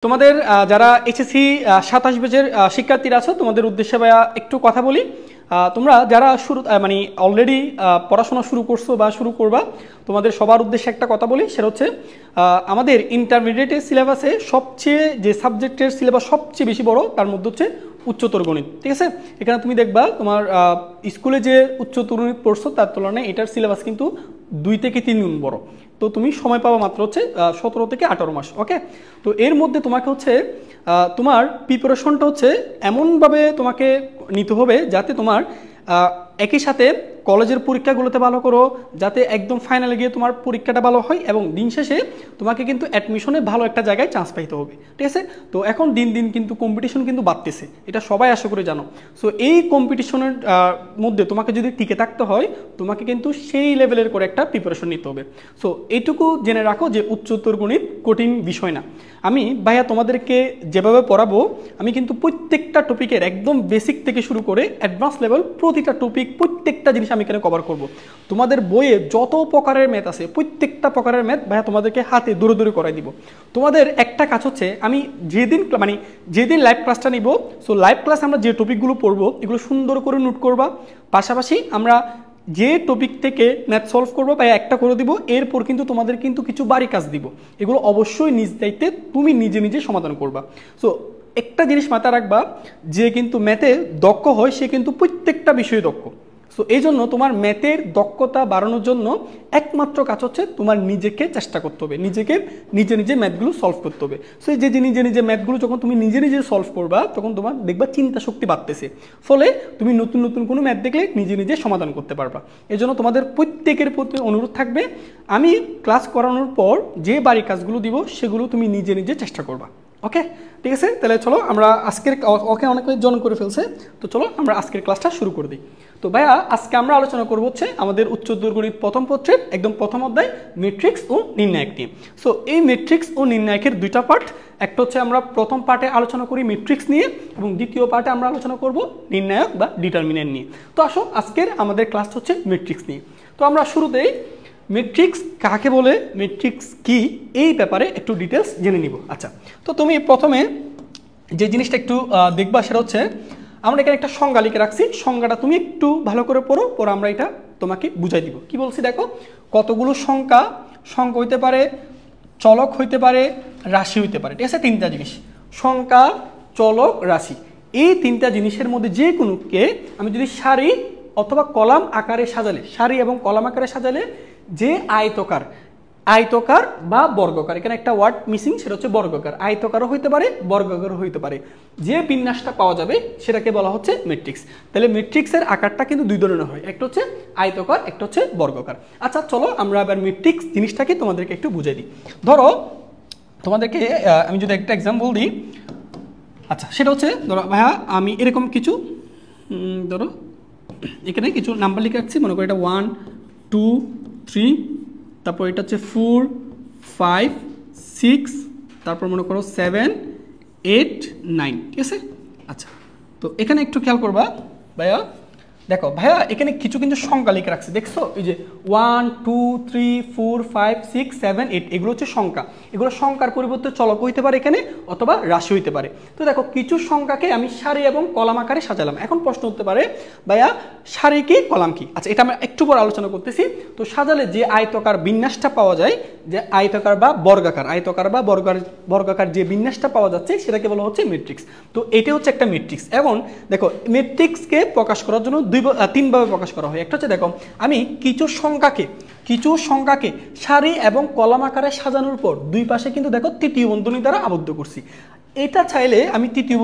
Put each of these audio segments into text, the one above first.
তোমাদের যারা এইচএসসি 27 ব্যাচের শিক্ষার্থীরা আছো তোমাদের উদ্দেশ্যে ভাইয়া একটু কথা বলি। তোমরা যারা শুরু মানে অলরেডি পড়াশোনা শুরু করছো বা শুরু করবা, তোমাদের সবার উদ্দেশ্যে একটা কথা বলি, সেটা হচ্ছে আমাদের ইন্টারমিডিয়েটের সিলেবাসে সবচেয়ে যে সাবজেক্টের সিলেবাস সবচেয়ে বেশি বড় তার মধ্যে হচ্ছে উচ্চতর গণিত। ঠিক আছে, এখানে তুমি দেখবা তোমার স্কুলে যে উচ্চতর গণিত পড়ছো তার তুলনায় এটার সিলেবাস কিন্তু 2 থেকে 3 গুণ বড়। তো তুমি সময় পাওয়া মাত্র হচ্ছে 17 থেকে 18 মাস। ওকে, তো এর মধ্যে তোমাকে হচ্ছে তোমার প্রিপারেশনটা হচ্ছে এমনভাবে তোমাকে নিতে হবে যাতে তোমার একই সাথে কলেজের পরীক্ষাগুলোতে ভালো করো, যাতে একদম ফাইনালে গিয়ে তোমার পরীক্ষাটা ভালো হয় এবং দিন শেষে তোমাকে কিন্তু অ্যাডমিশনে ভালো একটা জায়গায় চান্স পাইতে হবে। ঠিক আছে, তো এখন দিন দিন কিন্তু কম্পিটিশন কিন্তু বাড়তেছে, এটা সবাই আশা করে জানো। সো এই কম্পিটিশনের মধ্যে তোমাকে যদি টিকে থাকতে হয় তোমাকে কিন্তু সেই লেভেলের করে একটা প্রিপারেশন নিতে হবে। সো এইটুকু জেনে রাখো যে উচ্চতর গণিত কঠিন বিষয় না। আমি ভাইয়া তোমাদেরকে যেভাবে পড়াবো আমি কিন্তু প্রত্যেকটা টপিকের একদম বেসিক থেকে শুরু করে অ্যাডভান্স লেভেল প্রতিটা টপিক প্রত্যেকটা জিনিস আমি এখানে কভার করব। তোমাদের বইয়ে যত প্রকারের ম্যাথ আছে প্রত্যেকটা প্রকারের ম্যাথ ভাইয়া তোমাদেরকে হাতে দূরে দূরে করাই দিব। তোমাদের একটা কাজ হচ্ছে আমি যেদিন লাইভ ক্লাসটা নিব, সো লাইভ ক্লাস আমরা যে টপিকগুলো পড়বো এগুলো সুন্দর করে নোট করবা। পাশাপাশি আমরা যে টপিক থেকে ম্যাথ সলভ করবো বা একটা করে দিব, এরপর কিন্তু তোমাদের কিন্তু কিছু বাড়ি কাজ দিব, এগুলো অবশ্যই নিজ দায়িত্বে তুমি নিজে নিজে সমাধান করবা। সো একটা জিনিস মাথায় রাখবা, যে কিন্তু ম্যাথে দক্ষ হয় সে কিন্তু প্রত্যেকটা বিষয়ে দক্ষ। সো এই জন্য তোমার ম্যাথের দক্ষতা বাড়ানোর জন্য একমাত্র কাজ হচ্ছে তোমার নিজেকে চেষ্টা করতে হবে, নিজে নিজে ম্যাথগুলো সলভ করতে হবে। সো এই যে নিজে নিজে ম্যাথগুলো যখন তুমি নিজে নিজে সলভ করবা তখন তোমার দেখবা চিন্তা শক্তি বাড়তেছে, ফলে তুমি নতুন নতুন কোনো ম্যাথ দেখলে নিজে নিজে সমাধান করতে পারবা। এই জন্য তোমাদের প্রত্যেকের প্রতি অনুরোধ থাকবে, আমি ক্লাস করানোর পর যে বাড়ির কাজগুলো দিব সেগুলো তুমি নিজে নিজে চেষ্টা করবা। ওকে, ঠিক আছে, তাহলে চলো আমরা আজকের অনেক জন করে ফেলছে, তো চলো আমরা আজকের ক্লাসটা শুরু করে দিই। তো ভাইয়া আজকে আমরা আলোচনা করবো হচ্ছে আমাদের উচ্চতর গণিত প্রথম পত্রের একদম প্রথম অধ্যায় ম্যাট্রিক্স ও নির্ণায়ক নিয়ে। সো এই ম্যাট্রিক্স ও নির্ণায়কের দুইটা পার্ট, একটা হচ্ছে আমরা প্রথম পার্টে আলোচনা করি ম্যাট্রিক্স নিয়ে এবং দ্বিতীয় পার্টে আমরা আলোচনা করব নির্ণায়ক বা ডিটারমিনেন্ট নিয়ে। তো আসো আজকের আমাদের ক্লাসটা হচ্ছে ম্যাট্রিক্স নিয়ে। তো আমরা শুরুতেই ম্যাট্রিক্স কাকে বলে, ম্যাট্রিক্স কি, এই ব্যাপারে একটু ডিটেলস জেনে নিব। আচ্ছা, তো তুমি প্রথমে যে জিনিসটা একটু দেখবা সেটা হচ্ছে আমরা এখানে একটা সংজ্ঞা লিখে রাখছি, সংজ্ঞাটা তুমি একটু ভালো করে পড়ো, পরে আমরা এটা তোমাকে বুঝাই দিব। কি বলছি দেখো, কতগুলো সংখ্যা হইতে পারে, চলক হইতে পারে, রাশি হইতে পারে। ঠিক আছে, তিনটা জিনিস, সংখ্যা, চলক, রাশি, এই তিনটা জিনিসের মধ্যে যে কোনোকে আমি যদি সারি অথবা কলাম আকারে সাজালে, সারি এবং কলাম আকারে সাজালে যে আয়তকার বা বর্গাকার, এখানে একটা ওয়ার্ড মিসিং, সেটা হচ্ছে বর্গাকার, আয়তকারও হইতে পারে বর্গাকারও হইতে পারে, যে বিন্যাসটা পাওয়া যাবে সেটাকে বলা হচ্ছে ম্যাট্রিক্স। তাহলে ম্যাট্রিক্সের আকারটা কিন্তু দুই ধরনের হয়, একটা হচ্ছে আয়তকার, একটা হচ্ছে বর্গাকার। আচ্ছা চলো আমরা আবার ম্যাট্রিক্স জিনিসটাকে তোমাদেরকে একটু বুঝিয়ে দিই। ধরো তোমাদেরকে আমি যদি একটা এক্সাম্পল দিই, আচ্ছা সেটা হচ্ছে ধরো ভাইয়া আমি এরকম কিছু ধরো এখানে কিছু নাম্বার লিখে রাখছি, মনে করো এটা 1 2 3, তারপর এটা হচ্ছে 4 5 6, তারপর মনে করো 7 8 9। ঠিক আছে, আচ্ছা তো এখানে একটু খেয়াল করবা ভাইয়া, দেখো ভাইয়া এখানে কিছু কিন্তু সংখ্যা লিখে রাখছে, দেখছো এই যে 1 2 3 4 5 6 7 8, এগুলো হচ্ছে সংখ্যা, এগুলো সংখ্যার পরিবর্তে চলক হইতে পারে এখানে অথবা রাশি হইতে পারে। তো দেখো কিছু সংখ্যাকে আমি সারি এবং কলাম আকারে সাজালাম। এখন প্রশ্ন হতে পারে ভাইয়া সারি কি কলাম কি? আচ্ছা এটা আমরা একটু পর আলোচনা করতেছি। তো সাজালে যে আয়তকার বিন্যাসটা পাওয়া যায়, যে আয়তকার বা বর্গাকার যে বিন্যাসটা পাওয়া যাচ্ছে সেটাকে বলা হচ্ছে ম্যাট্রিক্স। তো এটা হচ্ছে একটা ম্যাট্রিক্স। এবং দেখো ম্যাট্রিক্সকে প্রকাশ করার জন্য তিনভাবে প্রকাশ করা হয়। একটা হচ্ছে দেখো আমি কিছু সংখ্যাকে সারি এবং কলাম আকারে সাজানোর পর দুই পাশে কিন্তু দেখো তৃতীয় বন্ধনী দ্বারা আবদ্ধ করছি। এটা চাইলে আমি তৃতীয়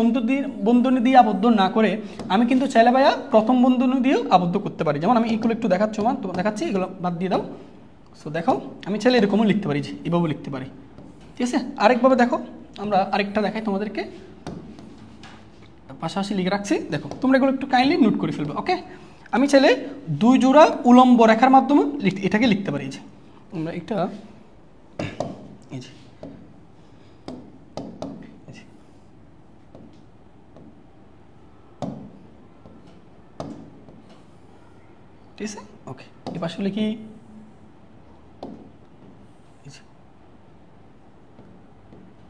বন্ধনী দিয়ে আবদ্ধ না করে আমি কিন্তু চাইলে ভাইয়া প্রথম বন্ধনী দিয়েও আবদ্ধ করতে পারি। যেমন আমি এগুলো একটু দেখাচ্ছি, এগুলো বাদ দিয়ে দাও। সো দেখো আমি চাইলে এরকমও লিখতে পারি, যে এভাবেও লিখতে পারি। ঠিক আছে, আরেকভাবে দেখো, আমরা আরেকটা দেখাই তোমাদেরকে, পাশাপাশি লিখে রাখছি, দেখো তোমরা এগুলো একটু কাইন্ডলি নোট করে ফেলবে। ওকে, আমি চাইলে 2 জোড়া উলম্ব রেখার মাধ্যমে এটাকে লিখতে পারি। যে আমরা এটা এই যে ঠিক আছে, ওকে এই পাশে লিখি,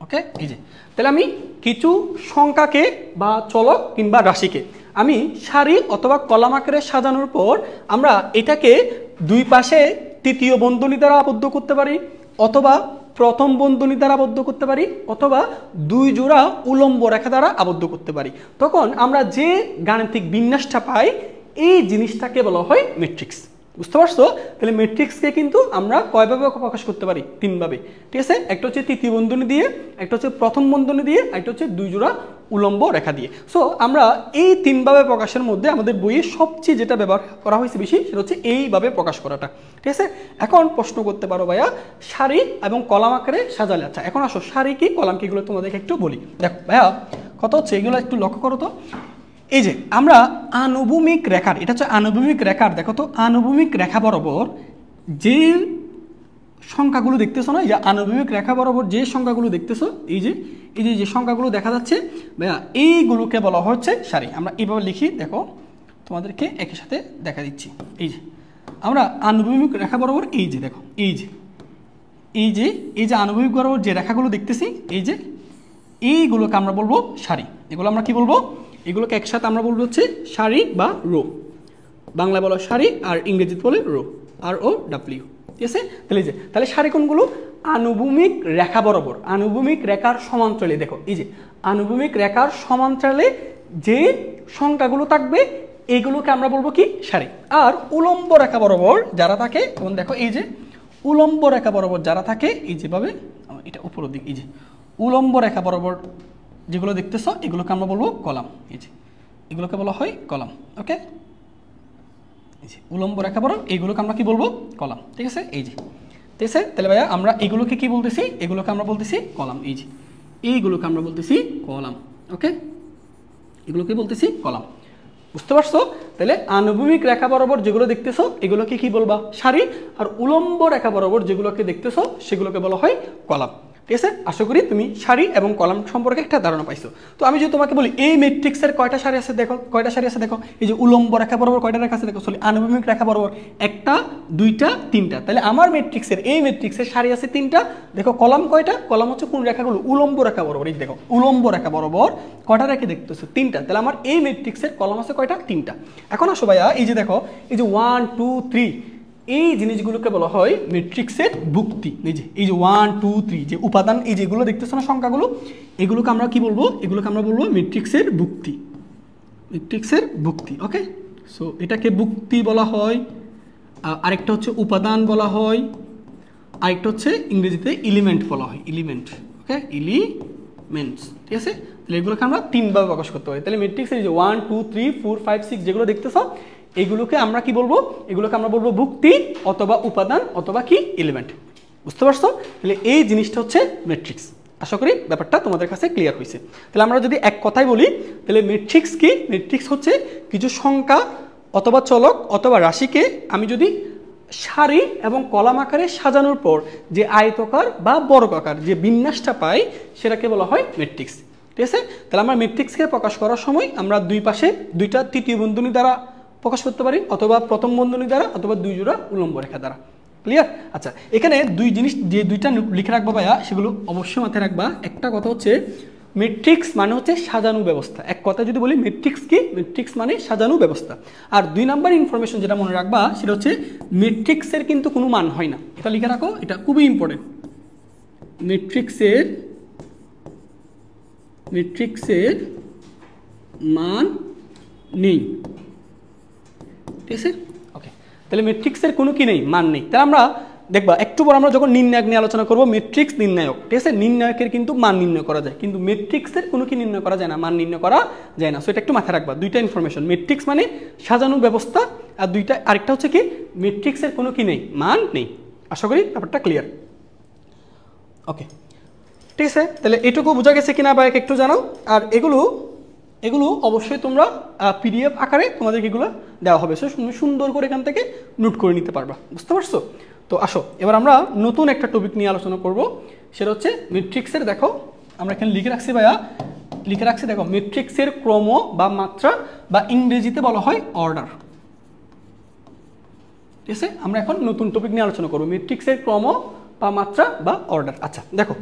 ওকে এই যে তাহলে আমি কিছু সংখ্যাকে বা চলক কিংবা রাশিকে আমি সারি অথবা কলাম আকারে সাজানোর পর আমরা এটাকে দুই পাশে তৃতীয় বন্ধনী দ্বারা আবদ্ধ করতে পারি, অথবা প্রথম বন্ধনী দ্বারা আবদ্ধ করতে পারি, অথবা দুই জোড়া উলম্ব রেখা দ্বারা আবদ্ধ করতে পারি। তখন আমরা যে গাণিতিক বিন্যাসটা পাই এই জিনিসটাকে বলা হয় ম্যাট্রিক্স। বুঝতে পারছো? তাহলে ম্যাট্রিক্সকে কিন্তু আমরা কয়ভাবে প্রকাশ করতে পারি? তিনভাবে, ঠিক আছে? একটা হচ্ছে তৃতীয় বন্ধনী দিয়ে, একটা হচ্ছে প্রথম বন্ধনী দিয়ে, একটা হচ্ছে দুই জোড়া উলম্ব রেখা দিয়ে। সো আমরা এই তিনভাবে প্রকাশের মধ্যে আমাদের বইয়ে সবচেয়ে যেটা ব্যবহার করা হয়েছে বেশি সেটা হচ্ছে এইভাবে প্রকাশ করাটা, ঠিক আছে? এখন প্রশ্ন করতে পারো ভাইয়া সারি এবং কলাম আকারে সাজালে। আচ্ছা এখন আসো সারি কি কলাম কি এগুলো তোমাদেরকে একটু বলি। দেখো ভাইয়া কথা হচ্ছে এগুলো একটু লক্ষ্য করো তো। এই যে আমরা আনুভূমিক রেখার, এটা হচ্ছে আনুভূমিক রেখার, দেখো তো আনুভূমিক রেখা বরাবর যে সংখ্যাগুলো দেখতেছো না, যে আনুভূমিক রেখা বরাবর যে সংখ্যাগুলো দেখতেছো, এই যে যে সংখ্যাগুলো দেখা যাচ্ছে ভাইয়া এইগুলোকে বলা হচ্ছে সারি। আমরা এইভাবে লিখি, দেখো তোমাদেরকে একই সাথে দেখা দিচ্ছি। এই যে আমরা আনুভূমিক রেখা বরাবর এই যে দেখো এই যে আনুভূমিক বরাবর যে রেখাগুলো দেখতেছি এই যে এইগুলোকে আমরা বলবো সারি। এগুলো আমরা কি বলবো? এগুলোকে একসাথে আমরা বলবো হচ্ছে সারি বা রো। বাংলা বলো সারি আর ইংরেজিতে বলে রো, ROW, ঠিক আছে? তাহলে সারি কোনগুলো? আনুভূমিক রেখা বরাবর, আনুভূমিক রেখার সমান্তরালে। দেখো এই যে আনুভূমিক রেখার সমান্তরালে যে সংখ্যাগুলো থাকবে এগুলোকে আমরা বলবো কি? সারি। আর উলম্ব রেখা বরাবর যারা থাকে, যেমন দেখো এই যে উলম্ব রেখা বরাবর যারা থাকে এই যেভাবে, এটা উপরের দিক, এই যে উলম্ব রেখা বরাবর যেগুলো দেখতেছো এগুলোকে আমরা বলবো কলাম। এই যে এগুলোকে বলা হয় কলাম। ওকে, এই যে উলম্ব রেখা বরাবর এইগুলোকে আমরা কি বলবো? কলাম, ঠিক আছে? এই যে, ঠিক আছে? তাহলে ভাইয়া আমরা এগুলোকে কি বলতেছি? এগুলোকে আমরা বলতেছি কলাম। এই যে এইগুলোকে আমরা বলতেছি কলাম। ওকে, এগুলোকে বলতেছি কলাম। বুঝতে পারছো? তাহলে আনুভূমিক রেখা বরাবর যেগুলো দেখতেছো এগুলোকে কি বলবা? সারি। আর উলম্ব রেখা বরাবর যেগুলোকে দেখতেছো সেগুলোকে বলা হয় কলাম, ঠিক আছে? আশা করি তুমি সারি এবং কলাম সম্পর্কে একটা ধারণা পাইছো। তো আমি যদি তোমাকে বলি এই ম্যাট্রিক্সের কয়টা সারি আছে দেখো, কয়টা সারি আছে দেখো। এই যে উলম্ব রেখা বরাবর কয়টা রেখা আছে দেখো, সরি আনুভূমিক রেখা বরাবর একটা, দুইটা, তিনটা। তাহলে আমার ম্যাট্রিক্সের এই ম্যাট্রিক্সের সারি আছে তিনটা। দেখো কলাম কয়টা? কলাম হচ্ছে কোন রেখাগুলো? উলম্ব রেখা বরাবর। এই দেখো উলম্ব রেখা বরাবর কয়টা রেখা দেখতেছো? তিনটা। তাহলে আমার এই ম্যাট্রিক্সের কলাম আছে কয়টা? তিনটা। এখন আসো ভাইয়া এই যে দেখো এই যে 1 2 3 এই জিনিসগুলোকে বলা হয় ম্যাট্রিক্সের ভুক্তি। এই যে 1 2 3 যে উপাদান এই যেগুলো দেখতেছো না সংখ্যাগুলো, এগুলোকে আমরা কি বলবো? এগুলোকে আমরা বলবো ম্যাট্রিক্সের ভুক্তি, ম্যাট্রিক্সের ভুক্তি। ওকে, সো এটাকে ভুক্তি বলা হয়, আরেকটা হচ্ছে উপাদান বলা হয়, আরেকটা হচ্ছে ইংরেজিতে এলিমেন্ট বলা হয়, এলিমেন্ট। ওকে, এলিমেন্টস, ঠিক আছে? তাহলে এগুলোকে আমরা তিনভাবে প্রকাশ করতে পারি। তাহলে ম্যাট্রিক্সের যে 1 2 3 4 5 6 যেগুলো দেখতেছো এগুলোকে আমরা কি বলবো? এগুলোকে আমরা বলবো ভুক্তি অথবা উপাদান অথবা কি এলিমেন্ট। বুঝতে পারছো? তাহলে এই জিনিসটা হচ্ছে ম্যাট্রিক্স। আশা করি ব্যাপারটা তোমাদের কাছে ক্লিয়ার হয়েছে। তাহলে আমরা যদি এক কথায় বলি তাহলে ম্যাট্রিক্স কি? ম্যাট্রিক্স হচ্ছে কিছু সংখ্যা অথবা চলক অথবা রাশিকে আমি যদি সারি এবং কলাম আকারে সাজানোর পর যে আয়তকার বা বর্গাকার যে বিন্যাসটা পাই সেটাকে বলা হয় ম্যাট্রিক্স, ঠিক আছে? তাহলে আমরা ম্যাট্রিক্সকে প্রকাশ করার সময় আমরা দুই পাশে দুইটা তৃতীয় বন্ধনী দ্বারা প্রকাশ করতে পারি, অথবা প্রথম বন্ধনী দ্বারা, অথবা দুই জোড়া উলম্ব রেখা দ্বারা। ক্লিয়ার? আচ্ছা এখানে দুই জিনিস যে দুইটা লিখে রাখবা ভাইয়া সেগুলো অবশ্যই মাথায় রাখবা। একটা কথা হচ্ছে ম্যাট্রিক্স মানে হচ্ছে সাজানো ব্যবস্থা। এক কথা যদি বলি ম্যাট্রিক্স কি? ম্যাট্রিক্স মানে সাজানো ব্যবস্থা। আর দুই নাম্বার ইনফরমেশন যেটা মনে রাখবা সেটা হচ্ছে ম্যাট্রিক্সের কিন্তু কোনো মান হয় না। এটা লিখে রাখো, এটা খুবই ইম্পর্টেন্ট। ম্যাট্রিক্সের মান নেই, ঠিক আছে? ওকে, তাহলে ম্যাট্রিক্সের কোনো কি নেই? মান নেই। তাহলে আমরা দেখবা একটু পর আমরা যখন নির্ণায়ক নিয়ে আলোচনা করবো, ম্যাট্রিক্স নির্ণায়ক, ঠিক আছে? নির্ণায়কের কিন্তু মান নির্ণয় করা যায়, কিন্তু ম্যাট্রিক্সের কোনো কি নির্ণয় করা যায় না, মান নির্ণয় করা যায় না। সো এটা একটু মাথায় রাখবা, দুইটা ইনফরমেশন। ম্যাট্রিক্স মানে সাজানো ব্যবস্থা, আর আরেকটা হচ্ছে কি ম্যাট্রিক্সের কোনো কি নেই, মান নেই। আশা করি ব্যাপারটা ক্লিয়ার। ওকে, ঠিক আছে? তাহলে এটুকু বোঝা গেছে কিনা বা একটু জানাও। আর এগুলো অবশ্যই তোমরা PDF আকারে তোমাদেরকে এগুলো দেওয়া হবে, সো সুন্দর করে এখান থেকে নোট করে নিতে পারবা। বুঝতে পারছো? তো আসো এবার আমরা নতুন একটা টপিক নিয়ে আলোচনা করব, সেটা হচ্ছে ম্যাট্রিক্সের। দেখো আমরা এখানে লিখে রাখছি ভাইয়া, দেখো ম্যাট্রিক্সের ক্রম বা মাত্রা বা ইংরেজিতে বলা হয় অর্ডার, ঠিক আছে? আমরা এখন নতুন টপিক নিয়ে আলোচনা করব ম্যাট্রিক্সের ক্রম বা মাত্রা বা অর্ডার। আচ্ছা দেখো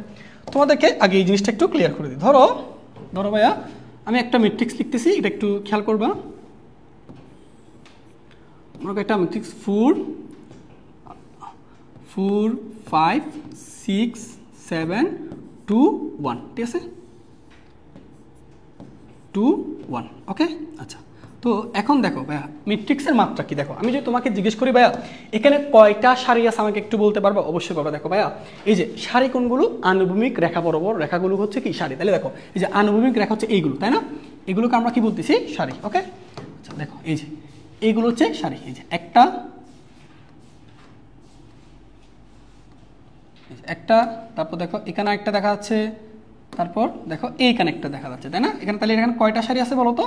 তোমাদেরকে আগে এই জিনিসটা একটু ক্লিয়ার করে দিই। ধরো ভাইয়া আমি একটা ম্যাট্রিক্স লিখতেছি, এটা একটু খেয়াল করবা। মনে একটা ম্যাট্রিক্স 4 5 6 7 2 1, ঠিক আছে, 2 1, ওকে। আচ্ছা তো এখন দেখো ভাইয়া ম্যাট্রিক্সের মাত্রা কি, দেখো আমি যদি তোমাকে জিজ্ঞেস করি ভাইয়া এখানে কয়টা সারি আছে আমাকে একটু বলতে পারবা? অবশ্যই পারবা। দেখো ভাইয়া এই যে সারি কোনগুলো, আনুভূমিক রেখা বরাবর রেখাগুলো হচ্ছে কি সারি। তাহলে দেখো এই যে আনুভূমিক রেখা হচ্ছে এইগুলো, তাই না? এগুলোকে আমরা কি বলতেছি? সারি, ওকে। আচ্ছা দেখো এই যে এইগুলো হচ্ছে সারি, এই যে একটা, তারপর দেখো এখানে একটা দেখা যাচ্ছে, তারপর দেখো এইখানে একটা দেখা যাচ্ছে, তাই না? এখানে তাহলে এখানে কয়টা সারি আছে বলো তো?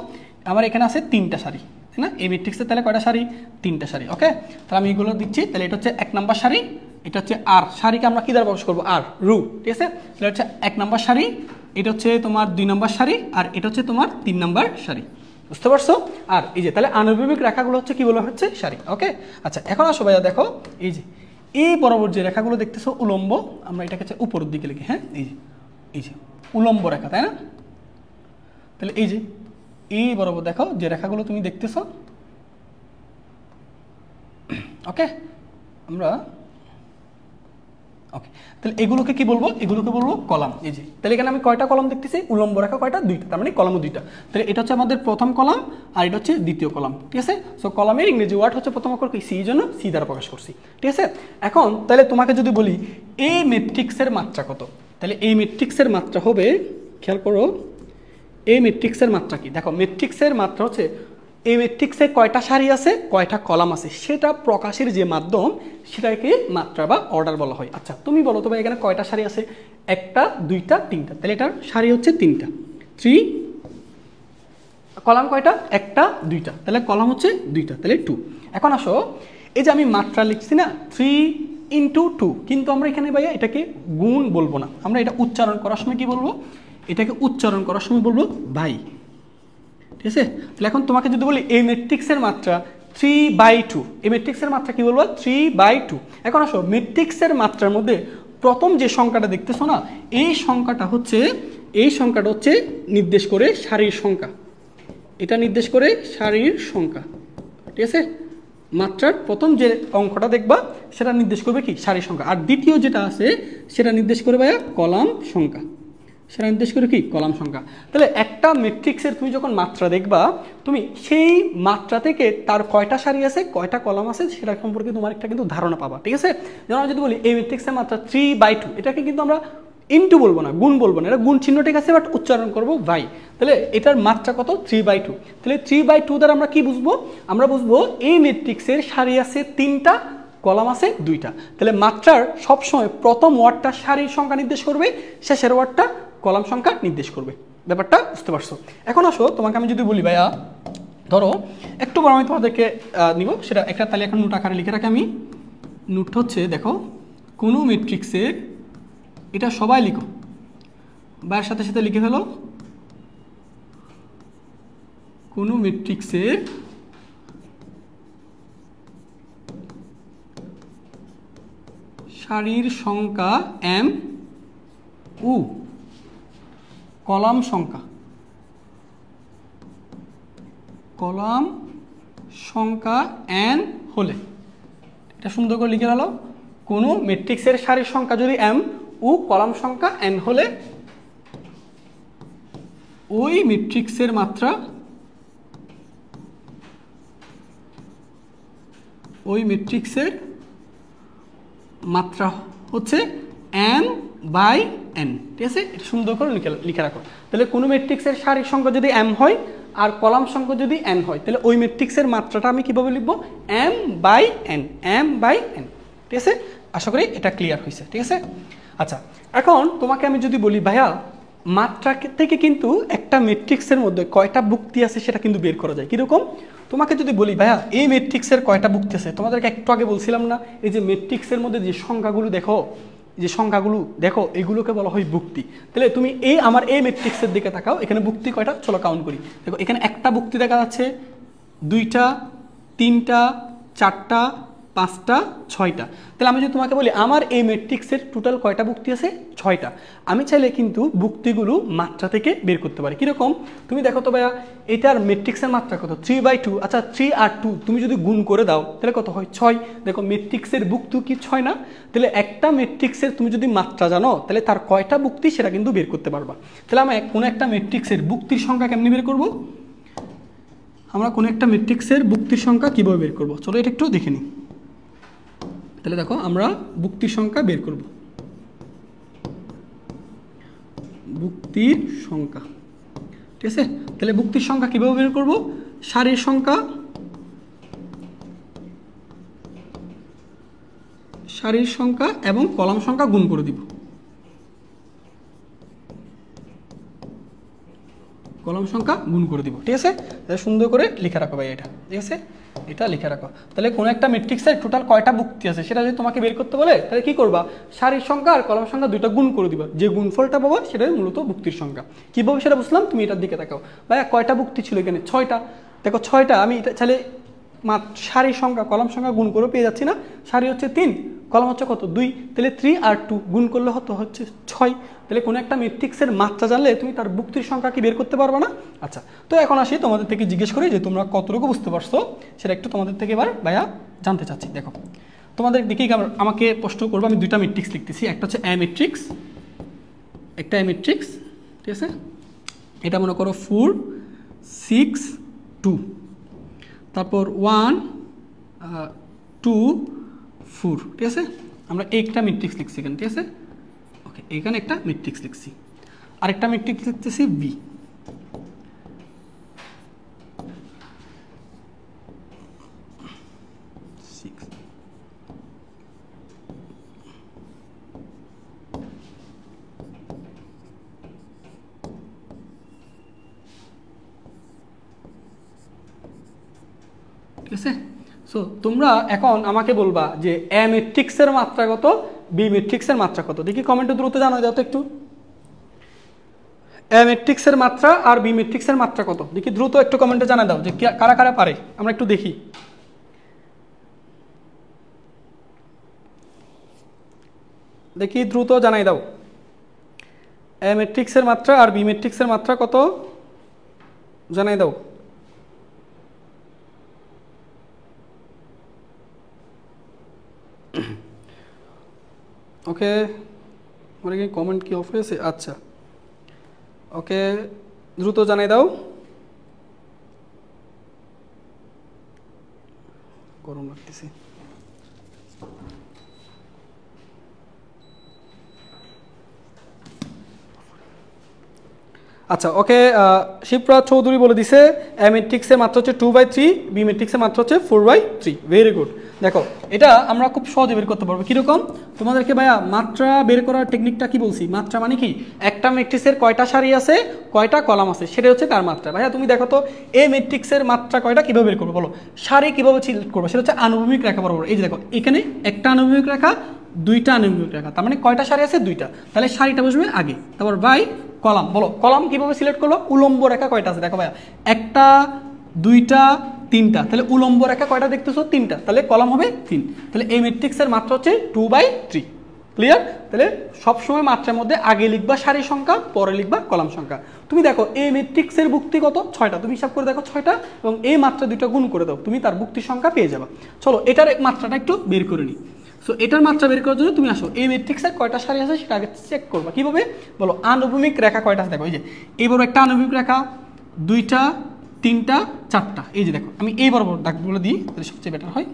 আমার এখানে আছে 3টা সারি, তাই না? এই ম্যাট্রিক্সে তাহলে কয়টা সারি? 3টা সারি, ওকে। তাহলে আমি এগুলো দিচ্ছি। তাহলে এটা হচ্ছে 1 নাম্বার সারি, এটা হচ্ছে আর সারিকে আমরা কি দ্বারা প্রকাশ করবো? আর রু, ঠিক আছে। তাহলে হচ্ছে 1 নাম্বার সারি, এটা হচ্ছে তোমার 2 নাম্বার সারি, আর এটা হচ্ছে তোমার 3 নাম্বার সারি, বুঝতে পারছো? আর এই যে তাহলে আনুভূমিক রেখাগুলো হচ্ছে কি বলা হচ্ছে? সারি, ওকে। আচ্ছা এখন আসো ভাইয়া দেখো এই যে এই বরাবর যে রেখাগুলো দেখতেছো উলম্ব, আমরা এটাকে হচ্ছে উপরের দিকে লিখি, হ্যাঁ, এই যে উলম্ব রেখা, তাই না? তাহলে এই যে এই বরাবর দেখো যে রেখাগুলো তুমি দেখতেছো, ওকে, আমরা ওকে। তাহলে এগুলোকে কি বলবো? এগুলোকে বলবো কলাম। এই যে তাহলে এখানে আমি কয়টা কলাম দেখতেছি? উলম্ব রেখা কয়টা? 2টা, তার মানে কলামও 2টা। তাহলে এটা হচ্ছে আমাদের প্রথম কলাম আর এটা হচ্ছে দ্বিতীয় কলাম, ঠিক আছে। সো কলামের ইংরেজি ওয়ার্ড হচ্ছে প্রথম অক্ষর কি? সি, জন্য সি দ্বারা প্রকাশ করছি, ঠিক আছে। এখন তাহলে তোমাকে যদি বলি এই ম্যাট্রিক্সের মাত্রা কত, তাহলে এই ম্যাট্রিক্সের মাত্রা হবে, খেয়াল করো এই ম্যাট্রিক্সের মাত্রা কি? দেখো ম্যাট্রিক্সের মাত্রা হচ্ছে এই ম্যাট্রিক্সে কয়টা সারি আছে, কয়টা কলাম আছে, সেটা প্রকাশের যে মাধ্যম সেটাকে মাত্রা বা অর্ডার বলা হয়। আচ্ছা তুমি বলো তো ভাই এখানে কয়টা সারি আছে? 1টা 2টা 3টা, তাহলে এটার সারি হচ্ছে 3টা, 3, কলাম কয়টা? 1টা 2টা, তাহলে কলাম হচ্ছে 2টা, তাহলে 2। এখন আসো এই যে আমি মাত্রা লিখছি না 3 × 2, কিন্তু আমরা এখানে ভাইয়া এটাকে গুণ বলবো না, আমরা এটা উচ্চারণ করার সময় কি বলবো? এটাকে উচ্চারণ করার সময় বলবো বাই, ঠিক আছে। তাহলে এখন তোমাকে যদি বলি এই ম্যাট্রিক্সের মাত্রা 3/2, এই ম্যাট্রিক্সের মাত্রা কি বলবো? 3/2। এখন আসো ম্যাট্রিক্সের মাত্রার মধ্যে প্রথম যে সংখ্যাটা দেখতেছো না, এই সংখ্যাটা হচ্ছে নির্দেশ করে সারির সংখ্যা, এটা নির্দেশ করে সারির সংখ্যা, ঠিক আছে। মাত্রার প্রথম যে অঙ্কটা দেখবা সেটা নির্দেশ করবে কি? সারির সংখ্যা। আর দ্বিতীয় যেটা আছে সেটা নির্দেশ করে ভাইয়া কলাম সংখ্যা, সেটা নির্দেশ করে কি? কলাম সংখ্যা। তাহলে একটা ম্যাট্রিক্সের তুমি যখন মাত্রা দেখবা, তুমি সেই মাত্রা থেকে তার কয়টা সারি আছে, কয়টা কলাম আছে সেটা সম্পর্কে তোমার একটা কিন্তু ধারণা পাবা, ঠিক আছে। যেমন যদি বলি এই ম্যাট্রিক্সের মাত্রা 3/2, এটাকে কিন্তু আমরা ইনটু বলবো না, গুণ বলবো না, এটা গুণ চিহ্ন ঠিক আছে, বাট উচ্চারণ করবো বাই। তাহলে এটার মাত্রা কত? 3/2। তাহলে 3/2 দ্বারা আমরা কি বুঝবো? আমরা বুঝবো এই ম্যাট্রিক্সের সারি আছে 3টা, কলাম আছে 2টা। তাহলে মাত্রার সবসময় প্রথম ওয়ার্ডটা সারির সংখ্যা নির্দেশ করবে, শেষের ওয়ার্ডটা কলাম সংখ্যা নির্দেশ করবে। ব্যাপারটা বুঝতে পারছো? এখন আসো তোমাকে আমি যদি বলি ভাইয়া ধরো একটু বড় আমি তোমাদেরকে নিব, সেটা একটা তাহলে এখন নোট আকারে লিখে রাখি আমি। নোট হচ্ছে দেখো কোনো ম্যাট্রিক্সের, এটা সবাই লিখো, বাইরের সাথে সাথে লিখে ফেলো, কোনো ম্যাট্রিক্সের সারির সংখ্যা m ও কলাম সংখ্যা n হলে, এটা সুন্দর করে লিখে ফেলো, কোনো ম্যাট্রিক্সের সারির সংখ্যা যদি m ও কলাম সংখ্যা n হলে ওই ম্যাট্রিক্সের মাত্রা হচ্ছে m/n, ঠিক আছে। এটা সুন্দর করে লিখে রাখো। তাহলে কোনো ম্যাট্রিক্সের সারির সংখ্যা যদি m হয় আর কলাম সংখ্যা যদি n হয়, তাহলে ওই ম্যাট্রিক্সের মাত্রাটা আমি কিভাবে লিখবো? m/n, ঠিক আছে। আশা করি এটা ক্লিয়ার হয়েছে, ঠিক আছে। আচ্ছা এখন তোমাকে আমি যদি বলি ভাইয়া মাত্রা থেকে কিন্তু একটা ম্যাট্রিক্সের মধ্যে কয়টা ভুক্তি আছে সেটা কিন্তু বের করা যায়। কিরকম? তোমাকে যদি বলি ভাইয়া এই ম্যাট্রিক্সের কয়টা ভুক্তি আছে, তোমাদেরকে একটু আগে বলছিলাম না এই যে ম্যাট্রিক্সের মধ্যে যে সংখ্যাগুলো দেখো এগুলোকে বলা হয় ভুক্তি। তাহলে তুমি আমার এই ম্যাট্রিক্সের দিকে তাকাও, এখানে ভুক্তি কয়টা চলো কাউন্ট করি। দেখো এখানে একটা ভুক্তি দেখা যাচ্ছে, 2টা 3টা 4টা 5টা 6টা। তাহলে আমি যদি তোমাকে বলি আমার এই ম্যাট্রিক্সের টোটাল কয়টা ভুক্তি আছে, 6টা, আমি চাইলে কিন্তু ভুক্তিগুলো মাত্রা থেকে বের করতে পারি। কীরকম, তুমি দেখো তো ভাইয়া এটার ম্যাট্রিক্সের মাত্রা কত, 3/2। আচ্ছা 3 আর 2 তুমি যদি গুণ করে দাও তাহলে কত হয়, 6। দেখো ম্যাট্রিক্সের ভুক্তি কি 6 না? তাহলে একটা ম্যাট্রিক্সের তুমি যদি মাত্রা জানো তাহলে তার কয়টা ভুক্তি সেটা কিন্তু বের করতে পারবা। তাহলে আমরা কোনো একটা ম্যাট্রিক্সের ভুক্তির সংখ্যা কেমনি বের করব, আমরা কোনো একটা ম্যাট্রিক্সের ভুক্তির সংখ্যা কীভাবে বের করব, চলো এটা একটু দেখে নিই। তাহলে দেখো আমরা ভুক্তির সংখ্যা বের করব, ভুক্তির সংখ্যা, ঠিক আছে। তাহলে ভুক্তির সংখ্যা কীভাবে বের করব, সারির সংখ্যা, সারির সংখ্যা এবং কলাম সংখ্যা গুণ করে দিব, কলাম সংখ্যা গুণ করে দিব, ঠিক আছে। তাহলে সুন্দর করে লিখে রাখো ভাই এটা, ঠিক আছে, এটা লিখে রাখো। তাহলে কোনো একটা ম্যাট্রিক্সের টোটাল কয়টা ভুক্তি আছে সেটা যদি তোমাকে বের করতে বলে তাহলে কি করবা, সারির সংখ্যা আর কলাম সংখ্যা দুইটা গুণ করে দিবা, যে গুণফলটা পাবা সেটাই মূলত ভুক্তির সংখ্যা। কীভাবে সেটা বুঝলাম, তুমি এটার দিকে তাকাও ভাইয়া, কয়টা ভুক্তি ছিল এখানে, 6টা। দেখো 6টা, আমি এটা চাইলে সারির সংখ্যা কলাম সংখ্যা গুণ করে পেয়ে যাচ্ছি না, সারি হচ্ছে 3, কলাম হচ্ছে কত 2, তাহলে 3 আর 2 গুণ করলে হচ্ছে 6। তাহলে কোনো একটা ম্যাট্রিক্সের মাত্রা জানলে তুমি তার ভুক্তির সংখ্যা কি বের করতে পারবে না। আচ্ছা, তো এখন আসি তোমাদের থেকে জিজ্ঞেস করি যে তোমরা কতটুকু বুঝতে পারছো সেটা একটু তোমাদের থেকে এবার ভাইয়া জানতে চাচ্ছি। দেখো তোমাদের দিকেই আমাকে প্রশ্ন করবো, আমি দুইটা ম্যাট্রিক্স লিখতেছি, একটা হচ্ছে এ ম্যাট্রিক্স, একটা এ ম্যাট্রিক্স, ঠিক আছে। এটা মনে করো 4 6 2, তারপর 1 2 4, ঠিক আছে। আমরা একটা ম্যাট্রিক্স লিখছি এখানে, ঠিক আছে। ওকে, এখানে একটা ম্যাট্রিক্স লিখছি, আরেকটা ম্যাট্রিক্স লিখতেছি বি। ঠিক আছে। সো তোমরা এখন আমাকে বলবা যে এ ম্যাট্রিক্সের মাত্রা কত, বি ম্যাট্রিক্সের মাত্রা কত, দেখি কমেন্টে দ্রুত জানাই দাও তো একটু। এ ম্যাট্রিক্সের মাত্রা আর বি ম্যাট্রিক্সের মাত্রা কত, দেখি দ্রুত একটু কমেন্টে জানাই দাও যে কারা কারা পারে, আমরা একটু দেখি। দেখি দ্রুত জানাই দাও, এ ম্যাট্রিক্সের মাত্রা আর বি ম্যাট্রিক্সের মাত্রা কত, জানাই দাও। ওকে, আমার কি কমেন্ট কি অফ হয়েছে? আচ্ছা ওকে, দ্রুত জানাই দাও। গরম লাগতেছে। আচ্ছা ওকে, শিবরাজ চৌধুরী বলে দিছে এ ম্যাট্রিক্সের মাত্রা হচ্ছে 2/3, বি ম্যাট্রিক্সের মাত্রা হচ্ছে 4/3। Very good. দেখো এটা আমরা খুব সহজে বের করতে পারবো। কীরকম, তোমাদেরকে ভাইয়া মাত্রা বের করার টেকনিকটা কি বলছি, মাত্রা মানে কি, একটা ম্যাট্রিক্সের কয়টা সারি আছে কয়টা কলাম আছে সেটা হচ্ছে তার মাত্রা। ভাইয়া তুমি দেখো তো এ ম্যাট্রিক্সের মাত্রা কয়টা, কীভাবে বের করবো বলো, সারি কীভাবে সিলেক্ট করবো, সেটা হচ্ছে আনুভূমিক রেখা বরাবর। এই যে দেখো এখানে একটা আনুভূমিক রেখা, দুইটা আনুভূমিক রেখা, তার মানে কয়টা সারি আছে, দুইটা, তাহলে সারিটা বসবে আগে, তারপর বাই কলাম। বলো কলাম কিভাবে সিলেক্ট করলো, উলম্ব রেখা কয়টা আছে, দেখো ভাইয়া একটা দুইটা তিনটা, তাহলে উলম্ব রেখা কয়টা দেখতেছো, তিনটা, তাহলে কলাম হবে 3। তাহলে এই ম্যাট্রিক্সের মাত্রা হচ্ছে 2/3। ক্লিয়ার। তাহলে সবসময় মাত্রার মধ্যে আগে লিখবা সারি সংখ্যা, পরে লিখবা কলাম সংখ্যা। তুমি দেখো এই ম্যাট্রিক্সের ভুক্তি কত, 6টা, তুমি হিসাব করে দেখো 6টা, এবং এই মাত্রা দুইটা গুণ করে দাও, তুমি তার ভুক্তির সংখ্যা পেয়ে যাবা। চলো এটার মাত্রাটা একটু বের করে নিই। সো এটার মাত্রা বের করার জন্য তুমি আসো এই ম্যাট্রিক্সের কয়টা সারি আছে সেটা আগে চেক করবা। কীভাবে বলো, আনুভূমিক রেখা কয়টা আছে দেখো, এই যে এই বড় একটা আনুভূমিক রেখা, দুইটা তিনটা চারটা, এই যে দেখো আমি এই বরাবর দাগ বলে দিই তাহলে সবচেয়ে বেটার হয়।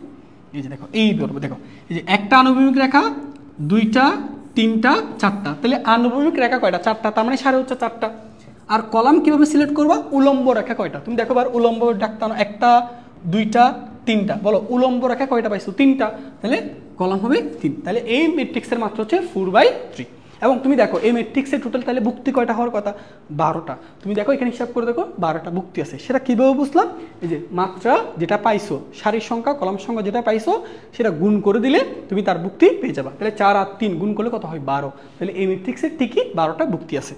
এই যে দেখো এই বরাবর, দেখো এই যে একটা আনুভূমিক রেখা, দুইটা তিনটা চারটা, তাহলে আনুভূমিক রেখা কয়টা, চারটা, তার মানে সারি হচ্ছে 4টা। আর কলাম কিভাবে সিলেক্ট করবা, উলম্ব রেখা কয়টা, তুমি দেখো বার উলম্ব ডাকতাম, একটা দুইটা তিনটা, বলো উলম্ব রেখা কয়টা পাইছো, 3টা, তাহলে কলাম হবে 3। তাহলে এই ম্যাট্রিক্সের মাত্রা হচ্ছে 4/3। এবং তুমি দেখো এই ম্যাট্রিক্সের টোটাল তাহলে ভুক্তি কয়টা হওয়ার কথা, 12টা। তুমি দেখো এখানে হিসাব করে দেখো 12টা ভুক্তি আছে। সেটা কীভাবে বুঝলাম, এই যে মাত্রা যেটা পাইছো, সারির সংখ্যা কলাম সংখ্যা যেটা পাইছো সেটা গুণ করে দিলে তুমি তার ভুক্তি পেয়ে যাবা। তাহলে 4 আর 3 গুণ করলে কত হয়, 12। তাহলে এই ম্যাট্রিক্সের ঠিকই 12টা ভুক্তি আছে।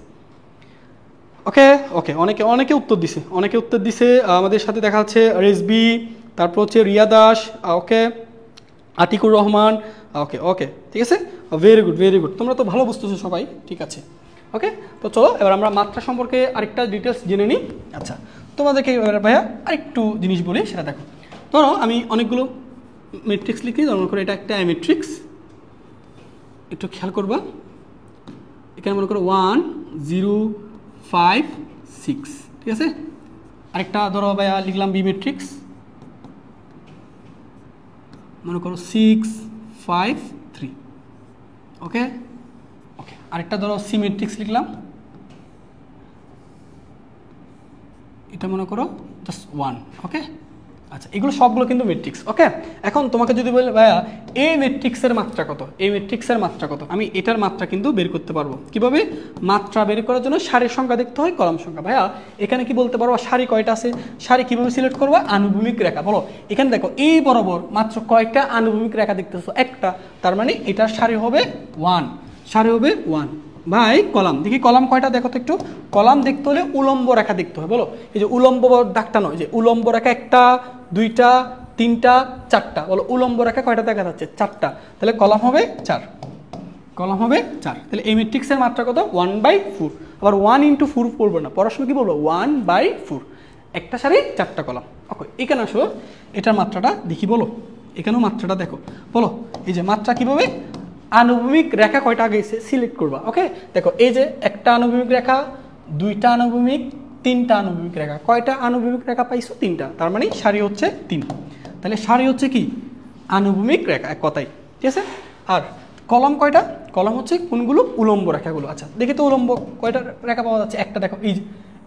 ওকে ওকে, অনেকে উত্তর দিছে, অনেকে উত্তর দিছে। আমাদের সাথে দেখা যাচ্ছে রেসবি, তারপর হচ্ছে রিয়া দাস, ওকে আতিকুর রহমান, ওকে ওকে, ঠিক আছে, ভেরি গুড ভেরি গুড, তোমরা তো ভালো বুঝতেছো সবাই, ঠিক আছে। ওকে, তো চলো এবার আমরা মাত্রা সম্পর্কে আরেকটা ডিটেলস জেনে নিই। আচ্ছা, তোমাদেরকে এবার ভাইয়া আরেকটু জিনিস বলি, সেটা দেখো। ধরো আমি অনেকগুলো ম্যাট্রিক্স লিখি, মনে করো এটা একটা ম্যাট্রিক্স, একটু খেয়াল করবা, এখানে মনে করো 1 0 5 6, ঠিক আছে। আরেকটা ধরো ভাইয়া লিখলাম বি ম্যাট্রিক্স, মনে করো 6 5 3, ওকে ওকে। আরেকটা ধরো সি ম্যাট্রিক্স লিখলাম, এটা মনে করো জাস্ট 1, ওকে। আচ্ছা, এগুলো সবগুলো কিন্তু ম্যাট্রিক্স, ওকে। এখন তোমাকে যদি বলি ভাইয়া এই ম্যাট্রিক্সের মাত্রা কত, এই ম্যাট্রিক্সের মাত্রা কত, আমি এটার মাত্রা কিন্তু বের করতে পারবো। কিভাবে? মাত্রা বের করার জন্য সারির সংখ্যা দেখতে হয়, কলাম সংখ্যা। ভাইয়া এখানে কি বলতে পারবো সারি কয়টা আছে, সারি কিভাবে সিলেক্ট করবো? আনুভূমিক রেখা। বলো এখানে দেখো এই বরাবর মাত্র কয়টা আনুভূমিক রেখা দেখতেছো? একটা, তার মানে এটার সারি হবে 1, সারি হবে 1 ভাই কলাম। দেখি কলাম কয়টা দেখো তো একটু। কলাম দেখতে হলে উলম্ব রেখা দেখতে হয়। বলো এই যে উলম্ব দাগটা নয়, যে উলম্ব রেখা একটা, দুইটা, তিনটা, চারটা। বলো উলম্ব রেখা কয়টা দেখা যাচ্ছে? চারটা, তাহলে কলাম হবে 4, কলাম হবে 4। তাহলে এই ম্যাট্রিক্সের মাত্রা কত? 1/4। আবার 1 × 4 পড়বো না, পড়ার সময় কি বলবো? 1/4, একটা সারি 4টা কলাম। ওকে, এখানে আসো, এটার মাত্রাটা দেখি। বলো এখানেও মাত্রাটা দেখো। বলো এই যে মাত্রা কিভাবে? আনুভূমিক রেখা কয়টা আগে সিলেক্ট করবা। ওকে, দেখো এই যে একটা আনুভূমিক রেখা, দুইটা আনুভূমিক, তিনটা আনুভূমিক রেখা। কয়টা আনুভূমিক রেখা পাইছো? 3টা, তার মানে সারি হচ্ছে 3। তাহলে সারি হচ্ছে কি? আনুভূমিক রেখা, এক কথায়, ঠিক আছে। আর কলম কয়টা? কলম হচ্ছে কোনগুলো? উলম্ব রেখাগুলো। আচ্ছা দেখি তো উলম্ব কয়টা রেখা পাওয়া যাচ্ছে? একটা, দেখো এই যে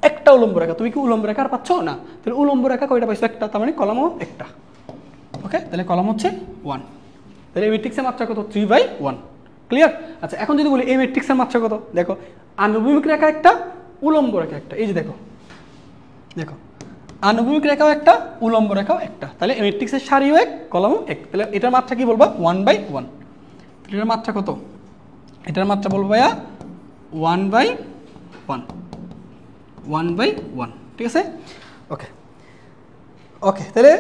একটা উলম্ব রেখা। তুমি কি উলম্ব রেখা আর পাচ্ছ না? তাহলে উলম্ব রেখা কয়টা পাইছো? একটা, তার মানে কলমও একটা। ওকে, তাহলে কলম হচ্ছে 1। তাহলে এই ম্যাট্রিক্সের মাত্রা কত? 3/1, ক্লিয়ার। আচ্ছা এখন যদি বলি এই ম্যাট্রিক্সের মাত্রা কত, দেখো আনুভূমিক রেখা একটা, উলম্ব রেখা একটা, এই যে দেখো, দেখো আনুভূমিক রেখাও একটা, উলম্ব রেখাও একটা। তাহলে এই ম্যাট্রিক্সের সারিও এক, কলমও এক। তাহলে এটার মাত্রা কি বলবো? 1/1। তাহলে এটার মাত্রা কত? এটার মাত্রা বলবো ভাইয়া 1/1, 1/1, ঠিক আছে। ওকে ওকে, তাহলে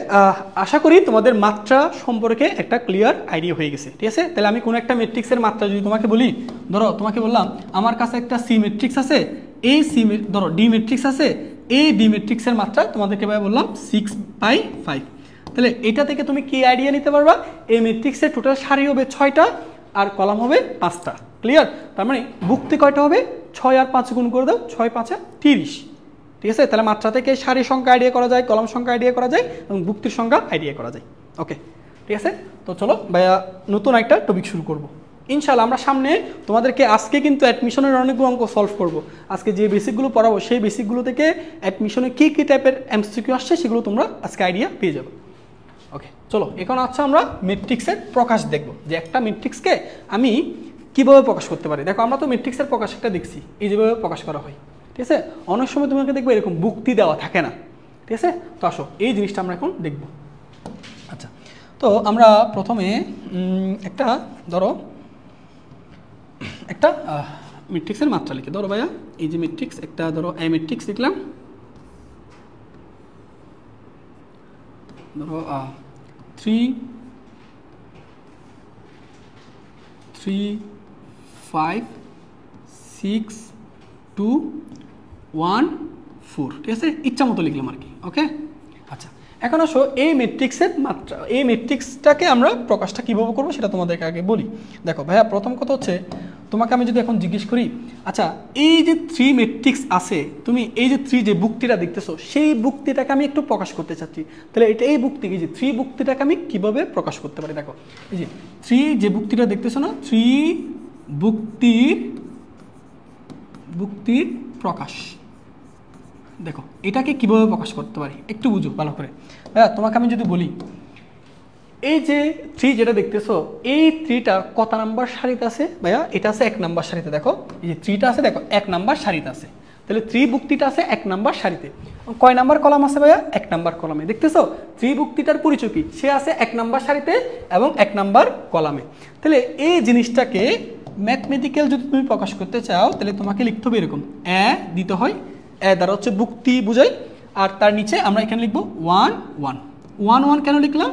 আশা করি তোমাদের মাত্রা সম্পর্কে একটা ক্লিয়ার আইডিয়া হয়ে গেছে, ঠিক আছে। তাহলে আমি কোনো একটা ম্যাট্রিক্সের মাত্রা যদি তোমাকে বলি, ধরো তোমাকে বললাম আমার কাছে একটা সি ম্যাট্রিক্স আছে, এই সি, ধরো ডি ম্যাট্রিক্স আছে, এই ডি ম্যাট্রিক্সের মাত্রা তোমাদেরকে ভাই বললাম 6/5। তাহলে এটা থেকে তুমি কি আইডিয়া নিতে পারবা? এই ম্যাট্রিক্সের টোটাল সারি হবে 6টা আর কলাম হবে 5টা, ক্লিয়ার। তার মানে ভুক্তি কয়টা হবে? 6 আর 5 গুণ করে দাও, 6 5 30, ঠিক আছে। তাহলে মাত্রা থেকে সারি সংখ্যা আইডিয়া করা যায়, কলম সংখ্যা আইডিয়া করা যায় এবং ভুক্তির সংখ্যা আইডিয়া করা যায়। ওকে, ঠিক আছে। তো চলো ভাইয়া নতুন একটা টপিক শুরু করব ইনশাআল্লাহ। আমরা সামনে তোমাদেরকে আজকে কিন্তু অ্যাডমিশনের অনেকগুলো অঙ্ক সলভ করব। আজকে যে বেসিকগুলো পড়াবো সেই বেসিকগুলো থেকে অ্যাডমিশনে কী কী টাইপের এমসিকিউ আসছে সেগুলো তোমরা আজকে আইডিয়া পেয়ে যাবে। ওকে চলো, এখন আচ্ছা আমরা ম্যাট্রিক্সের প্রকাশ দেখব, যে একটা ম্যাট্রিক্সকে আমি কীভাবে প্রকাশ করতে পারি। দেখো আমরা তো ম্যাট্রিক্সের প্রকাশ একটা দেখছি, এই যেভাবে প্রকাশ করা হয়, ঠিক আছে। অনেক সময় তোমাকে দেখবে এরকম বুক্তি দেওয়া থাকে না, ঠিক আছে। তো আসো এই জিনিসটা আমরা এখন দেখব। আচ্ছা, তো আমরা প্রথমে একটা ধরো একটা ম্যাট্রিক্সের মাত্রা লিখি। ধরো ভাইয়া এই যে ম্যাট্রিক্স, একটা ধরো এ ম্যাট্রিক্স লিখলাম, ধরো 3 5 6 2 1 4, ঠিক আছে। ইচ্ছা মতো লিখলাম আর কি। ওকে, আচ্ছা এখন আসো এই ম্যাট্রিক্সের মাত্রা, এই ম্যাট্রিক্সটাকে আমরা প্রকাশটা কীভাবে করবো সেটা তোমাদেরকে আগে বলি। দেখো ভাইয়া প্রথম কথা হচ্ছে, তোমাকে আমি যদি এখন জিজ্ঞেস করি, আচ্ছা এই যে 3 ম্যাট্রিক্স আছে, তুমি এই যে 3 যে বুক্তিটা দেখতেছো, সেই বুক্তিটাকে আমি একটু প্রকাশ করতে চাচ্ছি। তাহলে এটা এই বুক্তি, এই যে 3 বুক্তিটাকে আমি কীভাবে প্রকাশ করতে পারি? দেখো এই যে 3 যে বুক্তিটা দেখতেছো না, 3 বুক্তির প্রকাশ, দেখো এটাকে কিভাবে প্রকাশ করতে পারি একটু বুঝো ভালো করে। হ্যাঁ তোমাকে আমি যদি বলি এই যে 3 যেটা দেখতেছো, এই 3টা কত নাম্বার সারিতে আছে? ভাইয়া এটা আছে 1 নাম্বার সারিতে। দেখো এই যে 3টা আছে, দেখো 1 নাম্বার সারিতে আছে। তাহলে 3 বুক্তিটা আছে 1 নাম্বার সারিতে। কয় নাম্বার কলাম আছে ভাইয়া? 1 নাম্বার কলামে। দেখতেছো 3 বুক্তিটার পরিচয় কি? সে আছে 1 নাম্বার সারিতে এবং 1 নাম্বার কলামে। তাহলে এই জিনিসটাকে ম্যাথমেটিক্যাল যদি তুমি প্রকাশ করতে চাও, তাহলে তোমাকে লিখতে হবে এরকম, দিতে হয়, দ্বারা হচ্ছে বুক্তি বুঝাই, আর তার নিচে আমরা এখানে লিখবো 1 1 1 1। কেন লিখলাম?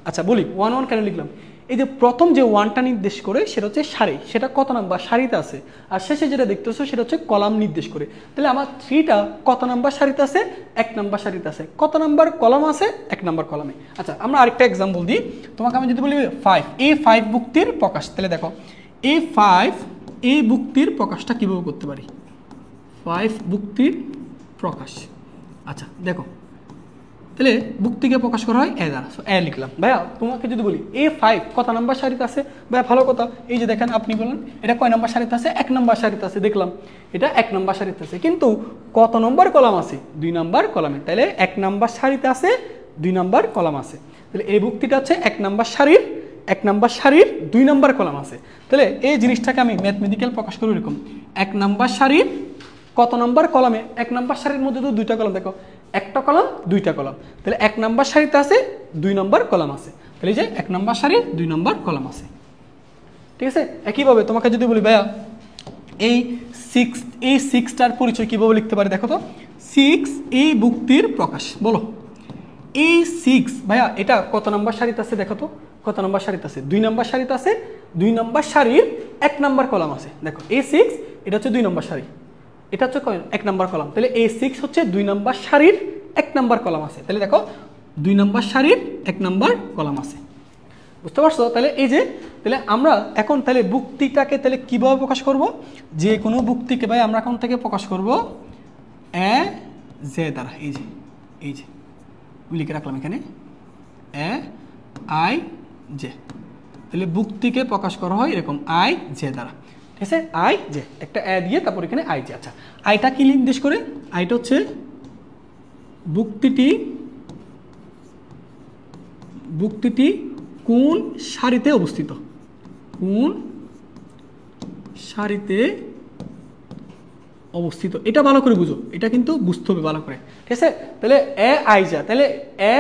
আচ্ছা বলি 1 1 কেন লিখলাম? এই যে প্রথম যে ওয়ানটা নির্দেশ করে সেটা হচ্ছে সারি, সেটা কত নাম্বার সারিতে আছে, আর শেষে যেটা দেখতেছো সেটা হচ্ছে কলাম নির্দেশ করে। তাহলে আমার 3টা কত নাম্বার সারিতে আছে, 1 নাম্বার সারিতে আছে। কত নাম্বার কলাম আছে, 1 নাম্বার কলামে। আচ্ছা আমরা আরেকটা এক্সাম্পল দিই তোমাকে। আমি যদি বলি 5 এই 5 বুক্তির প্রকাশ, তাহলে দেখো এই 5 এই বুক্তির প্রকাশটা কিভাবে করতে পারি, 5 বুক্তির প্রকাশ। আচ্ছা দেখো তাহলে বুক্তিকে প্রকাশ করা হয় এ দ্বারা, সো এ লিখলাম। ভাইয়া তোমাকে যদি বলি A5 কত নাম্বার সারিতে আছে, ভাইয়া ভালো কথা, এই যে দেখেন আপনি বলেন এটা কয় নাম্বার সারিতে আছে, 1 নাম্বার সারিতে আছে, দেখলাম এটা 1 নাম্বার সারিতে আছে, কিন্তু কত নম্বর কলাম আছে, 2 নাম্বার কলামে। তাহলে 1 নাম্বার সারিতে আছে, 2 নাম্বার কলাম আছে। তাহলে এই বুক্তিটা হচ্ছে 1 নাম্বার সারির 2 নাম্বার কলাম আছে। তাহলে এই জিনিসটাকে আমি ম্যাথমেটিক্যাল প্রকাশ করি এরকম, 1 নাম্বার সারির কত নাম্বার কলামে, 1 নাম্বার সারির মধ্যে তো 2টা কলাম, দেখো একটা কলাম 2টা কলাম, তাহলে 1 নাম্বার সারিতে আছে, 2 নাম্বার কলাম আছে। তাহলে এই যে 1 নাম্বার সারির 2 নাম্বার কলাম আছে, ঠিক আছে। একইভাবে তোমাকে যদি বলি ভাইয়া এই 6টার পরিচয় কিভাবে লিখতে পারি, দেখো তো 6 এই বুক্তির প্রকাশ, বলো এই 6 ভাইয়া এটা কত নাম্বার সারিতে আছে, দেখো তো কত নাম্বার সারিতে আছে, 2 নাম্বার সারিতে আছে, 2 নাম্বার সারির 1 নাম্বার কলাম আছে। দেখো এই 6 এটা হচ্ছে 2 নাম্বার সারি, এটা হচ্ছে 1 নাম্বার কলাম, তাহলে এই 6 হচ্ছে 2 নাম্বার সারির 1 নাম্বার কলাম আছে। তাহলে দেখো 2 নাম্বার সারির 1 নাম্বার কলাম আছে, বুঝতে পারছো। তাহলে এই যে তাহলে আমরা এখন তাহলে বুক্তিটাকে তাহলে কিভাবে প্রকাশ করব, যে কোনো বুক্তিকে ভাই আমরা এখন থেকে প্রকাশ করব এ জে দ্বারা। এই যে লিখে রাখলাম এখানে এ আই জে, তাহলে বুক্তিকে প্রকাশ করা হয় এরকম আই জে দ্বারা, ঠিক আছে। আই জে একটা এ দিয়ে তারপর এখানে আই জে। আচ্ছা আইটা কি নির্দেশ করে, আইটা হচ্ছে বুক্তিটি কোন সারিতে অবস্থিত, কোন সারিতে অবস্থিত, এটা ভালো করে বুঝো, এটা কিন্তু বুঝতে হবে ভালো করে, ঠিক আছে। তাহলে এ আই জে, তাহলে এ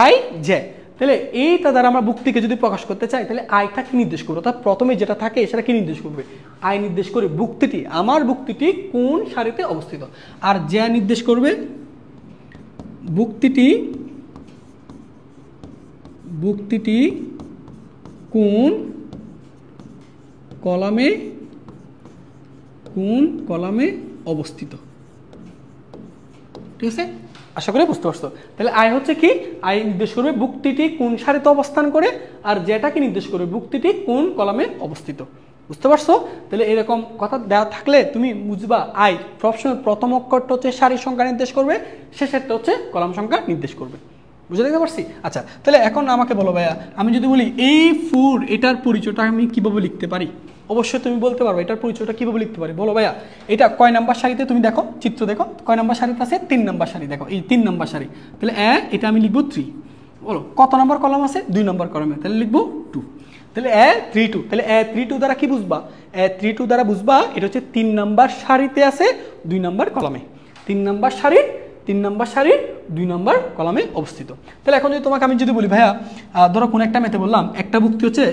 আই জে, তাহলে এইটা দ্বারা আমরা বুক্তিকে যদি প্রকাশ করতে চাই তাহলে আইটা কি নির্দেশ করবো, তার প্রথমে যেটা থাকে সেটা কি নির্দেশ করবে, আই নির্দেশ করে বুক্তিটি, আমার বুক্তিটি কোন সারিতে অবস্থিত, আর জে নির্দেশ করবে বুক্তিটি কোন কলামে অবস্থিত, ঠিক আছে। আশা করি বুঝতে পারছো। তাহলে আই হচ্ছে কি, আই নির্দেশ করবে বুক্তিটি কোন সারিতে অবস্থান করে, আর যেটা কি নির্দেশ করবে বুক্তিটি কোন কলামে অবস্থিত, বুঝতে পারছো। তাহলে এরকম কথা দেওয়া থাকলে তুমি বুঝবা আই সবসময় প্রথম অক্ষরটা হচ্ছে সারির সংখ্যা নির্দেশ করবে, শেষেরটা হচ্ছে কলাম সংখ্যা নির্দেশ করবে, বুঝে দেখতে পারছি। আচ্ছা তাহলে এখন আমাকে বলো ভাইয়া, আমি যদি বলি এই ফুড এটার পরিচয়টা আমি কিভাবে লিখতে পারি, অবশ্যই তুমি বলতে পারবে এটার পরিচয়টা কিভাবে লিখতে পারি, বলো ভাইয়া এটা কয় নাম্বার সারিতে, তুমি দেখো চিত্র দেখো কয় নাম্বার সারিতে আছে, 3 নাম্বার সারি, দেখো এই 3 নাম্বার সারি, তাহলে এটা আমি লিখবো 3, বলো কত নাম্বার কলাম আছে, 2 নাম্বার কলামে, তাহলে লিখবো 2, তাহলে 3 2, তাহলে 3 2 দ্বারা কি বুঝবা, 3 2 দ্বারা বুঝবা এটা হচ্ছে 3 নাম্বার সারিতে আছে, 2 নাম্বার কলামে, 3 নাম্বার সারির 2 নাম্বার কলামে অবস্থিত। তাহলে এখন যদি তোমাকে আমি যদি বলি ভাইয়া ধরো কোন একটা মেথে বললাম একটা বুক্তি হচ্ছে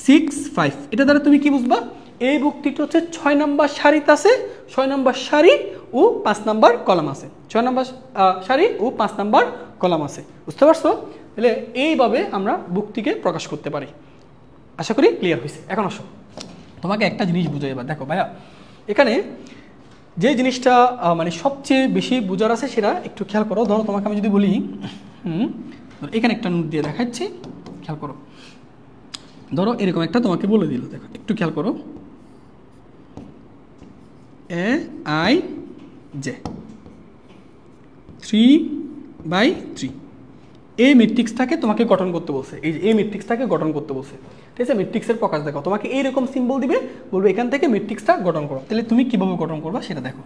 6 5, এটা দ্বারা তুমি কি বুঝবা, এই বুক্তিটা হচ্ছে 6 নাম্বার সারিতে আছে, 6 নাম্বার সারি ও 5 নাম্বার কলাম আছে, 6 নাম্বার সারি ও 5 নাম্বার কলাম আছে, বুঝতে পারছো। তাহলে এইভাবে আমরা বুক্তিকে প্রকাশ করতে পারি। আশা করি ক্লিয়ার হয়েছে। এখন আসো তোমাকে একটা জিনিস বুঝাই এবার, দেখো ভাইয়া এখানে যে জিনিসটা মানে সবচেয়ে বেশি বোঝার আছে সেটা একটু খেয়াল করো। ধরো তোমাকে আমি যদি বলি এখানে একটা নোট দিয়ে দেখাচ্ছি, খেয়াল করো, ধরো এরকম একটা তোমাকে বলে দিল, দেখো একটু খেয়াল করো এ আই জে 3/3 এই ম্যাট্রিক্সটাকে তোমাকে গঠন করতে বলছে, এই যে এই ম্যাট্রিক্সটাকে গঠন করতে বলছে, ঠিক আছে। ম্যাট্রিক্সের প্রকাশ দেখো, তোমাকে এইরকম সিম্বল দিবে, বলবে এখান থেকে ম্যাট্রিক্সটা গঠন করো, তাহলে তুমি কিভাবে গঠন করবা সেটা দেখো,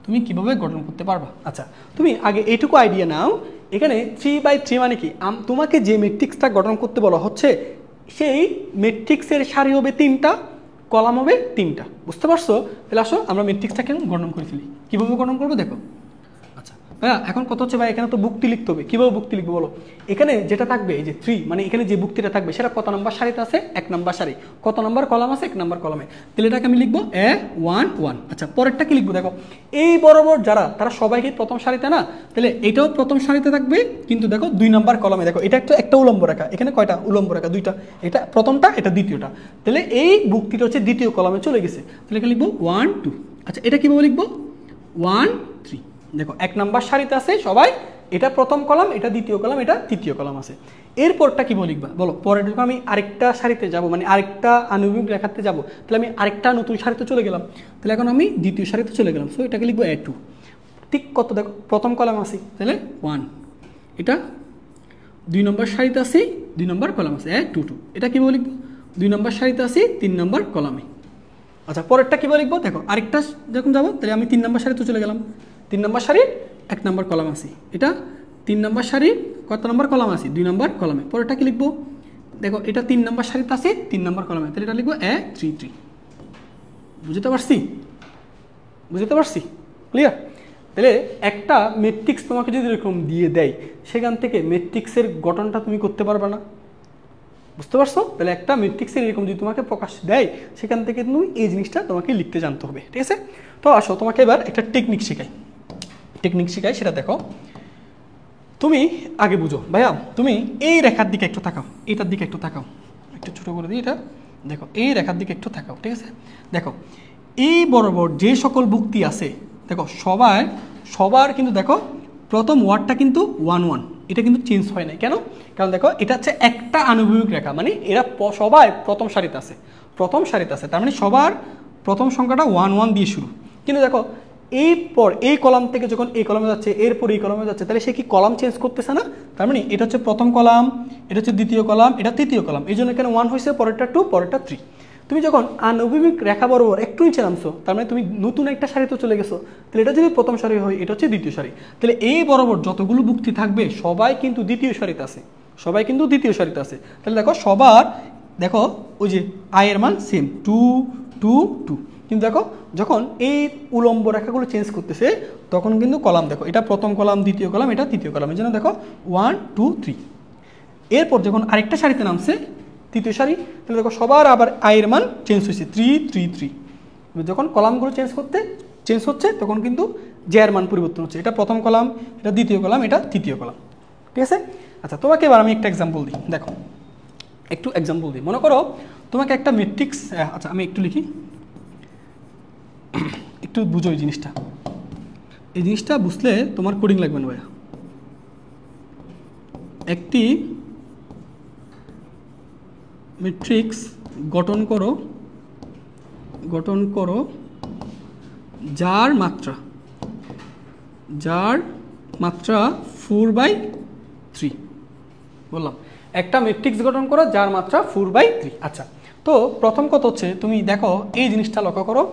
তুমি কিভাবে গঠন করতে পারবা। আচ্ছা তুমি আগে এইটুকু আইডিয়া নাও, এখানে 3/3 মানে কি, তোমাকে যে ম্যাট্রিক্সটা গঠন করতে বলা হচ্ছে সেই ম্যাট্রিক্সের সারি হবে 3টা, কলাম হবে 3টা, বুঝতে পারছো। তাহলে আসো আমরা ম্যাট্রিক্সটাকে গঠন করে ফেলি, কীভাবে গঠন করবো দেখো। আচ্ছা হ্যাঁ, এখন কত হচ্ছে ভাই, এখানে তো বুক্তি লিখতে হবে। কিভাবে বুক্তি লিখবো বলো? এখানে যেটা থাকবে এই যে 3, মানে এখানে যে বুক্তিটা থাকবে সেটা কত নাম্বার সারিতে আছে? 1 নাম্বার সারি। কত নাম্বার কলাম আছে? 1 নাম্বার কলামে। তাহলে এটাকে আমি লিখবো A11। আচ্ছা, পরেরটা কি লিখবো দেখো, এই বরাবর যারা তারা সবাই কি প্রথম সারিতে না? তাহলে এটাও প্রথম সারিতে থাকবে, কিন্তু দেখো 2 নাম্বার কলামে। দেখো এটা একটা উলম্ব রেখা, এখানে কয়টা উলম্ব রেখা? 2টা। এটা প্রথমটা, এটা দ্বিতীয়টা। তাহলে এই বুক্তিটা হচ্ছে দ্বিতীয় কলামে চলে গেছে। তাহলে এখানে লিখবো 1 2। আচ্ছা, এটা কিভাবে লিখবো? 1 3। দেখো 1 নাম্বার সারিতে আছে সবাই, এটা প্রথম কলাম, এটা দ্বিতীয় কলাম, এটা তৃতীয় কলাম আছে। এরপরটা কি লিখবা বলো? পরে যখন আমি আরেকটা সারিতে যাব, মানে আরেকটা আণবিক রেখাতে যাব, তাহলে আমি আরেকটা নতুন সারিতে চলে গেলাম। তাহলে এখন আমি দ্বিতীয় সারিতে চলে গেলাম, সো এটাকে লিখবো A2। ঠিক কত দেখো, প্রথম কলাম আছে, তাহলে 1। এটা 2 নম্বর সারিতে আছে, 2 নম্বর কলাম আছে, A2 2। এটা কিভাবে লিখবো? 2 নম্বর সারিতে আছে, 3 নম্বর কলামে। আচ্ছা, পরেরটা কীভাবে লিখবো দেখো, আরেকটা যখন যাবো তাহলে আমি 3 নম্বর সারিতে চলে গেলাম। 3 নম্বর সারির 1 নম্বর কলাম আছে, এটা 3 নম্বর সারির কত নম্বর কলাম আছে? 2 নম্বর কলামে। পরেরটা কি লিখবো দেখো, এটা 3 নম্বর সারিতে আছে, 3 নম্বর কলামে। তাহলে এটা লিখবো A3 3। বুঝতে পারছি? বুঝতে পারছি? ক্লিয়ার? তাহলে একটা ম্যাট্রিক্স তোমাকে যদি এরকম দিয়ে দেয়, সেখান থেকে ম্যাট্রিক্সের গঠনটা তুমি করতে পারবে না। বুঝতে পারছো? তাহলে একটা ম্যাট্রিক্সের এরকম যদি তোমাকে প্রকাশ দেয়, সেখান থেকে তুমি এই জিনিসটা তোমাকে লিখতে জানতে হবে। ঠিক আছে? তো আসো তোমাকে এবার একটা টেকনিক শেখাই, সেটা দেখো। তুমি আগে বুঝো ভাইয়া, তুমি এই রেখার দিকে একটু তাকাও, এটার দিকে একটু তাকাও, একটু ছোটো করে দিই এটা। দেখো এই রেখার দিকে একটু তাকাও, ঠিক আছে? দেখো এই বরাবর যে সকল বুক্তি আছে, দেখো সবার কিন্তু দেখো প্রথম ওয়ার্ডটা কিন্তু 1 1, এটা কিন্তু চেঞ্জ হয় নাই। কেন? কারণ দেখো এটা হচ্ছে একটা আনুভূমিক রেখা, মানে এরা সবাই প্রথম সারিতে আছে, তার মানে সবার প্রথম সংখ্যাটা 1 1 দিয়ে শুরু। কিন্তু দেখো এই কলাম থেকে যখন এই কলামে যাচ্ছে, এরপর এই কলামে যাচ্ছে, তাহলে সে কি কলাম চেঞ্জ করতেছে না? তার মানে এটা হচ্ছে প্রথম কলাম, এটা হচ্ছে দ্বিতীয় কলাম, এটা তৃতীয় কলাম, এই জন্য এখানে 1 হয়েছে, পরেরটা 2, পরেরটা 3। তুমি যখন আনুভূমিক রেখা বরাবর একটু নিচে নামছো, তার মানে তুমি নতুন একটা সারিতে চলে গেছো। তাহলে এটা যদি প্রথম সারি হয়, এটা হচ্ছে দ্বিতীয় সারি। তাহলে এই বরাবর যতগুলো বুক্তি থাকবে সবাই কিন্তু দ্বিতীয় সারিতে আছে, তাহলে দেখো সবার দেখো ওই যে এর মান সেম 2 2 2। কিন্তু দেখো যখন এই উলম্ব রেখাগুলো চেঞ্জ করতেছে, তখন কিন্তু কলাম দেখো, এটা প্রথম কলাম, দ্বিতীয় কলাম, এটা তৃতীয় কলাম, এই জন্য দেখো 1 2 3। এরপর যখন আরেকটা সারিতে নামছে, তৃতীয় সারি, তাহলে দেখো সবার আবার এর মান চেঞ্জ হয়েছে 3 3 3। যখন কলামগুলো চেঞ্জ হচ্ছে, তখন কিন্তু জে এর মান পরিবর্তন হচ্ছে, এটা প্রথম কলাম, এটা দ্বিতীয় কলাম, এটা তৃতীয় কলাম। ঠিক আছে? আচ্ছা, তোমাকে এবার আমি একটা এক্সাম্পল দিই। দেখো একটু এক্সাম্পল দিই, মনে করো তোমাকে একটা ম্যাট্রিক্স, আচ্ছা আমি একটু লিখি, একটু বুঝো এই জিনিসটা বুঝলে তোমার কোডিং লাগবে না ভাইয়া। একটি ম্যাট্রিক্স গঠন করো যার মাত্রা 4/3। বললাম একটা ম্যাট্রিক্স গঠন করো যার মাত্রা 4/3। আচ্ছা, তো প্রথম কথা হচ্ছে তুমি দেখো এই জিনিসটা লক্ষ্য করো,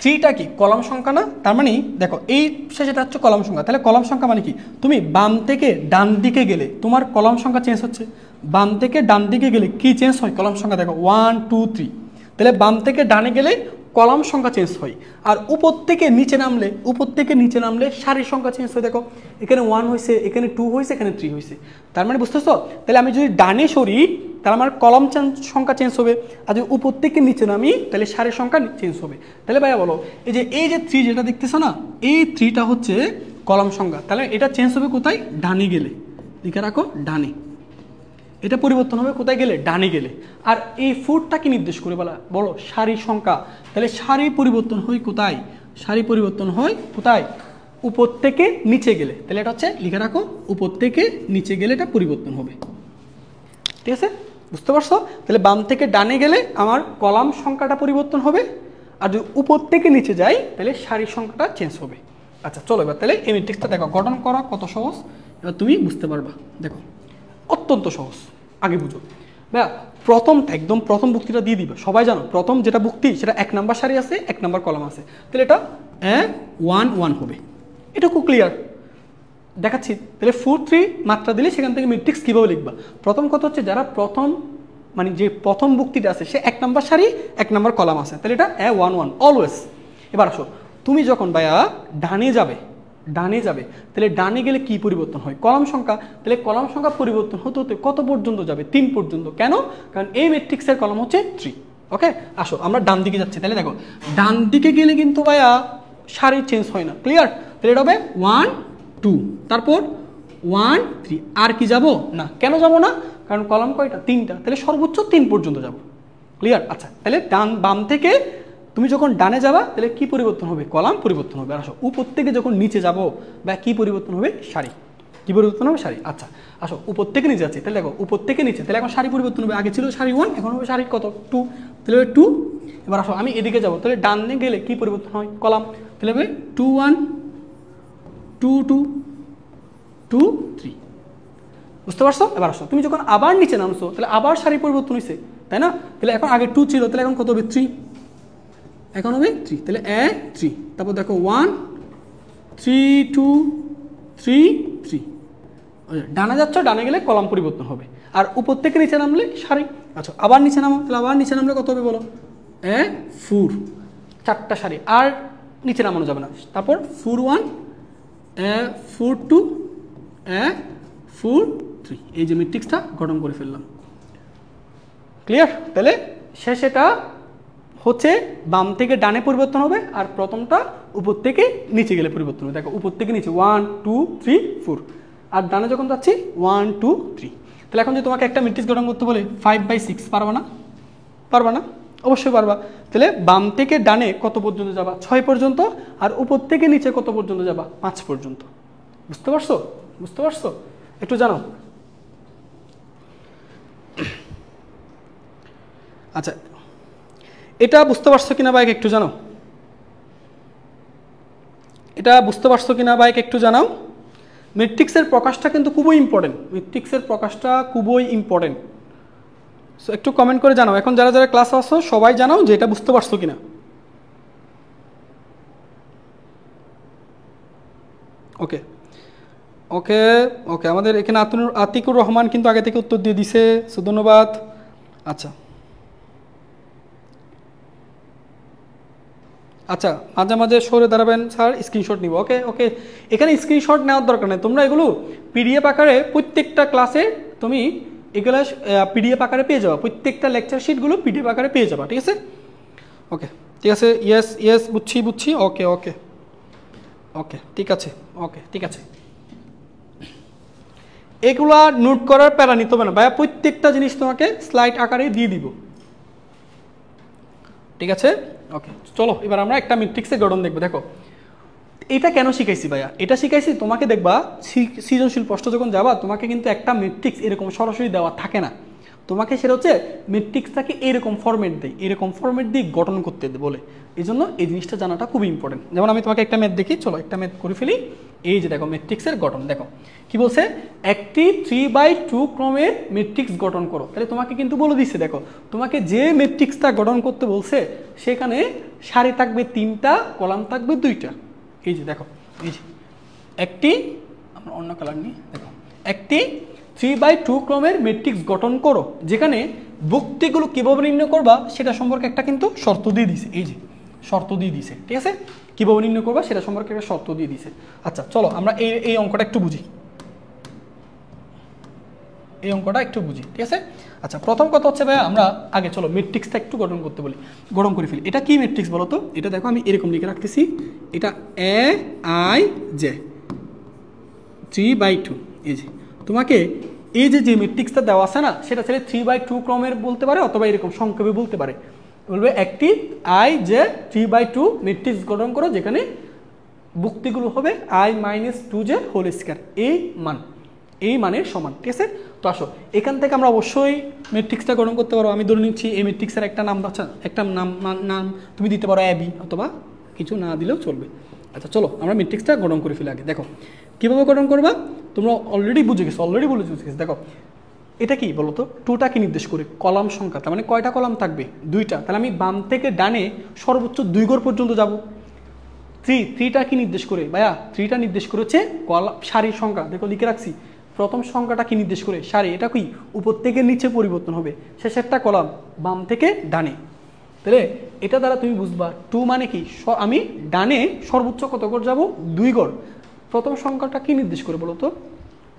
3টা কি কলাম সংখ্যা না? তার মানে দেখো এই শেষেটা হচ্ছে কলাম সংখ্যা। তাহলে কলাম সংখ্যা মানে কি? তুমি বাম থেকে ডান দিকে গেলে তোমার কলাম সংখ্যা চেঞ্জ হচ্ছে। বাম থেকে ডান দিকে গেলে কি চেঞ্জ হয়? কলাম সংখ্যা দেখো 1 2 3। তাহলে বাম থেকে ডানে গেলে কলাম সংখ্যা চেঞ্জ হয়, আর উপর থেকে নিচে নামলে সারির সংখ্যা চেঞ্জ হয়। দেখো এখানে 1 হয়েছে, এখানে 2 হয়েছে, এখানে 3 হয়েছে। তার মানে বুঝতেছো? তাহলে আমি যদি ডানে সরি, তাহলে আমার কলাম সংখ্যা চেঞ্জ হবে, আর যদি উপর থেকে নিচে নামি, তাহলে সারির সংখ্যা চেঞ্জ হবে। তাহলে ভাইয়া বলো, এই যে 3 যেটা দেখতেছো না, এই 3টা হচ্ছে কলাম সংখ্যা। তাহলে এটা চেঞ্জ হবে কোথায়? ডানে গেলে। লিখে রাখো, ডানে। এটা পরিবর্তন হবে কোথায় গেলে? ডানে গেলে। আর এই 4টা কি নির্দেশ করে বলো? সারি সংখ্যা। তাহলে সারি পরিবর্তন হয় কোথায়? উপর থেকে নিচে গেলে। তাহলে এটা হচ্ছে লিখে রাখো, উপর থেকে নিচে গেলে এটা পরিবর্তন হবে। ঠিক আছে? বুঝতে পারছো? তাহলে বাম থেকে ডানে গেলে আমার কলাম সংখ্যাটা পরিবর্তন হবে, আর যদি উপর থেকে নিচে যাই, তাহলে সারির সংখ্যাটা চেঞ্জ হবে। আচ্ছা চলো এবার তাহলে এই ম্যাট্রিক্সটা দেখো, গঠন করা কত সহজ, এবার তুমি বুঝতে পারবা। দেখো অত্যন্ত সহজ, আগে বুঝো ভাইয়া। একদম প্রথম বুক্তিটা দিয়ে দিবে, সবাই জানো প্রথম যেটা বুক্তি সেটা 1 নাম্বার সারি আছে, 1 নাম্বার কলাম আছে, তাহলে এটা 1 1 হবে। এটা খুব ক্লিয়ার দেখাচ্ছি। তাহলে 4 3 মাত্রা দিলে সেখান থেকে ম্যাট্রিক্স কীভাবে লিখবা? প্রথম কথা হচ্ছে যারা যে প্রথম বুক্তিটা আছে সে 1 নাম্বার সারি, 1 নাম্বার কলাম আছে, তাহলে এটা 1 1 অলওয়েজ। এবার আসো, তুমি যখন ভাইয়া ডানে যাবে, তাহলে ডানে গেলে কি পরিবর্তন হয়? কলাম সংখ্যা। তাহলে কলাম সংখ্যা পরিবর্তন হতে হতে কত পর্যন্ত যাবে? 3 পর্যন্ত। কেন? কারণ এই ম্যাট্রিক্সের কলাম হচ্ছে 3। ওকে, আসো আমরা ডান দিকে যাচ্ছি। তাহলে দেখো ডান দিকে গেলে কিন্তু ভাইয়া সারি চেঞ্জ হয় না। ক্লিয়ার? তাহলে এটা হবে 1 2, তারপর 1 3। আর কি যাব না? কেন যাব না? কারণ কলাম কয়টা? 3টা, তাহলে সর্বোচ্চ 3 পর্যন্ত যাব। ক্লিয়ার? আচ্ছা, তাহলে ডান বাম থেকে তুমি যখন ডানে যাবা তাহলে কি পরিবর্তন হবে? কলাম পরিবর্তন হবে। আর আসো উপর থেকে যখন নিচে যাব বা কি পরিবর্তন হবে? সারি। কি পরিবর্তন হবে? সারি। আচ্ছা আসো উপর থেকে নিচে যাচ্ছি। তাহলে দেখো উপর থেকে নিচে, তাহলে এখন সারি পরিবর্তন হবে। আগে ছিল সারি 1, এখন হবে সারি কত? 2। তাহলে হবে 2। এবার আসো আমি এদিকে যাব, তাহলে ডানে গেলে কি পরিবর্তন হয়? কলাম। তাহলে হবে 2 1 2 2 2 3। বুঝতে পারছো? এবার আসো তুমি যখন আবার নিচে নামছো তাহলে আবার সারি পরিবর্তন হয়েছে, তাই না? তাহলে এখন আগে 2 ছিল, তাহলে এখন কত হবে? 3। এখন হবে 3। তাহলে 3, তারপর দেখো 1 3 2 3 3। ডানে যাচ্ছ, ডানে গেলে কলাম পরিবর্তন হবে। আর উপর থেকে নিচে নামলে সারি। আচ্ছা আবার নিচে নামো, তাহলে আবার নিচে নামলে কত হবে বলো? 4। 4টা সারি, আর নিচে নামানো যাবে না। তারপর 4 1 4 2 4 3। এই যে ম্যাট্রিক্সটা গঠন করে ফেললাম। ক্লিয়ার? তাহলে শেষেটা হচ্ছে বাম থেকে ডানে পরিবর্তন হবে, আর প্রথমটা উপর থেকে নিচে গেলে পরিবর্তন হবে। দেখো উপর থেকে নিচে 1 2 3 4, আর ডানে যখন যাচ্ছি 1 2 3। তাহলে এখন যদি তোমাকে একটা ম্যাট্রিক্স গঠন করতে বলে 5/6, পারবা না? পারবা না? অবশ্যই পারবা। তাহলে বাম থেকে ডানে কত পর্যন্ত যাবা? 6 পর্যন্ত। আর উপর থেকে নিচে কত পর্যন্ত যাবা? 5 পর্যন্ত। বুঝতে পারছো? বুঝতে পারছো? একটু জানো। আচ্ছা এটা বুঝতে পারছো কিনা বাইক একটু জানো? এটা বুঝতে পারছো কিনা বাইক একটু জানাও। ম্যাট্রিক্সের প্রকাশটা কিন্তু খুবই ইম্পর্টেন্ট। ম্যাট্রিক্সের প্রকাশটা খুবই ইম্পর্টেন্ট। সো একটু কমেন্ট করে জানাও। এখন যারা যারা ক্লাস আসছো সবাই জানাও যে এটা বুঝতে পারছো কিনা। ওকে ওকে ওকে, আমাদের এখানে আতিকুর রহমান কিন্তু আগে থেকে উত্তর দিয়ে দিছে, সো ধন্যবাদ। আচ্ছা আচ্ছা, মাঝে মাঝে সরে দাঁড়াবেন স্যার, স্ক্রিনশট নিব। ওকে ওকে, এখানে স্ক্রিনশট নেওয়ার দরকার নেই। তোমরা এগুলো পিডিএফ আকারে প্রত্যেকটা ক্লাসে তুমি এগুলো পিডিএফ আকারে পেয়ে যাবা। প্রত্যেকটা লেকচার শিটগুলো পিডিএফ আকারে পেয়ে যাবা। ঠিক আছে? ওকে ঠিক আছে, ইয়েস ইয়েস, বুঝছি বুঝছি। ওকে ওকে ওকে ঠিক আছে। ওকে ঠিক আছে, এগুলা নোট করার প্যারা নিতে হবে না ভাইয়া, প্রত্যেকটা জিনিস তোমাকে স্লাইড আকারে দিয়ে দিব। ঠিক আছে? ওকে চলো এবার আমরা একটা ম্যাট্রিক্সের গঠন দেখবো। দেখো এটা কেন শিখাইছি ভাইয়া? এটা শিখাইছি তোমাকে, দেখবা সৃজনশীল প্রশ্ন যখন যাবা তোমাকে কিন্তু একটা ম্যাট্রিক্স এরকম সরাসরি দেওয়া থাকে না। তোমাকে সেটা হচ্ছে ম্যাট্রিক্সটাকে এরকম ফরম্যাট দেয়, এরকম ফরম্যাট দিয়ে গঠন করতে বলে। এই জন্য এই জিনিসটা জানাটা খুব ইম্পর্টেন্ট। যেমন আমি তোমাকে একটা ম্যাথ দেখি, চলো একটা ম্যাথ করে ফেলি। এই যে দেখো ম্যাট্রিক্সের গঠন দেখো কি বলছে, একটি 3/2 ক্রমের ম্যাট্রিক্স গঠন করো। তাহলে তোমাকে কিন্তু বলে দিচ্ছে, দেখো তোমাকে যে ম্যাট্রিক্সটা গঠন করতে বলছে সেখানে সারি থাকবে 3টা, কলাম থাকবে 2টা। এই যে দেখো, এই যে একটি, আমরা অন্য কালার নিই, দেখো একটি 3/2 ক্রমের ম্যাট্রিক্স গঠন করো যেখানে ভুক্তিগুলো কিভাবে নির্ণয় করবা সেটা সম্পর্কে একটা কিন্তু শর্ত দিয়ে দিছে। এই যে শর্ত দিয়ে দিছে, ঠিক আছে? কিভাবে নির্ণয় করবা সেটা সম্পর্কে একটা শর্ত দিয়ে দিছে। আচ্ছা চলো আমরা এই অঙ্কটা একটু বুঝি, এই অঙ্কটা একটু বুঝি। ঠিক আছে? আচ্ছা প্রথম কথা হচ্ছে ভাই, আমরা আগে চলো ম্যাট্রিক্সটা একটু গঠন করতে বলি, গঠন করে ফেলি। এটা কি ম্যাট্রিক্স বলো তো? এটা দেখো আমি এরকম লিখে রাখতেছি, এটা Aij 3/2। এই যে তোমাকে এই যে ম্যাট্রিক্সটা দেওয়া আছে না, সেটা ছেলে 3/2 ক্রমের বলতে পারে, অথবা এরকম সংক্ষেপে বলতে পারে। বলবে একটি Ij 3/2 ম্যাট্রিক্স গঠন করো যেখানে ভুক্তিগুলো হবে I-2j হোল স্কয়ার, এই মানের সমান। ঠিক আছে? তো আসো এখান থেকে আমরা অবশ্যই ম্যাট্রিক্সটা গঠন করতে পারো। আমি ধরে নিচ্ছি এই ম্যাট্রিক্সের একটা নাম, আচ্ছা একটা নাম তুমি দিতে পারো AB, অথবা কিছু না দিলেও চলবে। আচ্ছা চলো আমরা ম্যাট্রিক্সটা গঠন করে ফেলি। আগে দেখো কীভাবে গঠন করবা, তোমরা অলরেডি বুঝে গেছো, দেখো এটা কি বলো তো? 2টা কি নির্দেশ করে? কলাম সংখ্যা। তার মানে কয়টা কলাম থাকবে? 2টা। তাহলে আমি বাম থেকে ডানে সর্বোচ্চ 2 ঘর পর্যন্ত যাব। 3টা কি নির্দেশ করে ভাইয়া? 3টা নির্দেশ করে হচ্ছে সারির সংখ্যা। দেখো লিখে রাখছি, প্রথম সংখ্যাটা কি নির্দেশ করে? সারি। এটা কি উপর থেকে নিচে পরিবর্তন হবে, শেষেরটা কলাম, বাম থেকে ডানে। তাহলে এটা দ্বারা তুমি বুঝবা 2 মানে কি, আমি ডানে সর্বোচ্চ কত ঘর যাব? 2 ঘর। প্রথম সংখ্যাটা কি নির্দেশ করে বলো তো?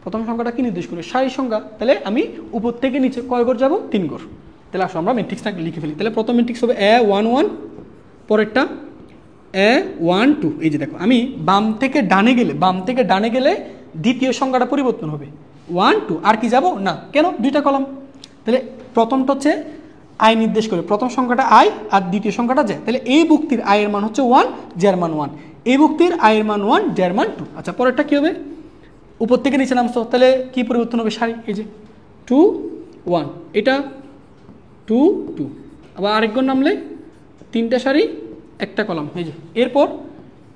প্রথম সংখ্যাটা কি নির্দেশ করে? সারির সংখ্যা। তাহলে আমি উপর থেকে নিচে কয় ঘর যাব? 3 ঘর। তাহলে আসো আমরা ম্যাট্রিক্সটা লিখে ফেলি। তাহলে প্রথম ম্যাট্রিক্স হবে A11, পরেরটা A12। এই যে দেখো, আমি বাম থেকে ডানে গেলে দ্বিতীয় সংখ্যাটা পরিবর্তন হবে 1 2, আর কি যাব না, কেন? দুইটা কলাম। তাহলে প্রথমটা হচ্ছে আই নির্দেশ করে, প্রথম সংখ্যাটা আই আর দ্বিতীয় সংখ্যাটা জে। তাহলে এই বুক্তির আই এর মান হচ্ছে 1, জের মান 1। এই বুক্তির আই এর মান 1, জের মান 2। আচ্ছা, পরেরটা কি হবে? উপর থেকে নিচে নামছো, তাহলে কি পরিবর্তন হবে? সারি। এই যে 2 1, এটা 2 2, আবার আরেকজন নামলে 3টা সারি, একটা কলাম। এই যে এরপর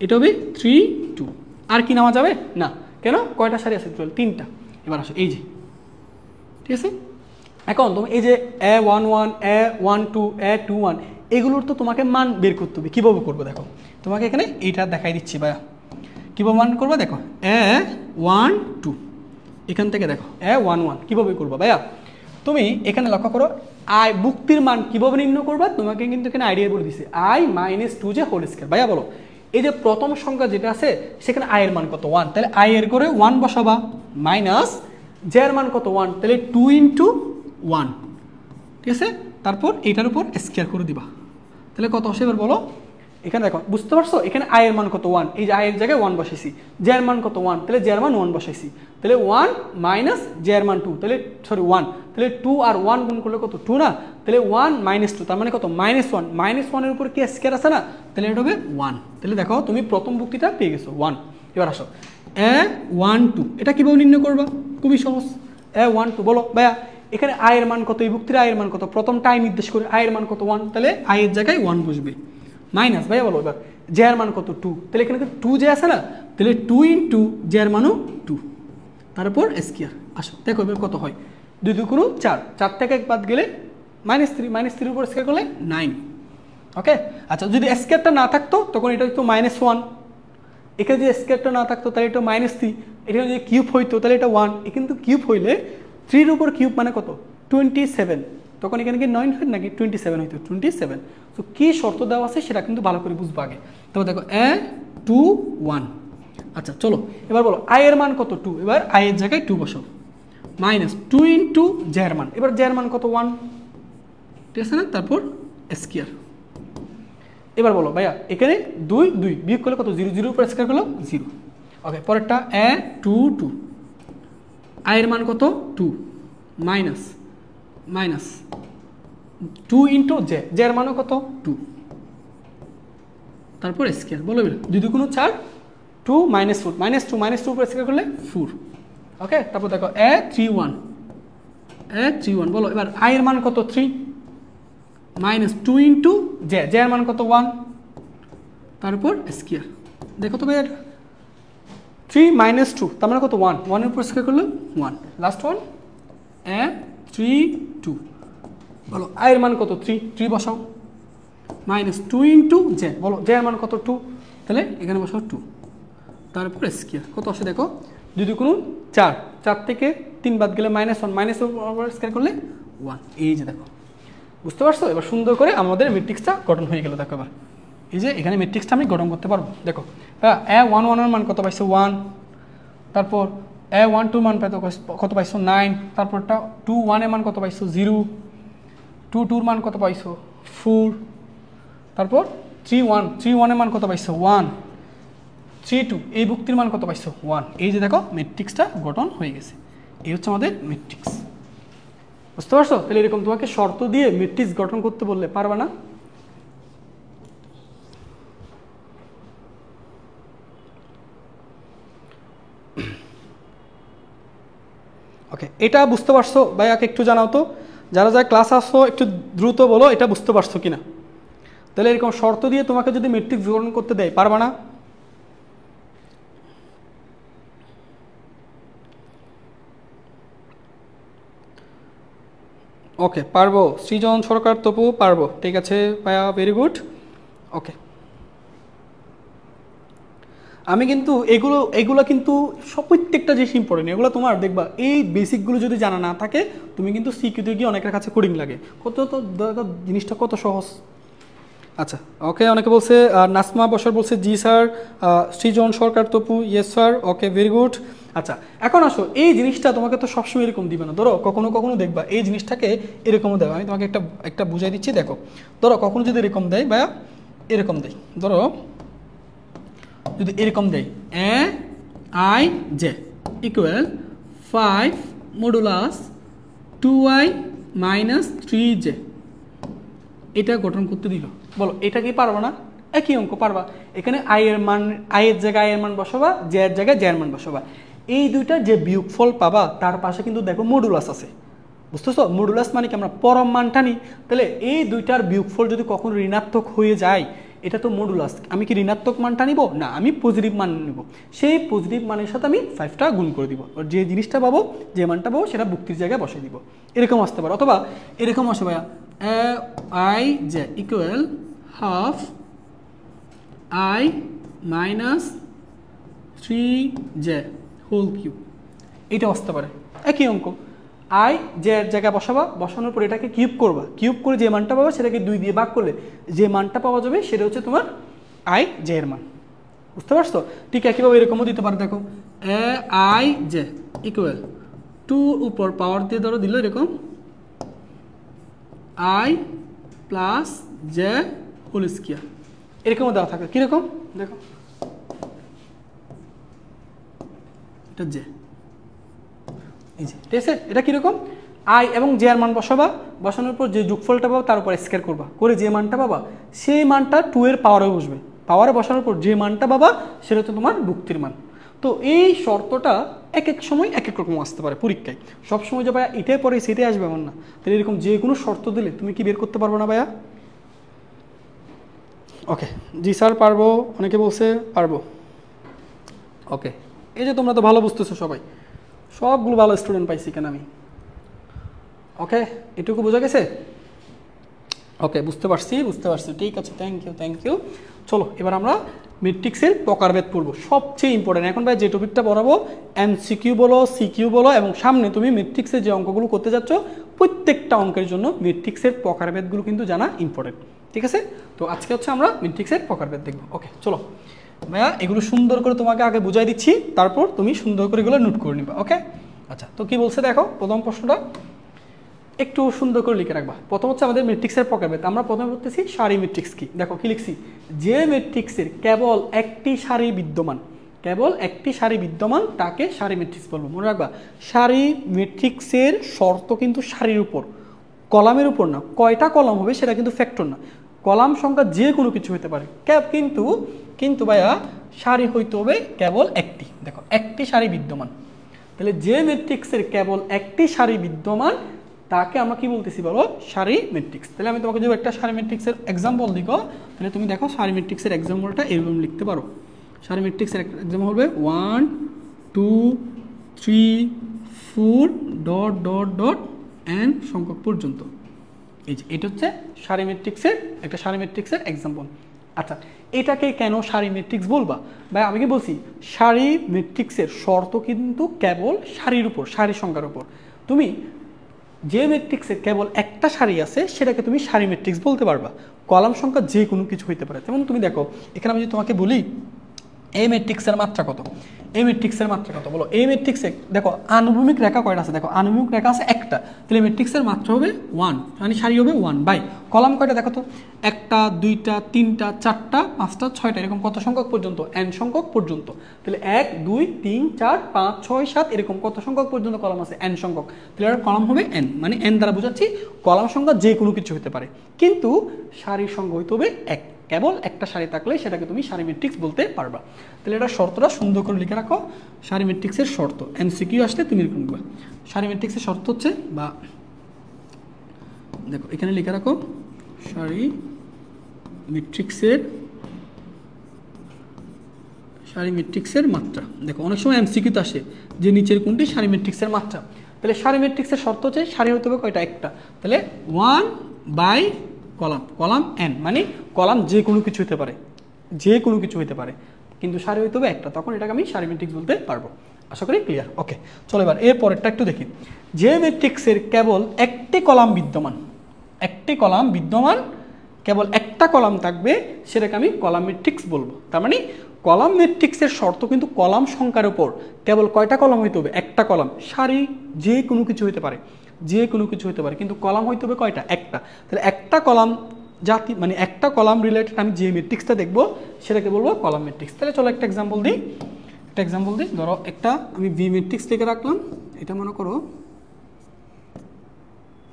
এটা হবে 3 2। আর কি নামা যাবে না, কেন? কয়টা সারি আছে? 3টা। এবার আসো এই যে, ঠিক আছে। এখন তুমি এই যে A11, A12, A21 এগুলোর তো তোমাকে মান বের করতে হবে। কীভাবে করবো দেখো, তোমাকে এখানে এইটা দেখাই দিচ্ছি ভাইয়া। কীভাবে মান করবো দেখো, A12 এখান থেকে দেখো A11 কীভাবে করবো ভাইয়া? তুমি এখানে লক্ষ্য করো, আই বুক্তির মান কীভাবে নির্ণয় করবা, তোমাকে কিন্তু এখানে আইডিয়া বলে দিচ্ছে I - 2 যে হোল স্কয়ার। ভাইয়া বলো, এই যে প্রথম সংখ্যা যেটা আছে সেখানে আই এর মান কত? 1। তাহলে আই এর করে 1 বসাবা, মাইনাস জের মান কত? 1। তাহলে 2 × 1, ঠিক আছে। তারপর এইটার উপর স্কয়ার করে দিবা, তাহলে কত আসে এবার বলো। এখানে দেখো, বুঝতে পারছো? এখানে আই এর মান কত? 1। এই যে আই এর জায়গায় 1 বসাইছি। জের মান কত? 1। তাহলে জের মান 1 বসাইছি। তাহলে 1 মাইনাস জের মান 2, তাহলে সরি 1। তাহলে 2 আর 1 গুণ করলে কত? 2 না? তাহলে 1 - 2, তার মানে কত? -1। -1 এর উপর কি স্কয়ার আছে না? তাহলে এটা হবে 1। তাহলে দেখো তুমি প্রথম বুক্তিটা পেয়ে গেছো 1। এবার আসো A12, এটা কিভাবে নির্ণয় করবা? খুবই সহজ। A12 বলো ভাইয়া, এখানে আই এর মান কত? এই বুক্তির আই এর মান কত? প্রথমটা আই নির্দেশ করে, আই এর মান কত? 1। তাহলে আই এর জায়গায় 1 বসবে, মাইনাস ভাইয়া বলো এবার জে এর মান কত? 2। তাহলে এখানে 2 জে আছে না? তাহলে 2 × জে এর মানও 2, তারপর স্কয়ার। আসো দেখো এবার কত হয়। 2 2 × 4, 4 থেকে 1 বাদ গেলে -3, -3 উপর স্কয়ার করলে 9। ওকে। আচ্ছা, যদি স্কয়ারটা না থাকতো তখন এটা হতো -1। এখানে যদি স্কয়ারটা না থাকতো তাহলে এটা -3। এখানে যদি কিউব হইতো তাহলে এটা 1। এ কিন্তু কিউব হইলে 3 এর উপর কিউব মানে কত? 27। তখন এখানে কি 9 হয় নাকি 27 হইতো? 27। তো কি শর্ত দেওয়া আছে সেটা কিন্তু ভালো করে বুঝবো আগে। তবে দেখো A21। আচ্ছা চলো এবার বলো আই এর মান কত? 2। এবার আই এর জায়গায় 2 বসাও, মাইনাস 2 × জে এর মান। এবার জে এর মান কত? 1, ঠিক আছে না? তারপর স্কয়ার। এবার বলো ভাইয়া, এখানে 2 2 বিয়োগ করলে কত? 0, 0 উপর স্কয়ার করলো 0। ওকে, পরেরটা A22, আই এর মান কত? 2, মাইনাস 2 × জে, জে এর মানও কত? 2, তারপর স্কয়ার। বলো 2 2 × 4, 2 - 4, -2 উপর স্কয়ার করলে 4। ওকে, তারপর দেখো A31, বলো এবার আই এর মান কত? 3, -2 × জে, জে এর মান কত? 1, তারপর স্কয়ার। দেখো তো ভাই, 3 - 2 তার মানে কত? 1, 1 এর উপর স্কয়ার করলে 1। লাস্ট ওয়ান A32, বলো আই এর মান কত? 3, 3 বসাও, -2 × জে, বলো জে এর মান কত? 2। তাহলে এখানে বসাও 2, তারপর স্কয়ার। কত আসে দেখো? 2 2 × 4, 4 থেকে 3 বাদ গেলে -1, -1 স্কয়ার করলে 1। এই যে দেখো, বুঝতে পারছো? এবার সুন্দর করে আমাদের ম্যাট্রিক্সটা গঠন হয়ে গেল। দেখো এবার এই যে এখানে ম্যাট্রিক্সটা আমি গঠন করতে পারবো। দেখো A11 এর মান কত পাইছো? 1। তারপর A12 মান কত পাইছো? 9। তারপরটা 21 এর মান কত পাইছো? 0। 22 এর মান কত পাইছো? 4। তারপর 31 এর মান কত পাইছো? 1। 32 এই বুক্তির মান কত পাইছো? 1। এই যে দেখো ম্যাট্রিক্সটা গঠন হয়ে গেছে। এই হচ্ছে আমাদের ম্যাট্রিক্স। বুঝতে পারছো? তাহলে এরকম তোমাকে শর্ত দিয়ে ম্যাট্রিক্স গঠন করতে বললে পারবা না? ওকে, এটা বুঝতে পারছো ভাইয়াকে একটু জানাও তো, যারা যারা ক্লাস আসছো একটু দ্রুত বলো এটা বুঝতে পারছো কিনা। তাহলে এরকম শর্ত দিয়ে তোমাকে যদি ম্যাট্রিক্স গঠন করতে দেয় পারবা না? ওকে, পারবো। সৃজন সরকার, তপু পারবো। ঠিক আছে ভাইয়া, ভেরি গুড। ওকে, আমি কিন্তু এগুলো কিন্তু প্রত্যেকটা জিনিস ইম্পর্টেন্ট। এগুলো তোমার দেখবা এই বেসিকগুলো যদি জানা না থাকে তুমি কিন্তু সিকিউতে গিয়ে অনেকের কাছে কোডিং লাগে। কত তো জিনিসটা কত সহজ। আচ্ছা ওকে, অনেকে বলছে নাসমা বসার বলছে জি sir, Srijan Sarkar Tapu yes sir, okay very good. আচ্ছা এখন আসো, এই জিনিসটা তোমাকে তো সবসময় এরকম দিবে না, ধরো কখনো কখনো দেখবা এই জিনিসটাকে এরকমও দেবে। আমি তোমাকে একটা বুঝাই দিচ্ছি, দেখো ধরো কখনো যদি এরকম দেয় বা এরকম দেয়, ধরো যদি এরকম দেয় A I J equal 5 modulus 2i minus 3j, এটা গঠন করতে দিল, বলো এটা কি পারবা না? একই অঙ্ক পারবা। এখানে আই এর মান, আই এর জায়গায় আই এর মান বসাবা, জে এর জায়গায় জে এর মান বসাবা। এই দুইটা যে বিয়োগফল পাবা তার পাশে কিন্তু দেখো মডুলাস আছে, বুঝতেছো? মডুলাস মানে কি আমরা পরম মানটা নিই, তাহলে এই দুইটার বিয়োগফল যদি কখনো ঋণাত্মক হয়ে যায় এটা তো মডুলাস। আমি কি ঋণাত্মক মানটা নিব না, আমি পজিটিভ মান নিব। সেই পজিটিভ মানের সাথে আমি 5টা গুণ করে দিব, যে জিনিসটা পাবো, যে মানটা পাবো সেটা বুক্তির জায়গায় বসিয়ে দিব। এরকম আসতে পারে, অথবা এরকম আসে ভাইয়া I J equal half I minus 3j whole cube, এটা আসতে পারে। একই অঙ্ক, আই জে এর জায়গায় বসাবা, বসানোর পর এটাকে কিউব করবা, কিউব করে যে মানটা পাবা সেটাকে 2 দিয়ে ভাগ করলে যে মানটা পাওয়া যাবে সেটা হচ্ছে তোমার আই জে এর মান, বুঝতে পারছো? ঠিক একইভাবে এরকমও দিতে পারে, দেখো এ আই জে ইকুয়াল 2 উপর পাওয়ার দিয়ে ধরো দিল এরকম I plus J whole square, এরকমও দেওয়া থাকে। কীরকম দেখো, এটা জে, এই যে ঠিক আছে, এটা কীরকম আই এবং জে এর মান বসাবা, বসানোর পর যে যোগফলটা পাবা তার উপর স্কয়ার করবা, করে যে মানটা পাবা সেই মানটা 2 এর পাওয়ারে বসবে, পাওয়ারে বসানোর পর যে মানটা পাবা সেটা হচ্ছে তোমার যুক্তির মান। তো এই শর্তটা এক এক সময় এক এক রকম আসতে পারে পরীক্ষায়, সবসময় যে ভাইয়া এটাই পরে সেটাই আসবে এমন না। তাহলে এরকম যে কোনো শর্ত দিলে তুমি কি বের করতে পারবো না ভাইয়া? ওকে জি স্যার পারবো, অনেকে বলছে পারবো। ওকে, এই যে তোমরা তো ভালো বুঝতেছো সবাই, সবগুলো ভালো স্টুডেন্ট পাইছি কেন আমি। ওকে এটুকু বোঝা গেছে? ওকে বুঝতে পারছি, ঠিক আছে, থ্যাংক ইউ। চলো এবার আমরা ম্যাট্রিক্সের প্রকারভেদ পড়বো, সবচেয়ে ইম্পর্টেন্ট। এখন ভাই যে টপিকটা পড়াবো এমসিকিউ বলো, সিকিউ বলো, এবং সামনে তুমি ম্যাট্রিক্সের যে অঙ্কগুলো করতে যাচ্ছ প্রত্যেকটা অঙ্কের জন্য ম্যাট্রিক্সের প্রকারভেদগুলো কিন্তু জানা ইম্পর্টেন্ট, ঠিক আছে? তো আজকে হচ্ছে আমরা ম্যাট্রিক্সের প্রকারভেদ দেখবো। ওকে চলো ভাইয়া, এগুলো সুন্দর করে তোমাকে আগে বুঝাই দিচ্ছি, তারপর তুমি সুন্দর করে এগুলো নোট করে নিবা। ওকে আচ্ছা, তো কি বলছে দেখো, প্রথম প্রশ্নটা একটু সুন্দর করে লিখে রাখবা। প্রথম হচ্ছে আমাদের ম্যাট্রিক্সের প্রকারভেদ। আমরা প্রথমে বলতেছি সারি ম্যাট্রিক্স কি। দেখো কি লিখছি, যে ম্যাট্রিক্সের কেবল একটি সারি বিদ্যমান, কেবল একটি সারি বিদ্যমান তাকে সারি ম্যাট্রিক্স বলবো। মনে রাখবা, সারি ম্যাট্রিক্সের শর্ত কিন্তু সারির উপর, কলামের উপর না। কয়টা কলাম হবে সেটা কিন্তু ফ্যাক্টর না, কলাম সংখ্যা যে কোনো কিছু হতে পারে। কিন্তু ভাইয়া সারি হইতে হবে কেবল একটি। দেখো একটি সারি বিদ্যমান, তাহলে যে ম্যাট্রিক্সের কেবল একটি সারি বিদ্যমান তাকে আমরা কি বলতেছি বলো, সারি ম্যাট্রিক্স। তাহলে আমি তোমাকে যদি একটা সারি ম্যাট্রিক্সের এক্সাম্পল দিই, তাহলে তুমি দেখো সারি ম্যাট্রিক্সের এক্সাম্পলটা এরকম লিখতে পারো। সারি ম্যাট্রিক্সের এক্সাম্পল হবে 1 2 3 4 ডট ডট ডট n সংখ্যক পর্যন্ত। এই যে এটা হচ্ছে সারি ম্যাট্রিক্সের একটা সারি ম্যাট্রিক্সের এক্সাম্পল। আচ্ছা এটাকে কেন সারি ম্যাট্রিক্স বলবা? ভাই আমি কি বলছি, সারি ম্যাট্রিক্সের শর্ত কিন্তু কেবল সারির উপর, সারি সংখ্যার উপর। তুমি যে ম্যাট্রিক্সের কেবল একটা সারি আছে সেটাকে তুমি সারি ম্যাট্রিক্স বলতে পারবা, কলাম সংখ্যা যে কোনো কিছু হইতে পারে। যেমন তুমি দেখো এখানে আমি যদি তোমাকে বলি এই ম্যাট্রিক্সের মাত্রা কত, এই ম্যাট্রিক্সের মাত্রা কত বলো। এই ম্যাট্রিক্সে দেখো আনুভূমিক রেখা কয়টা আছে, দেখো আনুভূমিক রেখা আছে একটা, তাহলে ম্যাট্রিক্সের মাত্রা হবে 1, মানে সারি হবে 1 বাই কলাম কয়টা দেখো তো, 1টা 2টা 3টা 4টা 5টা 6টা, এরকম কত সংখ্যক পর্যন্ত, n সংখ্যক পর্যন্ত। তাহলে 1 2 3 4 5 6 7 এরকম কত সংখ্যক পর্যন্ত কলাম আছে, n সংখ্যক। তাহলে এর কলাম হবে n, মানে n দ্বারা বোঝাচ্ছি কলাম সংখ্যা যে কোনো কিছু হতে পারে, কিন্তু সারির সংখ্যা হইতে হবে 1। কেবল একটা সারি থাকলে সেটাকে তুমি সারি ম্যাট্রিক্স বলতে পারবা। তাহলে এটা শর্তটা সুন্দর করে লিখে রাখো, সারি ম্যাট্রিক্সের শর্ত। এমসিকিউ আসলে তুমি এরকম লিখবা, সারি ম্যাট্রিক্সের শর্ত হচ্ছে, বা দেখো এখানে লিখে রাখো সারি ম্যাট্রিক্সের মাত্রা। দেখো অনেক সময় এমসিকিউতে আসে যে নিচের কোনটি সারি ম্যাট্রিক্সের মাত্রা। তাহলে সারি ম্যাট্রিক্সের শর্ত হচ্ছে সারি হতে হবে কয়টা, একটা। তাহলে 1 বাই কলাম n, মানে কলাম যে কোনো কিছু হতে পারে, যে কোনো কিছু হতে পারে, কিন্তু সারি হইতে হবে একটা, তখন এটাকে আমি সারি ম্যাট্রিক্স বলতে পারবো। আশা করি ক্লিয়ার। ওকে চলো এবার এর পরেরটা একটু দেখি। যে ম্যাট্রিক্সের কেবল একটি কলাম বিদ্যমান, একটি কলাম বিদ্যমান কেবল একটা কলাম থাকবে সেটাকে আমি কলাম ম্যাট্রিক্স বলবো। তার মানে কলাম ম্যাট্রিক্সের শর্ত কিন্তু কলাম সংখ্যার উপর কেবল কয়টা কলাম হইতে হবে? একটা কলাম। সারি যে কোনো কিছু হইতে পারে, যে কোনো কিছু হইতে পারে, কিন্তু কলাম হইতে হবে কয়টা? একটা। তাহলে একটা কলাম জাতি মানে একটা কলাম রিলেটেড আমি যে ম্যাট্রিক্সটা দেখবো সেটাকে বলবো কলাম ম্যাট্রিক্স। তাহলে চলো একটা এক্সাম্পল দিই, ধরো একটা আমি ভি ম্যাট্রিক্স লিখে রাখলাম। এটা মনে করো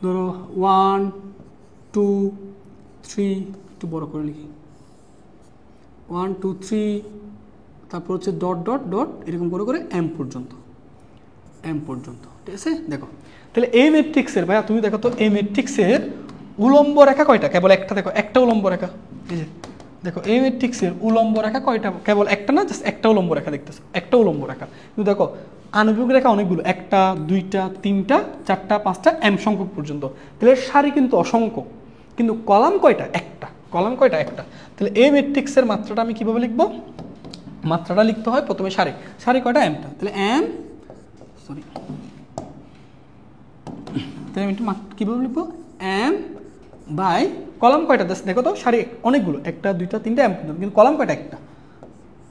ধরো 1 2 3, একটু বড় করে লিখি, 1 2 3, তারপর হচ্ছে ডট ডট ডট, এরকম করে করে এম পর্যন্ত, ঠিক আছে? দেখো তাহলে এই ম্যাট্রিক্সের ভাইয়া তুমি দেখো তো এই ম্যাট্রিক্সের উলম্ব রেখা কয়টা? কেবল একটা। দেখো একটা উলম্ব রেখা, এই যে দেখো এই ম্যাট্রিক্সের উলম্ব রেখা কয়টা? কেবল একটা না, জাস্ট একটা উলম্ব রেখা দেখতেছো, একটা উলম্ব রেখা। কিন্তু দেখো আণবিক রেখা অনেকগুলো, একটা দুইটা তিনটা চারটা পাঁচটা এম সংখ্যক পর্যন্ত। তাহলে সারি কিন্তু অসংখ্য, কিন্তু কলাম কয়টা? একটা। কলাম কয়টা? একটা। তাহলে এই ম্যাট্রিক্সের মাত্রাটা আমি কিভাবে লিখবো? মাত্রাটা লিখতে হয় প্রথমে সারি কয়টা? এমটা। তাহলে এম সরি তাহলে আমি কীভাবে লিখবো? এম বাই কলাম কয়টা? দেখো তো সারি অনেকগুলো, একটা দুইটা তিনটা এম পর্যন্ত, কিন্তু কলাম কয়টা? একটা।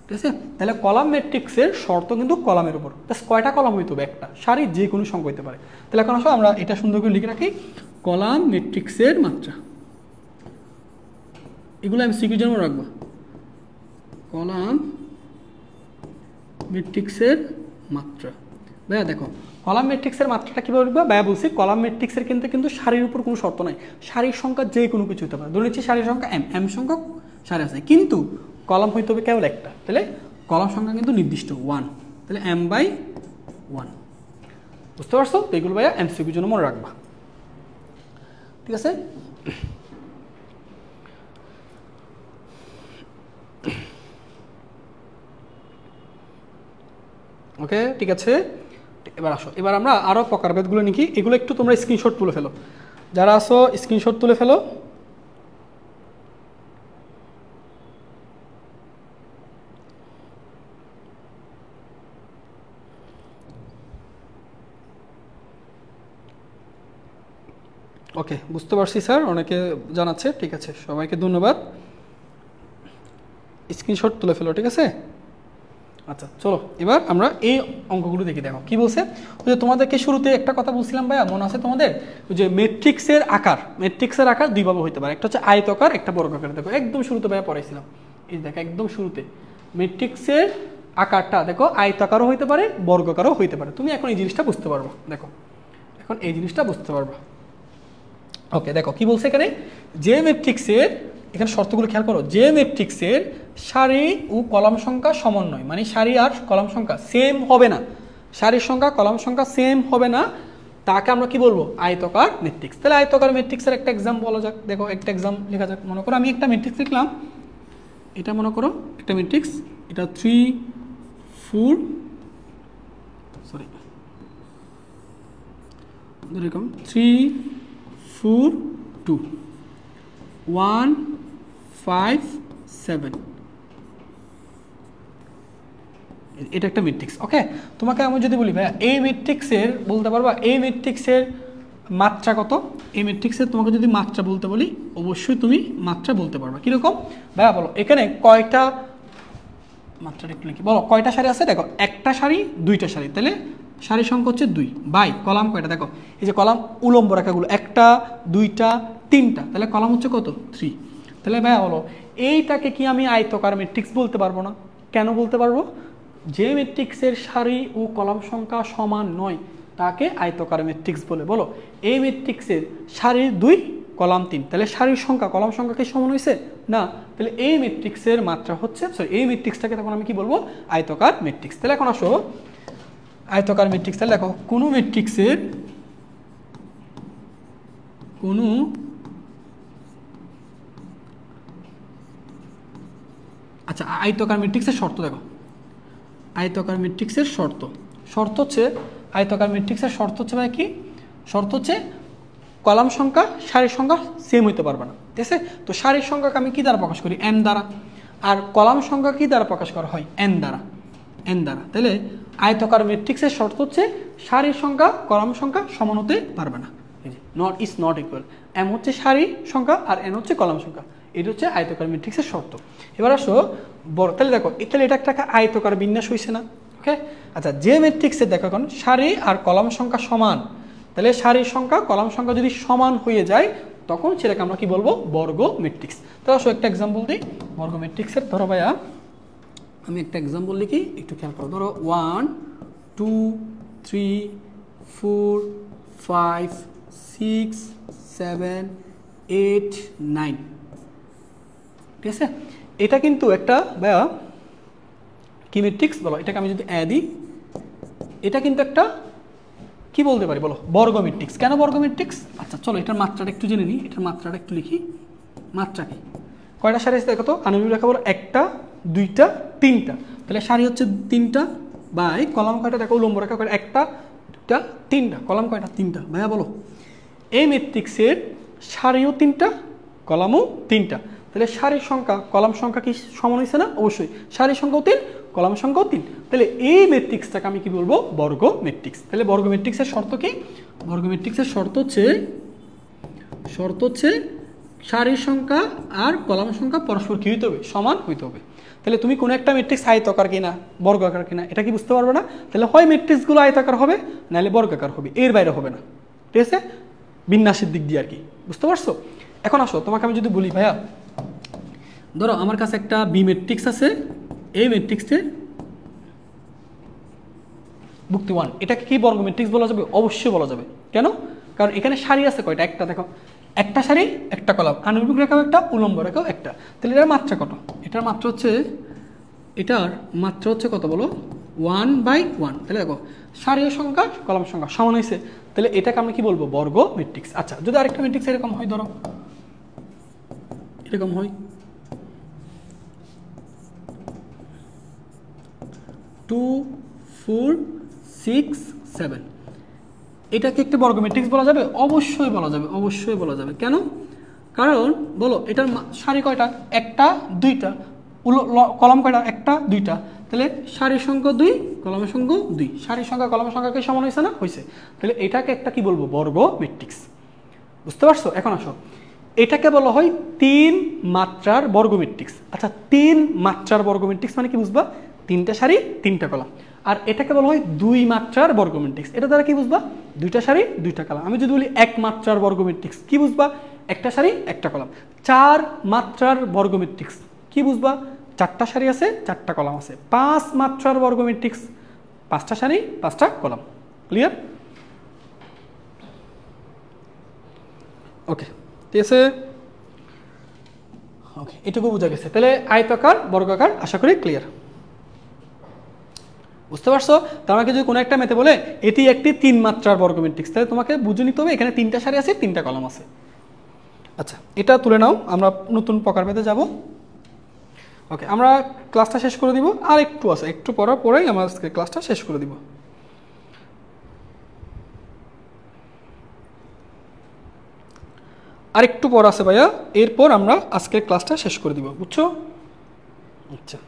ঠিক আছে? তাহলে কলাম ম্যাট্রিক্সের শর্ত কিন্তু কলামের উপর। কয়টা কলাম হইতে হবে? একটা। সারি যে কোনো সংখ্যা হইতে পারে। তাহলে এখন আসো আমরা এটা সুন্দর করে লিখে রাখি, কলাম ম্যাট্রিক্সের মাত্রা। এগুলো আমি সিকিউর জন্য রাখবো, কলাম ম্যাট্রিক্সের মাত্রা। ভাইয়া দেখো কলাম ম্যাট্রিক্সের মাত্রাটা কীভাবে লিখবো? ভাইয়া বলছি কলাম ম্যাট্রিক্সের কিন্তু সারির উপর কোনো শর্ত নাই, সারির সংখ্যা যে কোনো কিছু হতে পারে। ধরে নিচ্ছি সারির সংখ্যা এম সংখ্যক সারি আছে, কিন্তু কলাম হইতে হবে কেবল একটা। তাহলে কলাম সংখ্যা কিন্তু নির্দিষ্ট 1, তাহলে এম বাই 1। বুঝতে পারছো? তো এগুলো ভাইয়া এমসিকিউর জন্য মনে রাখবা, ঠিক আছে? ওকে, ঠিক আছে। এবার আসো, এবার আমরা আরও প্রকারভেদগুলো লিখি। এগুলো একটু তোমরা স্ক্রিনশট তুলে ফেলো, যারা আসো স্ক্রিনশট তুলে ফেলো। ওকে, বুঝতে পারছি স্যার, অনেকে জানাচ্ছে। ঠিক আছে, সবাইকে ধন্যবাদ। স্ক্রিনশট তুলে ফেলো, ঠিক আছে? আচ্ছা চলো এবার আমরা এই অঙ্কগুলো দেখি। দেখো কি বলছে, ওই যে তোমাদেরকে শুরুতে একটা কথা বলছিলাম ভাইয়া, মনে আছে তোমাদের? যে ম্যাট্রিক্সের আকার দুইভাবে হইতে পারে, একটা হচ্ছে আয়তাকার, একটা বর্গাকার। দেখো একদম শুরুতে ভাইয়া পড়াইছিলাম, এই দেখো একদম শুরুতে ম্যাট্রিক্সের আকারটা দেখো আয়তাকারও হইতে পারে, বর্গাকারও হইতে পারে। তুমি এখন এই জিনিসটা বুঝতে পারবো, দেখো এখন এই জিনিসটা বুঝতে পারবা। ওকে, দেখো কি বলছে এখানে, যে ম্যাট্রিক্সের, এখানে শর্তগুলো খেয়াল করো, যে ম্যাট্রিক্সের সারি ও কলাম সংখ্যা সমান নয়, মানে সারি আর কলাম সংখ্যা সেম হবে না, সারির সংখ্যা কলাম সংখ্যা সেম হবে না, তাকে আমরা কি বলবো? আয়তাকার ম্যাট্রিক্স। তাহলে আয়তাকার ম্যাট্রিক্সের একটা এক্সাম বলা যাক। দেখো একটা এক্সাম লেখা যাক। মনে করো আমি একটা ম্যাট্রিক্স লিখলাম, এটা মনে করো একটা ম্যাট্রিক্স, এটা 3 4 সরি এরকম 3 4 2 1 5 7, এটা একটা ম্যাট্রিক্স। ওকে, তোমাকে আমি যদি বলি ভাইয়া এই ম্যাট্রিক্সের বলতে পারবা এই ম্যাট্রিক্সের মাত্রা কত? এই ম্যাট্রিক্সের তোমাকে যদি মাত্রা বলতে বলি, অবশ্যই তুমি মাত্রা বলতে পারবা। কীরকম ভাইয়া বলো, এখানে কয়টা, মাত্রাটা একটু লিখি, বলো কয়টা সারি আছে? দেখো একটা সারি দুইটা সারি, তাহলে সারির সংখ্যা হচ্ছে 2 বাই কলাম কয়টা? দেখো এই যে কলাম উলম্ব রেখাগুলো একটা দুইটা তিনটা, তাহলে কলাম হচ্ছে কত? 3। তাহলে ভাইয়া বলো এইটাকে কি আমি আয়তাকার ম্যাট্রিক্স বলতে পারবো না? কেন বলতে পারবো? যে ম্যাট্রিক্সের সারি ও কলাম সংখ্যা সমান নয় তাকে আয়তাকার ম্যাট্রিক্স বলে। বলো এই ম্যাট্রিক্সের সারির 2 কলাম 3, তাহলে সারির সংখ্যা কলাম সংখ্যা কি সমান হয়েছে? না। তাহলে এই ম্যাট্রিক্সের মাত্রা হচ্ছে, সরি এই ম্যাট্রিক্সটাকে তখন আমি কি বলবো? আয়তাকার ম্যাট্রিক্স। তাহলে এখন আসো আয়তাকার ম্যাট্রিক্স। তাহলে দেখো কোনো ম্যাট্রিক্সের কোনো আচ্ছা আয়তাকার ম্যাট্রিক্সের শর্ত দেখো, আয়তাকার ম্যাট্রিক্সের শর্ত হচ্ছে, আয়তাকার ম্যাট্রিক্সের শর্ত হচ্ছে ভাই কি? শর্ত হচ্ছে কলাম সংখ্যা সারির সংখ্যা সেম হইতে পারবে না, ঠিক আছে? তো সারির সংখ্যাকে আমি কি দ্বারা প্রকাশ করি? এন দ্বারা। আর কলাম সংখ্যা কি দ্বারা প্রকাশ করা হয়? এন দ্বারা। তাহলে আয়তাকার ম্যাট্রিক্সের শর্ত হচ্ছে সারির সংখ্যা কলাম সংখ্যা সমান হতে পারবে না, নট ইকুয়াল। এম হচ্ছে সারি সংখ্যা আর এন হচ্ছে কলাম সংখ্যা। এটা হচ্ছে আয়তকার ম্যাট্রিক্সের শর্ত। এবার আসো বড়, তাহলে দেখো তাহলে এটা একটা আয়তকার বিন্যাস হয়েছে না? ওকে, আচ্ছা যে ম্যাট্রিক্সে দেখো এখন সারি আর কলাম সংখ্যা সমান, তাহলে সারির সংখ্যা কলাম সংখ্যা যদি সমান হয়ে যায় তখন সেটাকে আমরা কি বলবো? বর্গ ম্যাট্রিক্স। তাহলে আসো একটা এক্সাম্পল দিই বর্গ ম্যাট্রিক্সের। ধরো ভাইয়া আমি একটা এক্সাম্পল লিখি, একটু খেয়াল করো। ধরো 1 2 3 4 5 6 7 8 9, ঠিক আছে? এটা কিন্তু একটা ভাইয়া কি ম্যাট্রিক্স বলো? এটাকে আমি যদি দিই, এটা কিন্তু একটা কি বলতে পারি বলো? বর্গ ম্যাট্রিক্স। কেন বর্গ ম্যাট্রিক্স? আচ্ছা চলো এটার মাত্রাটা একটু জেনে নিই। এটার মাত্রাটা একটু লিখি। মাত্রা কি? কয়টা সারি আছে দেখো তো? আনুবিক রেখা বলো 1টা 2টা 3টা, তাহলে সারি হচ্ছে 3টা, বাই কলাম কয়টা দেখো? উলম্ব রেখা কয়টা? 1টা 2টা 3টা, কলাম কয়টা? 3টা। ভাইয়া বলো এই ম্যাট্রিক্সের সারিও 3টা কলামও 3টা, তাহলে সারির সংখ্যা কলাম সংখ্যা কি সমান হয়েছে না? অবশ্যই। সারির সংখ্যাও 3 কলাম সংখ্যাও 3, তাহলে এই ম্যাট্রিক্সটাকে আমি কি বলবো? বর্গ ম্যাট্রিক্স। তাহলে বর্গ ম্যাট্রিক্সের শর্ত কি? বর্গ ম্যাট্রিক্সের শর্ত হচ্ছে সারির সংখ্যা আর কলাম সংখ্যা পরস্পর কি হইতে হবে? সমান হইতে হবে। তাহলে তুমি কোনো একটা ম্যাট্রিক্স আয়তাকার কিনা বর্গাকার কিনা এটা কি বুঝতে পারবে না? তাহলে হয় ম্যাট্রিক্সগুলো আয়তাকার হবে নাহলে বর্গাকার হবে, এর বাইরে হবে না, ঠিক আছে? বিন্যাসের দিক দিয়ে আর কি, বুঝতে পারছো? এখন আসো তোমাকে আমি যদি বলি ভাইয়া ধরো আমার কাছে একটা বি ম্যাট্রিক্স আছে, এই ম্যাট্রিক্সের ভুক্তি 1, এটাকে কি বর্গ ম্যাট্রিক্স বলা যাবে? অবশ্যই বলা যাবে। কেন? কারণ এখানে সারি আছে কয়টা? একটা। দেখো একটা সারি একটা কলাম, আনুভূমিক রেখাও একটা উলম্ব রেখাও একটা, তাহলে এটার মাত্রা কত? এটার মাত্রা হচ্ছে কত বলো? 1/1। তাহলে দেখো সারির সংখ্যা কলাম সংখ্যা সমান হয়েছে, তাহলে এটাকে আমরা কি বলবো? বর্গ ম্যাট্রিক্স। আচ্ছা যদি আরেকটা ম্যাট্রিক্স এরকম হয়, ধরো এরকম হয় 2 4 6 7, এটাকে একটা বর্গ ম্যাট্রিক্স বলা যাবে? অবশ্যই বলা যাবে, অবশ্যই বলা যাবে। কেন? কারণ বলো এটার সারি কয়টা? একটা 2টা, কলাম কয়টা? একটা 2টা, তাহলে সারির সংখ্যা 2 কলামের সংখ্যা 2, সারির সংখ্যা কলামের সংখ্যাকে সমান হয়েছে না? হয়েছে। তাহলে এটাকে একটা কি বলবো? বর্গ ম্যাট্রিক্স। বুঝতে পারছো? এখন আসো এটাকে বলা হয় 3 মাত্রার বর্গ ম্যাট্রিক্স। আচ্ছা 3 মাত্রার বর্গ ম্যাট্রিক্স মানে কি বুঝবা? 3টা সারি 3টা কলাম। আর এটাকে বলা হয় 2 মাত্রার বর্গ ম্যাট্রিক্স। এটা দ্বারা কি বুঝবা? 2টা সারি 2টা কলাম। আমি যদি বলি 1 মাত্রার বর্গ ম্যাট্রিক্স কি বুঝবা? একটা সারি একটা কলাম। 4 মাত্রার বর্গ ম্যাট্রিক্স কি বুঝবা? 4টা সারি আছে 4টা কলাম আছে। 5 মাত্রার বর্গ ম্যাট্রিক্স 5টা সারি 5টা কলাম। ক্লিয়ার? ওকে, ঠিক আছে। ওকে, এটুকু বোঝা গেছে। তাহলে আয়তাকার বর্গাকার আশা করি ক্লিয়ার, বুঝতে পারছো? তোমাকে যদি কোনো একটা মেতে বলে এটি একটি 3 মাত্রার বর্গ ম্যাট্রিক্স, তাহলে তোমাকে বুঝে নিতে হবে এখানে 3টা সারি আছে 3টা কলাম আছে। আচ্ছা এটা তুলে নাও, আমরা নতুন প্রকার মেতে যাব। ওকে, আমরা ক্লাসটা শেষ করে দিব, আর একটু আছে, একটু পড়ার পরেই আমরা আজকে ক্লাসটা শেষ করে দিব। আর একটু পর আছে ভাইয়া, এরপর আমরা আজকের ক্লাসটা শেষ করে দিব, বুঝছো? আচ্ছা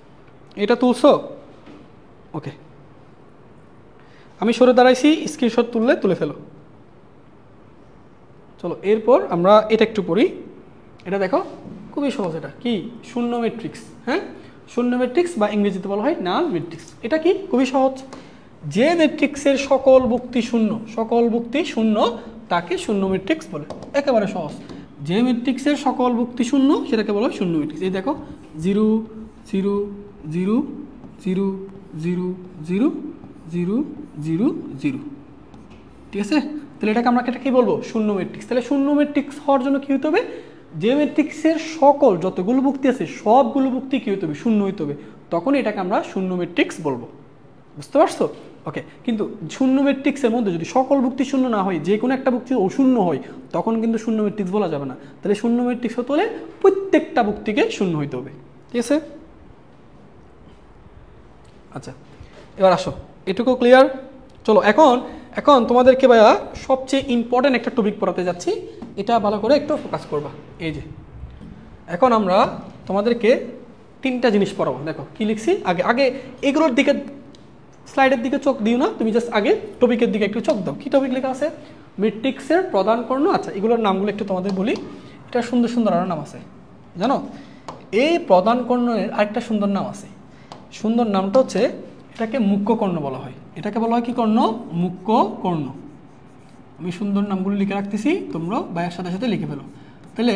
এটা তুলছো? ওকে, আমি সরে দাঁড়াইছি, স্ক্রিনশট তুলে ফেলো। চলো এরপর আমরা এটা একটু পড়ি। এটা দেখো খুবই সহজ। এটা কি? শূন্য ম্যাট্রিক্স। হ্যাঁ, শূন্য ম্যাট্রিক্স বা ইংরেজিতে বলা হয় নাল ম্যাট্রিক্স। এটা কি? খুবই সহজ। যে ম্যাট্রিক্সের সকল ভুক্তি শূন্য তাকে শূন্য ম্যাট্রিক্স বলে। একেবারে সহজ। যে ম্যাট্রিক্সের সকল ভুক্তি শূন্য সেটাকে বলা হয় শূন্য ম্যাট্রিক্স। এই দেখো 0 0 0 0 0 0 0 0 0, ঠিক আছে? তাহলে এটাকে আমরা কি বলবো? শূন্য ম্যাট্রিক্স। তাহলে শূন্য ম্যাট্রিক্স হওয়ার জন্য কি হতে হবে? যে ম্যাট্রিক্সের সকল যতগুলো ভুক্তি আছে সবগুলো ভুক্তি কি হতে হবে? শূন্য হইতে হবে, তখন এটাকে আমরা শূন্য ম্যাট্রিক্স বলবো। বুঝতে পারছো? ওকে, কিন্তু শূন্য ম্যাট্রিক্সের মধ্যে যদি সকল ভুক্তি শূন্য না হয়, যে কোনো একটা ভুক্তি অশূন্য হয়, তখন কিন্তু শূন্য ম্যাট্রিক্স বলা যাবে না। তাহলে শূন্য ম্যাট্রিক্স হতে হলে প্রত্যেকটা ভুক্তিকে শূন্য হইতে হবে, ঠিক আছে? আচ্ছা এবার আসো, এটুকু ক্লিয়ার? চলো এখন তোমাদেরকে ভাইয়া সবচেয়ে ইম্পর্টেন্ট একটা টপিক পড়াতে যাচ্ছি, এটা ভালো করে একটু ফোকাস করবা। এই যে এখন আমরা তোমাদেরকে 3টা জিনিস পড়াবো। দেখো কি লিখছি, আগে এগুলোর দিকে স্লাইডের দিকে চোখ দিও না, তুমি জাস্ট আগে টপিকের দিকে একটু চোখ দাও। কি টপিক লেখা আছে? ম্যাট্রিক্সের প্রধান কর্ণ। আচ্ছা এগুলোর নামগুলো একটু তোমাদের বলি, এটা সুন্দর সুন্দর আরও নাম আছে জানো। এই প্রধান কর্ণের আরেকটা সুন্দর নাম আছে, সুন্দর নামটা হচ্ছে এটাকে মুখ্য কর্ণ বলা হয়। এটাকে বলা হয় কি কর্ণ? মুখ্য কর্ণ। আমি সুন্দর নামগুলো লিখে রাখতেছি, তোমরা ভাইয়ের সাথে সাথে লিখে ফেলো। তাহলে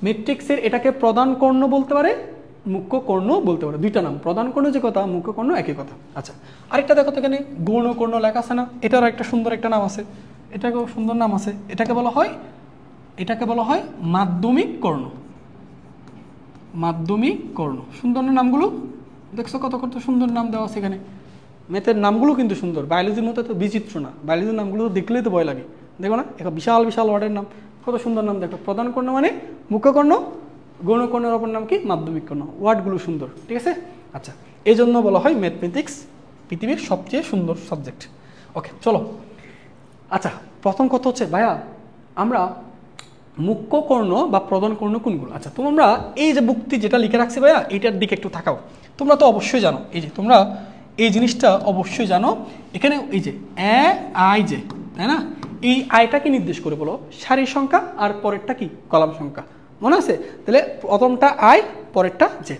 ম্যাট্রিক্সের এটাকে প্রধান কর্ণ বলতে পারে, মুখ্য কর্ণ বলতে পারে, দুইটা নাম। প্রধান কর্ণ যে কথা, মুখ্য কর্ণ একই কথা। আচ্ছা আরেকটা দেখো তো এখানে গৌণ কর্ণ লেখা আছে না, এটারও একটা সুন্দর একটা নাম আছে, এটাকেও সুন্দর নাম আছে। এটাকে বলা হয় মাধ্যমিক কর্ণ। মাধ্যমিক কর্ণ, সুন্দর নামগুলো দেখছো, কত কত সুন্দর নাম দেওয়া আছে এখানে। ম্যাথের নামগুলো কিন্তু সুন্দর, বায়োলজির মতো তো বিচিত্র না। বায়োলজির নামগুলো দেখলেই তো ভয় লাগে, দেখো না একটা বিশাল বিশাল ওয়ার্ডের নাম, কত সুন্দর নাম দেখো। প্রধান কর্ণ মানে মুখ্য কর্ণ, গৌণ কর্ণের অপর নাম কি? মাধ্যমিক কর্ণ। ওয়ার্ডগুলো সুন্দর, ঠিক আছে। আচ্ছা এই জন্য বলা হয় ম্যাথমেটিক্স পৃথিবীর সবচেয়ে সুন্দর সাবজেক্ট। ওকে চলো। আচ্ছা প্রথম কথা হচ্ছে ভাইয়া আমরা মুখ্য কর্ণ বা প্রধান কর্ণ কোনগুলো? আচ্ছা তোমরা এই যে বুকটি যেটা লিখে রাখছি ভাইয়া, এইটার দিকে একটু তাকাও। তোমরা তো অবশ্যই জানো, এই যে তোমরা এই জিনিসটা অবশ্যই জানো, এখানে এই যে আই যে, তাই না? এই আইটাকে নির্দেশ করে বলো সারির সংখ্যা, আর পরেরটা কি? কলাম সংখ্যা, মনে আছে? তাহলে প্রথমটা আই, পরেরটা জে।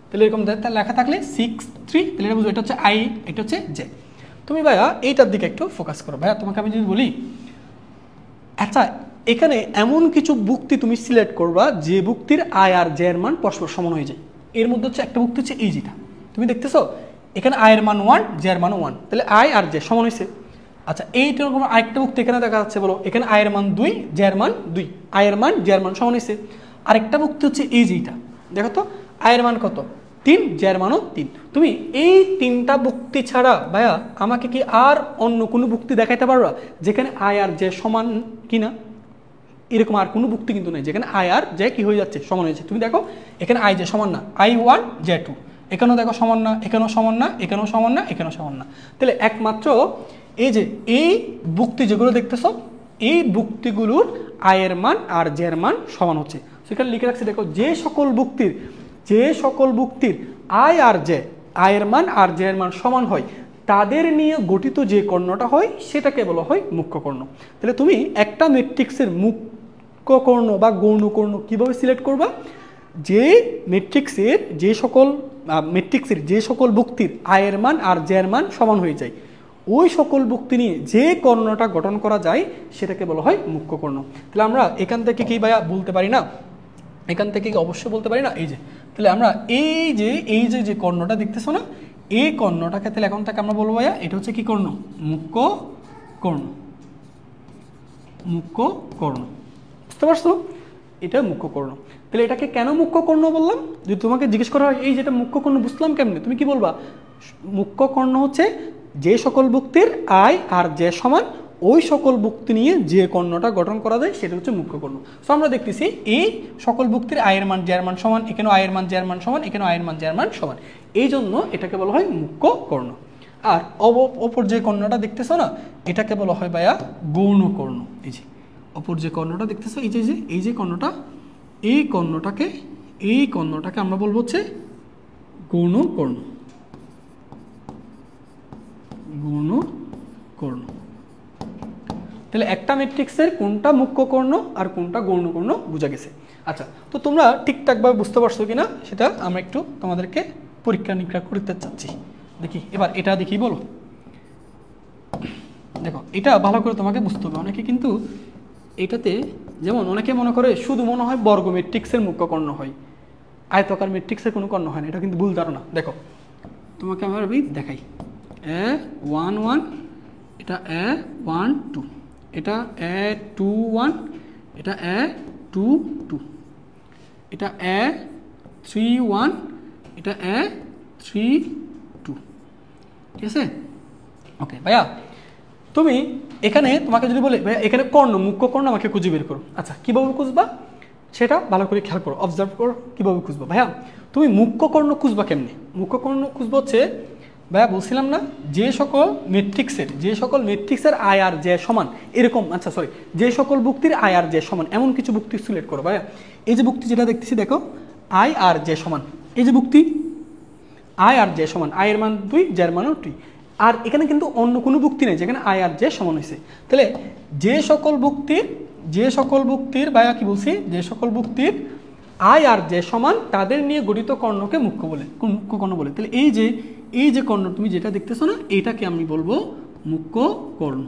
তাহলে এরকম লেখা থাকলে 6 3, তাহলে এটা বুঝো এটা হচ্ছে আই, এটা হচ্ছে জে। তুমি ভাইয়া এইটার দিকে একটু ফোকাস করো। ভাইয়া তোমাকে আমি যদি বলি, আচ্ছা এখানে এমন কিছু বুক্তি তুমি সিলেক্ট করবা যে বুক্তির আই আর জে এর মান পরস্পর সমান হয়ে যায়। এর মধ্যে হচ্ছে একটা বুক্তি হচ্ছে এই যেটা তুমি দেখতেছো, এখানে আই এর মান 1, জে এর মান 1, তাহলে আই আর জে সমান হয়েছে। আচ্ছা এইটার কোনো আরেকটা বুক্তি এখানে দেখা যাচ্ছে, বলো এখানে আই এর মান 2, জে এর মান 2, আই এর মান জে এর মান সমান হয়েছে। আরেকটা বুক্তি হচ্ছে এই যেটা, দেখো তো আই এর মান কত? 3, জে এর মানও 3। তুমি এই তিনটা বুক্তি ছাড়া ভাইয়া আমাকে কি আর অন্য কোনো বুক্তি দেখাইতে পারবা যেখানে আই আর জে সমান কিনা? এরকম আর কোনো বুক্তি কিন্তু নেই যেখানে আই আর জে কি হয়ে যাচ্ছে? সমান হয়েছে। তুমি দেখো এখানে আই জে সমান না, I1 জে 2, এখানেও দেখো সমান না, এখানেও সমান না, এখানেও সমান না, এখানেও সমান না। তাহলে একমাত্র এই যে এই বুক্তি যেগুলো দেখতেছো, এই বুক্তিগুলোর আই এর মান আর জে এর মান সমান হচ্ছে। সেখানে লিখে রাখছি দেখো, যে সকল বুক্তির আই আর জে, আই এর মান আর জে এর মান সমান হয়, তাদের নিয়ে গঠিত যে কর্ণটা হয় সেটাকে বলা হয় মুখ্য কর্ণ। তাহলে তুমি একটা ম্যাট্রিক্সের মুখ্য কর্ণ বা গৌণ কর্ণ কীভাবে সিলেক্ট করবা? যে ম্যাট্রিক্সের যে সকল বুক্তির আই এর মান আর জে এর মান সমান হয়ে যায়, ওই সকল বুক্তি নিয়ে যে কর্ণটা গঠন করা যায় সেটাকে বলা হয় মুখ্য কর্ণ। তাহলে আমরা এখান থেকে কি ভাইয়া বলতে পারি না? এখান থেকে কি অবশ্যই বলতে পারি না? এই যে তাহলে আমরা এই যে কর্ণটা দেখতেছো না, এই কর্ণটাকে তাহলে এখন থেকে আমরা বলবো ভাইয়া এটা হচ্ছে কি কর্ণ? মুখ্য কর্ণ। মুখ্য কর্ণ, বুঝতে পারছো? এটা মুখ্য কর্ণ। তাহলে এটাকে কেন মুখ্য কর্ণ বললাম? যদি তোমাকে জিজ্ঞেস করা হয় এই যেটা মুখ্য কর্ণ বুঝলাম কেমনে, তুমি কি বলবা? মুখ্য কর্ণ হচ্ছে যে সকল বুক্তির আই আর জে সমান, ওই সকল বুক্তি নিয়ে যে কর্ণটা গঠন করা যায় সেটা হচ্ছে মুখ্য কর্ণ। সো আমরা দেখতেছি এই সকল বুক্তির আয়ের মান জে এর মান সমান, এখানেও আয়ের মান জে এর মান সমান, এখানেও আয়ের মান জে এর মান সমান, এই জন্য এটাকে বলা হয় মুখ্য কর্ণ। আর অপর যে কর্ণটা দেখতেছো না, এটাকে বলা হয় ভাইয়া গৌণ কর্ণ। এই যে অপর যে কর্ণটা দেখতেছো, এই যে কর্ণটা, এই কর্ণটাকে আমরা বলবো হচ্ছে গৌণ কর্ণ। গৌণ কর্ণ। তাহলে একটা ম্যাট্রিক্সের কোনটা মুখ্য কর্ণ আর কোনটা গৌণ কর্ণ বোঝা গেছে। আচ্ছা তো তোমরা ঠিকঠাকভাবে বুঝতে পারছো কিনা সেটা আমরা একটু তোমাদেরকে পরীক্ষা নিরীক্ষা করতে চাচ্ছি। দেখি এবার এটা দেখি, বলো। দেখো এটা ভালো করে তোমাকে বুঝতে হবে। অনেকে কিন্তু এটাতে, যেমন অনেকে মনে করে শুধু মনে হয় বর্গ ম্যাট্রিক্সের মুখ্য কর্ণ হয়, আয়তাকার ম্যাট্রিক্সের কোনো কর্ণ হয় না। এটা কিন্তু ভুল ধারণা। দেখো তোমাকে আমি দেখাই, A1 1, এটা A1 2, এটা A2 1, এটা A2 2, এটা A3 1, এটা A3 2, ঠিক আছে? ওকে ভাইয়া তুমি এখানে, তোমাকে যদি বলে ভাইয়া এখানে কর্ণ, মুখ্য কর্ণ আমাকে খুঁজে বের করো, আচ্ছা কীভাবে খুঁজবা সেটা ভালো করে খেয়াল করো, অবজার্ভ করো কীভাবে খুঁজবা। ভাইয়া তুমি মুখ্য কর্ণ খুঁজবা কেমনে? মুখ্য কর্ণ খুঁজবা হচ্ছে ভাইয়া বলছিলাম না, যে সকল ম্যাট্রিক্সের আই আর জে সমান এরকম, আচ্ছা সরি, যে সকল বুক্তির আই আর জে সমান এমন কিছু বুক্তি সিলেক্ট করো। ভাইয়া এই যে বুক্তি যেটা দেখতেছি দেখো, আই আর জে সমান, এই যে বুক্তি আই আর জে সমান, আই এর মান 2, জে এর মানও 2, আর এখানে কিন্তু অন্য কোনো ভুক্তি নেই যেখানে আই আর জে সমান হয়েছে। তাহলে যে সকল ভুক্তির ভাইয়া কি বলছি, যে সকল ভুক্তির আই আর জে সমান তাদের নিয়ে গঠিত কর্ণকে মুখ্য বলে, মুখ্য কর্ণ বলে। তাহলে এই যে কর্ণ তুমি যেটা দেখতেছো না, এটাকে আমি বলবো মুখ্য কর্ণ,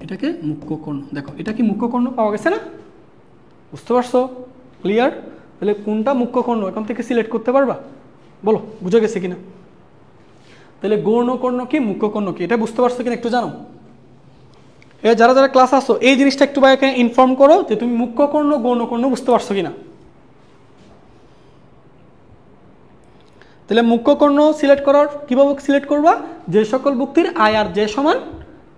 এটাকে মুখ্য কর্ণ। দেখো এটা কি মুখ্য কর্ণ পাওয়া গেছে না, বুঝতে পারছো? ক্লিয়ার? তাহলে কোনটা মুখ্য কর্ণ এখান থেকে সিলেক্ট করতে পারবা? বলো বুঝে গেছে কিনা? তাহলে গৌণ কর্ণ কি মুখ্য কর্ণ কি এটা বুঝতে পারছো কিনা একটু জানো? যারা যারা ক্লাস আসো এই জিনিসটা একটু ভাইকে ইনফর্ম করো যে তুমি মুখ্য কর্ণ গৌণ কর্ণ বুঝতে পারছো কিনা। তাহলে মুখ্য কর্ণ সিলেক্ট করার কিভাবে সিলেক্ট করবা, যে সকল ভুক্তির আই আর জে সমান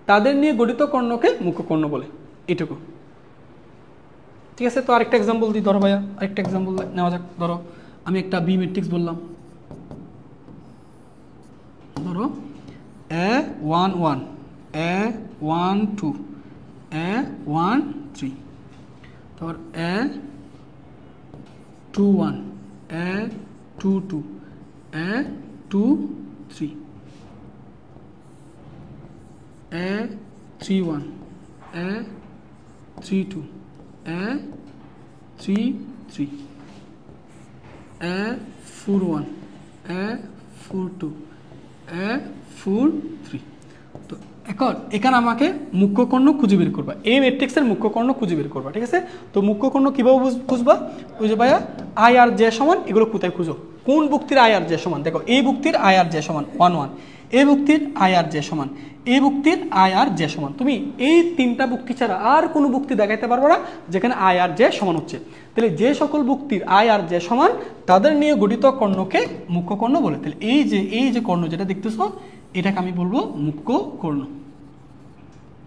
তাদের নিয়ে গঠিত কর্ণকে মুখ্য কর্ণ বলে, এইটুকু। ঠিক আছে, তো আরেকটা এক্সাম্পল দিই, ধরো ভাইয়া আরেকটা এক্সাম্পল নেওয়া যাক। ধরো আমি একটা বি ম্যাট্রিক্স বললাম, ধরো A11 A12 A13, তারপর A21 A22 A23 A31 A32 A33 A41 A42 A43। তো এখন এখানে আমাকে মুখ্য কর্ণ খুঁজে বের করবা, এই ম্যাট্রিক্সের মুখ্য কর্ণ খুঁজে বের করবা। ঠিক আছে, তো মুখ্য কর্ণ কিভাবে বুঝবা? ওই যে ভাইয়া আই আর জে সমান, এগুলো কোথায় খুঁজো, কোন ভুক্তির আই আর জে সমান। দেখো এই ভুক্তির আই আর জে সমান 1 1, এই ভুক্তির আই আর জে সমান, এই ভুক্তির আই আর জে সমান। তুমি এই তিনটা ভুক্তি ছাড়া আর কোনো ভুক্তি দেখাইতে পারবো না যেখানে আই আর জে সমান হচ্ছে। তাহলে যে সকল ভুক্তির আই আর জে সমান তাদের নিয়ে গঠিত কর্ণকে মুখ্য কর্ণ বলে। তাহলে এই যে কর্ণ যেটা দেখতেছো এটাকে আমি বলবো মুখ্য কর্ণ,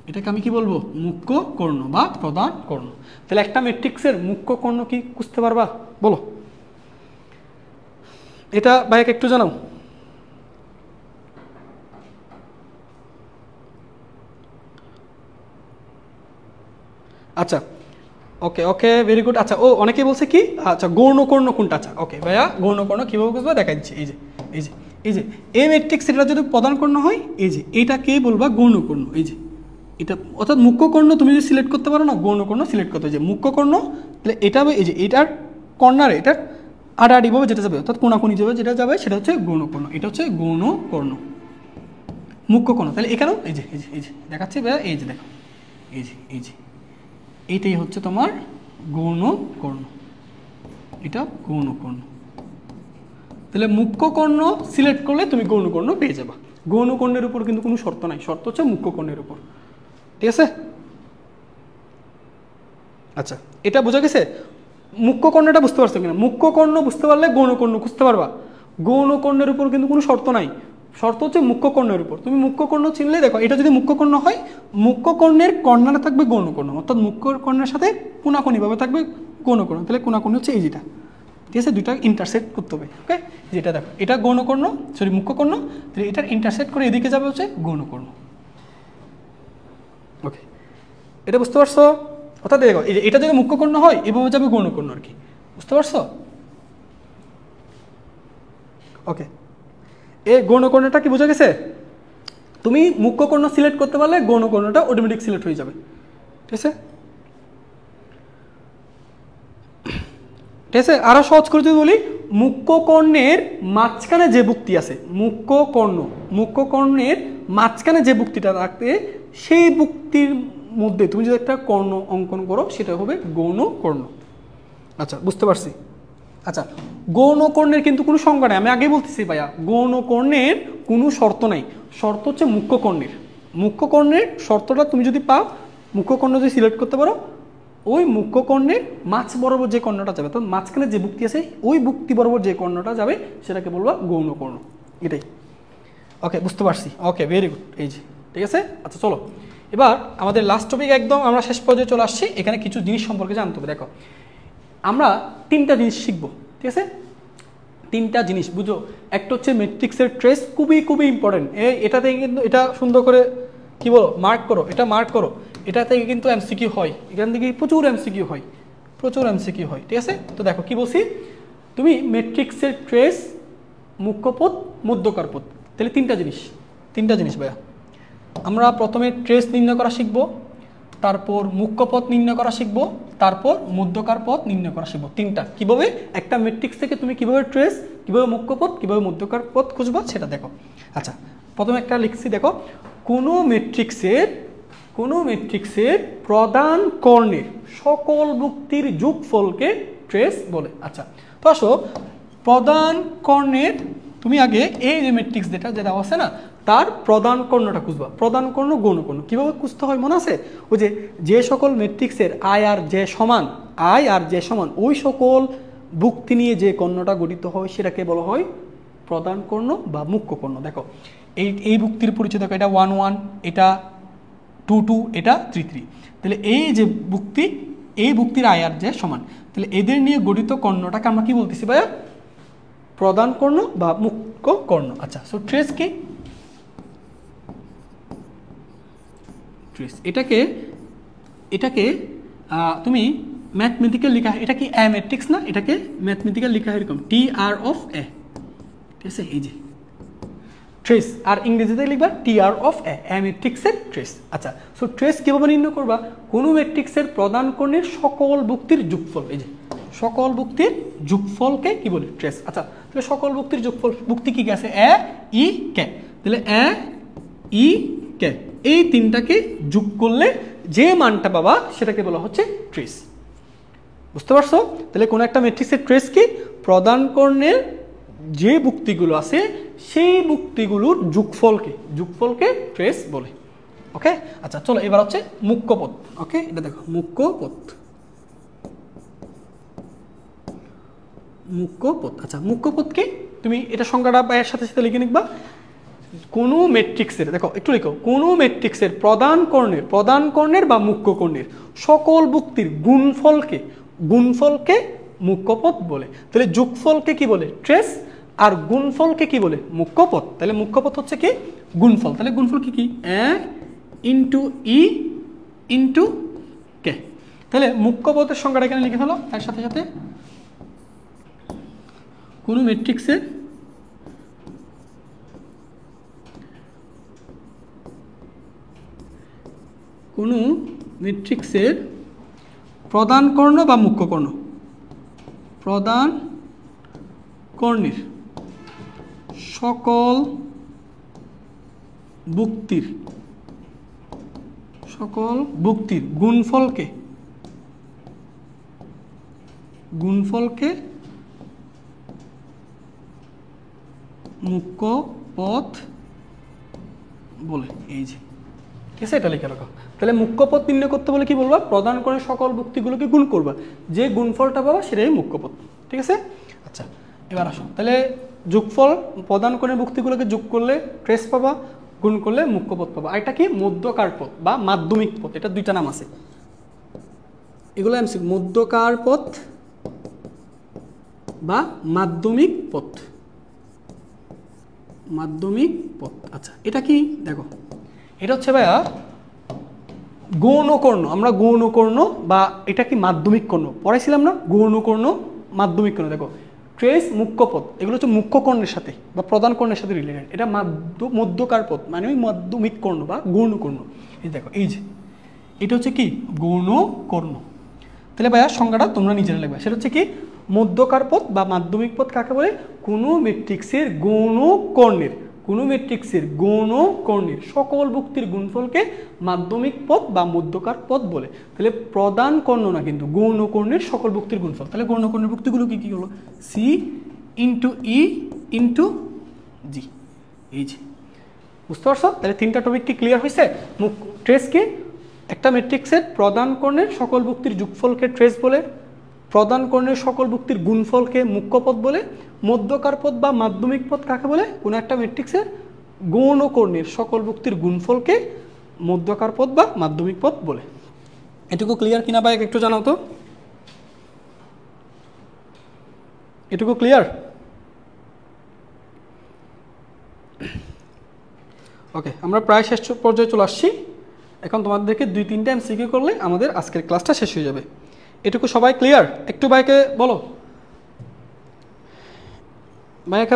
এটাকে আমি কি বলবো? মুখ্য কর্ণ বা প্রধান কর্ণ। তাহলে একটা ম্যাট্রিক্সের মুখ্য কর্ণ কি বুঝতে পারবা? বলো এটা ভাইকে একটু জানাও। আচ্ছা ওকে ওকে ভেরি গুড। আচ্ছা অনেকেই বলছে কি, আচ্ছা গৌণ কর্ণ কোনটা? আচ্ছা ওকে ভাইয়া গৌণ কর্ণ কীভাবে বুঝবো দেখা দিচ্ছি। এই যে এই ম্যাট্রিক্স এটা যদি প্রধান কর্ণ হয়, এই যে এটাকে বলবা গৌণ কর্ণ। এই যে এটা অর্থাৎ মুখ্য কর্ণ তুমি যদি সিলেক্ট করতে পারো না, গৌণ কর্ণ সিলেক্ট করতে হয়। যে মুখ্য কর্ণ তাহলে এটা এই যে এটার কর্নারে এটার আড়াআড়িভাবে যেটা যাবে অর্থাৎ কোনাকুনি যাবে যেটা যাবে সেটা হচ্ছে গৌণ কর্ণ, এটা হচ্ছে গৌণ কর্ণ মুখ্য কর্ণ। তাহলে এখানেও এই যে দেখাচ্ছি ভাইয়া, এই যে দেখো এই যে এইটাই হচ্ছে তোমার গৌণ কর্ণ, এটা গৌণ কর্ণ। তাহলে মুখ্য কর্ণ সিলেক্ট করলে তুমি গৌণ কর্ণ পেয়ে যাবা। গৌণ কর্ণের উপর কিন্তু কোনো শর্ত নাই, শর্ত হচ্ছে মুখ্য কর্ণের উপর। ঠিক আছে, আচ্ছা এটা বোঝা গেছে? মুখ্য কর্ণটা বুঝতে পারছো কিনা? মুখ্য কর্ণ বুঝতে পারলে গৌণ কর্ণ খুঁজতে পারবা। গৌণ কর্ণের উপর কিন্তু কোনো শর্ত নাই, শর্ত হচ্ছে মুখ্য কর্ণের উপর। তুমি মুখ্য কর্ণ চিনলে দেখো, এটা যদি মুখ্য কর্ণ হয় মুখ্য কর্ণের কর্ণারে থাকবে গৌণ কর্ণ, অর্থাৎ মুখ্য কর্ণের সাথে কোনাকুনিভাবে থাকবে গৌণ কর্ণ। তাহলে কোনাকুনি হচ্ছে এই যেটা, ঠিক আছে, দুইটা ইন্টারসেক্ট করতে হবে। ওকে, যেটা দেখো এটা গৌণ কর্ণ, সরি মুখ্য কর্ণ, তাহলে এটার ইন্টারসেক্ট করে এদিকে যাবে হচ্ছে গৌণ কর্ণ। ওকে, এটা বুঝতে পারছো? অর্থাৎ দেখো এটা যদি মুখ্য কর্ণ হয় এভাবে যাবে গৌণ কর্ণ আর কি, বুঝতে পারছো? ওকে, এই গৌণ কর্ণটা কি বোঝা গেছে? তুমি মুখ্য কর্ণ সিলেক্ট করতে পারলে গৌণ কর্ণটা অটোমেটিক সিলেক্ট হয়ে যাবে। ঠিক আছে, ঠিক আছে। আরো সহজ করে যদি বলি, মুখ্য কর্ণের মাঝখানে যে ভুক্তি আছে, মুখ্য কর্ণের মাঝখানে যে ভুক্তিটা রাখতে, সেই ভুক্তির মধ্যে তুমি যদি একটা কর্ণ অঙ্কন করো সেটা হবে গৌণ কর্ণ। আচ্ছা বুঝতে পারছি। আচ্ছা, গৌণ কর্ণের কিন্তু কোনো সংজ্ঞা নেই, আমি আগেই বলতেছি ভাইয়া গৌণ কর্ণের কোনো শর্ত নাই, শর্ত হচ্ছে মুখ্য কর্ণের। মুখ্য কর্ণের শর্তটা তুমি যদি পাও, মুখ্য কর্ণ যদি সিলেক্ট করতে পারো, ওই মুখ্য কর্ণের মাঝ বরাবর যে কর্ণটা যাবে, তো মাঝখানে যে ভুক্তি আছে ওই ভুক্তি বরাবর যে কর্ণটা যাবে সেটাকে বলবো গৌণ কর্ণ। এটাই। ওকে, বুঝতে পারছি। ওকে, ভেরি গুড। এই যে ঠিক আছে। আচ্ছা চলো এবার আমাদের লাস্ট টপিক, একদম আমরা শেষ পর্যায়ে চলে আসছি। এখানে কিছু জিনিস সম্পর্কে জানতে হবে। দেখো আমরা তিনটা জিনিস শিখবো, ঠিক আছে? তিনটা জিনিস বুঝো। একটা হচ্ছে ম্যাট্রিক্সের ট্রেস, খুবই ইম্পর্টেন্ট। এটা থেকে কিন্তু এটা সুন্দর করে কি বলো মার্ক করো, এটা মার্ক করো। এটা থেকে কিন্তু এমসিকিউ হয়, এখান থেকে প্রচুর এমসিকিউ হয়, ঠিক আছে? তো দেখো কি বলছি, তুমি ম্যাট্রিক্সের ট্রেস, মুখ্য পদ, মধ্যকার পদ, তাহলে তিনটা জিনিস ভাইয়া। আমরা প্রথমে ট্রেস নির্ণয় করা শিখব, তারপর মুখ্য পথ নির্ণয় করা শিখব, তারপর মধ্যকার পথ নির্ণয় করা শিখব। তিনটা কিভাবে একটা ম্যাট্রিক্স থেকে তুমি কিভাবে ট্রেস, কিভাবে মুখ্য পথ, কিভাবে মধ্যকার পথ খুঁজবা সেটা দেখো। আচ্ছা, প্রথমে একটা লিখছি দেখো, কোনো ম্যাট্রিক্সের প্রধান কর্ণের সকল যুক্তির যোগফলকে ট্রেস বলে। আচ্ছা, তো আসো প্রধান কর্ণের, তুমি আগে এই যে ম্যাট্রিক্স যেটা আছে না, তার প্রধান কর্ণটা খুঁজবা। প্রধান কর্ণ গৌণ কর্ণ কীভাবে খুঁজতে হয় মনে আছে? ওই যে সকল ম্যাট্রিক্সের আই আর জে সমান ওই সকল যুক্তি নিয়ে যে কর্ণটা গঠিত হয় সেটাকে বলা হয় প্রধান কর্ণ বা মুখ্য কর্ণ। দেখো এই যুক্তির পরিচয় দেখো, এটা 1 1, এটা 2 2, এটা 3 3। তাহলে এই যে যুক্তির আই আর জে সমান, তাহলে এদের নিয়ে গঠিত কর্ণটাকে আমরা কি বলতেছি ভাইয়া? প্রধান কর্ণ বা মুখ্য কর্ণ। আচ্ছা, সো ট্রেস কি? ট্রেস এটাকে তুমি ম্যাথমেটিক্যাল লিখা, এটা কি এ ম্যাট্রিক্স না? এটাকে ম্যাথমেটিক্যাল লিখা হয় এরকম টি আর অফ এ, ঠিক আছে? এই যে ট্রেস, আর ইংরেজিতে লিখবা টি আর অফ এ, ম্যাট্রিক্সের ট্রেস। আচ্ছা, সো ট্রেস কীভাবে নির্ণয় করবা? কোনো ম্যাট্রিক্সের প্রধান কর্ণের সকল যুক্তির যোগফল, এই যে সকল যুক্তির যোগফলকে কি বলে? ট্রেস। আচ্ছা, তাহলে সকল যুক্তির যোগফল, যুক্তি কি আছে? এ ই কে, তাহলে এ ই কে, এই তিনটাকে যোগ করলে যে মানটা পাবা সেটাকে বলা হচ্ছে ট্রেস। বুঝতে পারছো? তাহলে কোনো একটা ম্যাট্রিক্সের ট্রেস কি? প্রধান কর্ণের যে যুক্তিগুলো আছে সেই যুক্তিগুলোর যোগফলকে ট্রেস বলে। ওকে, আচ্ছা চলো এবার হচ্ছে মুখ্য পথ। ওকে, এটা দেখো মুখ্য পথ। আচ্ছা, মুখ্য পথ কি? তুমি এটা সংজ্ঞাটা এর সাথে সাথে লিখে নিবা। কোনো ম্যাট্রিক্সের, দেখো একটু লিখো, কোনো ম্যাট্রিক্সের প্রধান কর্ণের বা মুখ্য কর্ণের সকল যুক্তির গুণফলকে মুখ্য পথ বলে। তাহলে যোগফলকে কি বলে? ট্রেস। আর গুণফলকে কি বলে? মুখ্য পথ। তাহলে মুখ্য পথ হচ্ছে কি? গুণফল। তাহলে গুণফল কি? এ ইন্টু ই ইন্টু কে। তাহলে মুখ্য পথের সংজ্ঞাটা এখানে লিখে ফেলো তার সাথে সাথে। কোনো ম্যাট্রিক্সের প্রধান কর্ণ বা মুখ্য কর্ণ, প্রধান কর্ণের সকল যুক্তির গুণফলকে মুখ্য পথ বলে। এই যে, ঠিক আছে, এটা লিখে রাখো। তাহলে মুখ্য পথ নির্ণয় করতে বলে কি বলবা? প্রধান কর্ণের সকল যুক্তিগুলোকে গুণ করবা, যে গুণফলটা পাবা সেটাই মুখ্য পথ। ঠিক আছে? আচ্ছা, এবার আসো, তাহলে যোগফল, প্রধান কর্ণের যুক্তিগুলোকে যোগ করলে ট্রেস পাবা, গুণ করলে মুখ্য পথ পাবা। আর এটা কি? মধ্যকার পথ বা মাধ্যমিক পথ, এটা দুইটা নাম আছে। এগুলো এমসি, মধ্যকার পথ বা মাধ্যমিক পথ। আচ্ছা, এটা কি? দেখো এটা হচ্ছে ভাইয়া গৌণকর্ণ। আমরা গৌণকর্ণ বা এটা কি মাধ্যমিক কর্ণ পড়াইছিলাম না? গৌণকর্ণ, মাধ্যমিক কর্ণ। দেখো ট্রেস, মুখ্য পথ, এগুলো হচ্ছে মুখ্য কর্ণের সাথে বা প্রধান কর্ণের সাথে রিলেটেড। এটা মধ্যকার পথ মানে ওই মাধ্যমিক কর্ণ বা গৌণকর্ণ। এই দেখো, এই যে এটা হচ্ছে কি? গৌণকর্ণ। তাহলে ভাইয়া সংজ্ঞাটা তোমরা নিজেরা লিখবে। সেটা হচ্ছে কি? মধ্যকার পথ বা মাধ্যমিক পথ কাকে বলে? কোনো ম্যাট্রিক্সের গৌণ কর্ণের সকল যুক্তির গুণফলকে মাধ্যমিক পথ বা মধ্যকার পথ বলে। তাহলে প্রধান কর্ণ না, কিন্তু গৌণ কর্ণের সকল যুক্তির গুণফল। তাহলে গৌণ কর্ণের যুক্তিগুলো কি কি হলো? সি ইন্টু ই ইন্টু জি। এই যে, বুঝতে পারছো? তাহলে তিনটা টপিক কি ক্লিয়ার হয়েছে? ট্রেস কি? একটা ম্যাট্রিক্সের প্রধান কর্ণের সকল যুক্তির যোগফলকে ট্রেস বলে, প্রধান কর্ণের সকল যুক্তির গুণফলকে মুখ্য পথ বলে, মধ্যকার পথ বা মাধ্যমিক পথ কাকে বলে? কোনো একটা ম্যাট্রিক্সের গৌণ কর্ণের সকল যুক্তির গুণফলকে মধ্যকার পথ বা মাধ্যমিক পথ বলে। এটুকু ক্লিয়ার কিনা ভাই একটু জানাও তো? এটুকু ক্লিয়ার? ওকে, আমরা প্রায় শেষ পর্যায়ে চলে আসছি। এখন তোমাদেরকে 2-3টা এমসিকিউ করলে আমাদের আজকের ক্লাসটা শেষ হয়ে যাবে। এটুকু সবাই ক্লিয়ার? একটু ভাইকে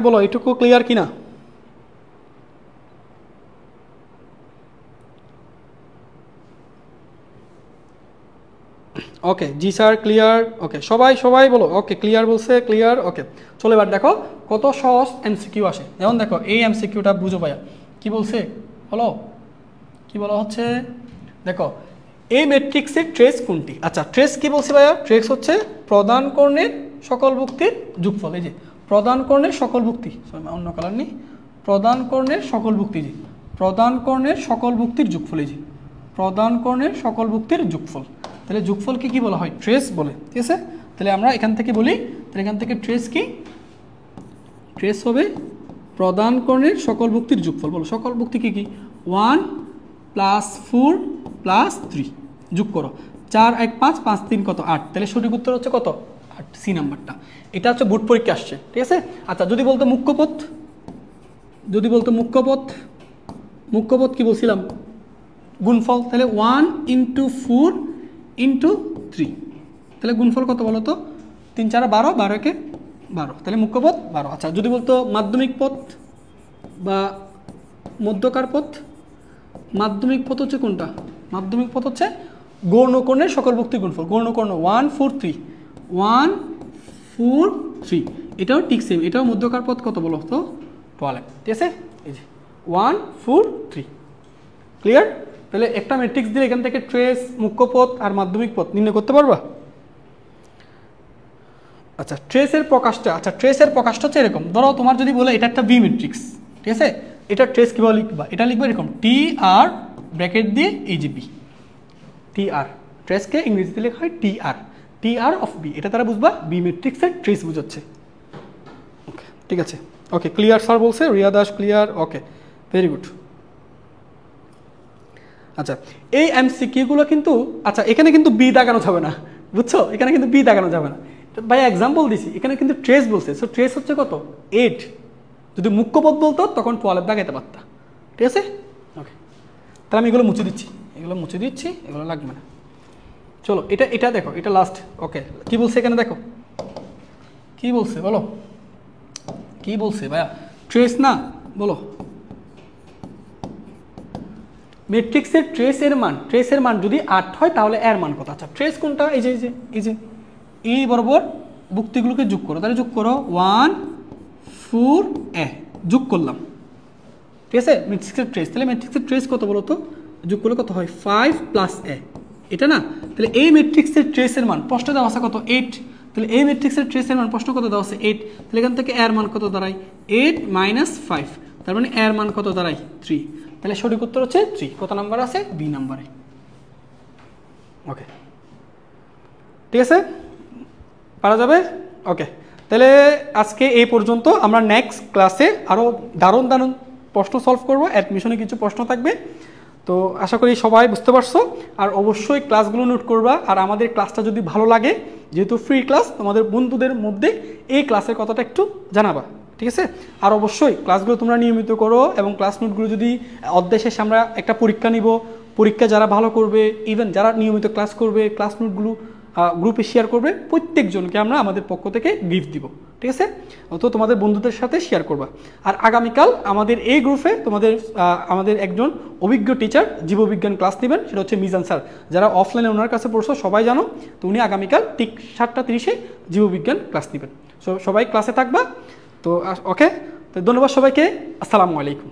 বলো, এটুকু ক্লিয়ার কিনা? ওকে জি স্যার ক্লিয়ার। ওকে সবাই সবাই বলো ওকে ক্লিয়ার বলছে, ক্লিয়ার। ওকে চলো এবার দেখো কত সহজ এমসিকিউ আসে। যেমন দেখো এই এমসিকিউটা বুঝো ভাইয়া কি বলছে, বলো কি বলা হচ্ছে। দেখো এই ম্যাট্রিক্সের ট্রেস কোনটি? আচ্ছা ট্রেস কি বলছি ভাইয়া? ট্রেস হচ্ছে প্রধান কর্ণের সকল ভুক্তির যোগফল। এই যে প্রধান কর্ণের সকল ভুক্তি, অন্য কালার নেই, প্রধান কর্ণের সকল ভুক্তি, জি প্রধান কর্ণের সকল ভুক্তির যোগফল। এই যে প্রধান কর্ণের সকল ভুক্তির যোগফল, তাহলে যোগফলকে কি বলা হয়? ট্রেস বলে। ঠিক আছে, তাহলে আমরা এখান থেকে বলি, তাহলে এখান থেকে ট্রেস কি? ট্রেস হবে প্রধান কর্ণের সকল ভুক্তির যোগফল। বলো সকল ভুক্তি কি কি? 1 + 4 + 3 যোগ করো, 4 1 5 5 3 কত 8, তাহলে সঠিক উত্তর হচ্ছে কত? 8, সি নাম্বারটা। এটা হচ্ছে বোর্ড পরীক্ষা আসছে। ঠিক আছে, আচ্ছা যদি বলতো মুখ্যপথ, যদি বলতো মুখ্যপথ, মুখ্যপথ কি বলছিলাম? গুণফল, তাহলে 1 × 4 × 3, তাহলে গুণফল কত বলো তো? 3 4 12, 12 1 12, তাহলে মুখ্যপথ 12। আচ্ছা যদি বলতো মাধ্যমিক পথ বা মধ্যকার পথ, মাধ্যমিক পথ হচ্ছে কোনটা? মাধ্যমিক পথ হচ্ছে গৌণকর্ণের সকল ভুক্তি গুণফল। গৌণকর্ণ 1 4 3, 1 4 3, এটাও ঠিক সেম, এটাও মধ্যকার পথ কত বলো তো? 12। ঠিক আছে, এই যে 1 4 3, ক্লিয়ার। তাহলে একটা ম্যাট্রিক্স দিয়ে এখান থেকে ট্রেস, মুখ্য পথ আর মাধ্যমিক পথ নির্ণয় করতে পারবা। আচ্ছা ট্রেসের প্রকাশটা, আচ্ছা ট্রেসের প্রকাশটা হচ্ছে এরকম, ধরো তোমার যদি বলে এটা একটা বি ম্যাট্রিক্স, ঠিক আছে, এটা ট্রেস কীভাবে লিখবা? এটা লিখবে এরকম টি আর ব্র্যাকেট দিয়ে এই যে বি, টি আর, ট্রেসকে ইংরেজিতে লেখা হয় টি আর, টি আর অফ বি, এটা তারা বুঝবা বি ম্যাট্রিক্সের ট্রেস বুঝাচ্ছে। ওকে ঠিক আছে, ওকে ক্লিয়ার স্যার বলছে, রিয়া দাস ক্লিয়ার। ওকে ভেরি গুড। আচ্ছা এই এমসিকিউগুলো কিন্তু, আচ্ছা এখানে কিন্তু বি দাগানো যাবে না, বুঝছো, এখানে কিন্তু বি দাগানো যাবে না ভাই, এক্সাম্পল দিছি, এখানে কিন্তু ট্রেস বলছে, সো ট্রেস হচ্ছে কত? 8, যদি মুখ্য পথ বলতো তখন 12 দাগাইতে পারতা। ঠিক আছে, ওকে তাহলে আমি এগুলো মুছে দিচ্ছি, এগুলো মুছে দিচ্ছি, এগুলো লাগবে না। চলো এটা এটা দেখো, এটা লাস্ট। ওকে কি বলছে এখানে দেখো, কি বলছে বলো, কি বলছে ভাইয়া? ট্রেস না, বলো ম্যাট্রিক্সের ট্রেসের মান, ট্রেসের মান যদি 8 হয় তাহলে এর মান কত? আচ্ছা ট্রেস কোনটা? এই যে এই যে এই যে এই বরাবর ভুক্তিগুলোকে যোগ করো, তাহলে যোগ করো 1 4 এ, যোগ করলাম। ঠিক আছে, ম্যাট্রিক্সের ট্রেস, তাহলে ম্যাট্রিক্সের ট্রেস কত বলো তো? যোগ করলে কত হয়? 5 + এ, এটা না, তাহলে এই ম্যাট্রিক্সের ট্রেসের মান প্রশ্ন দেওয়া আছে কত? 8, তাহলে এই ম্যাট্রিক্সের ট্রেসের মান প্রশ্ন কত দেওয়া আছে? 8, তাহলে এখান থেকে এর মান কত দাঁড়ায়? 8 - 5, তার মানে এর মান কত দাঁড়ায়? 3, তাহলে সঠিক উত্তর হচ্ছে 3। কত নাম্বার আছে? বি নাম্বারে। ওকে ঠিক আছে, পারা যাবে। ওকে তাহলে আজকে এই পর্যন্ত, আমরা নেক্সট ক্লাসে আরও দারুণ দারুণ প্রশ্ন সলভ করব, অ্যাডমিশনে কিছু প্রশ্ন থাকবে। তো আশা করি সবাই বুঝতে পারছো, আর অবশ্যই ক্লাসগুলো নোট করবা। আর আমাদের ক্লাসটা যদি ভালো লাগে, যেহেতু ফ্রি ক্লাস, তোমাদের বন্ধুদের মধ্যে এই ক্লাসের কথাটা একটু জানাবা। ঠিক আছে, আর অবশ্যই ক্লাসগুলো তোমরা নিয়মিত করো, এবং ক্লাস নোটগুলো যদি অধ্যায় শেষে আমরা একটা পরীক্ষা নিব, পরীক্ষা যারা ভালো করবে, ইভেন যারা নিয়মিত ক্লাস করবে, ক্লাস নোটগুলো গ্রুপে শেয়ার করবে, প্রত্যেকজনকে আমরা আমাদের পক্ষ থেকে গিফট দিব। ঠিক আছে, তো তোমাদের বন্ধুদের সাথে শেয়ার করবা। আর আগামীকাল আমাদের এই গ্রুপে আমাদের একজন অভিজ্ঞ টিচার জীববিজ্ঞান ক্লাস নেবেন, সেটা হচ্ছে মিজান স্যার। যারা অফলাইনে ওনার কাছে পড়ছো সবাই জানো, তো উনি আগামীকাল ঠিক 7:30 জীববিজ্ঞান ক্লাস নেবেন। সো সবাই ক্লাসে থাকবা। তো ওকে, তো ধন্যবাদ সবাইকে, আসসালামু আলাইকুম।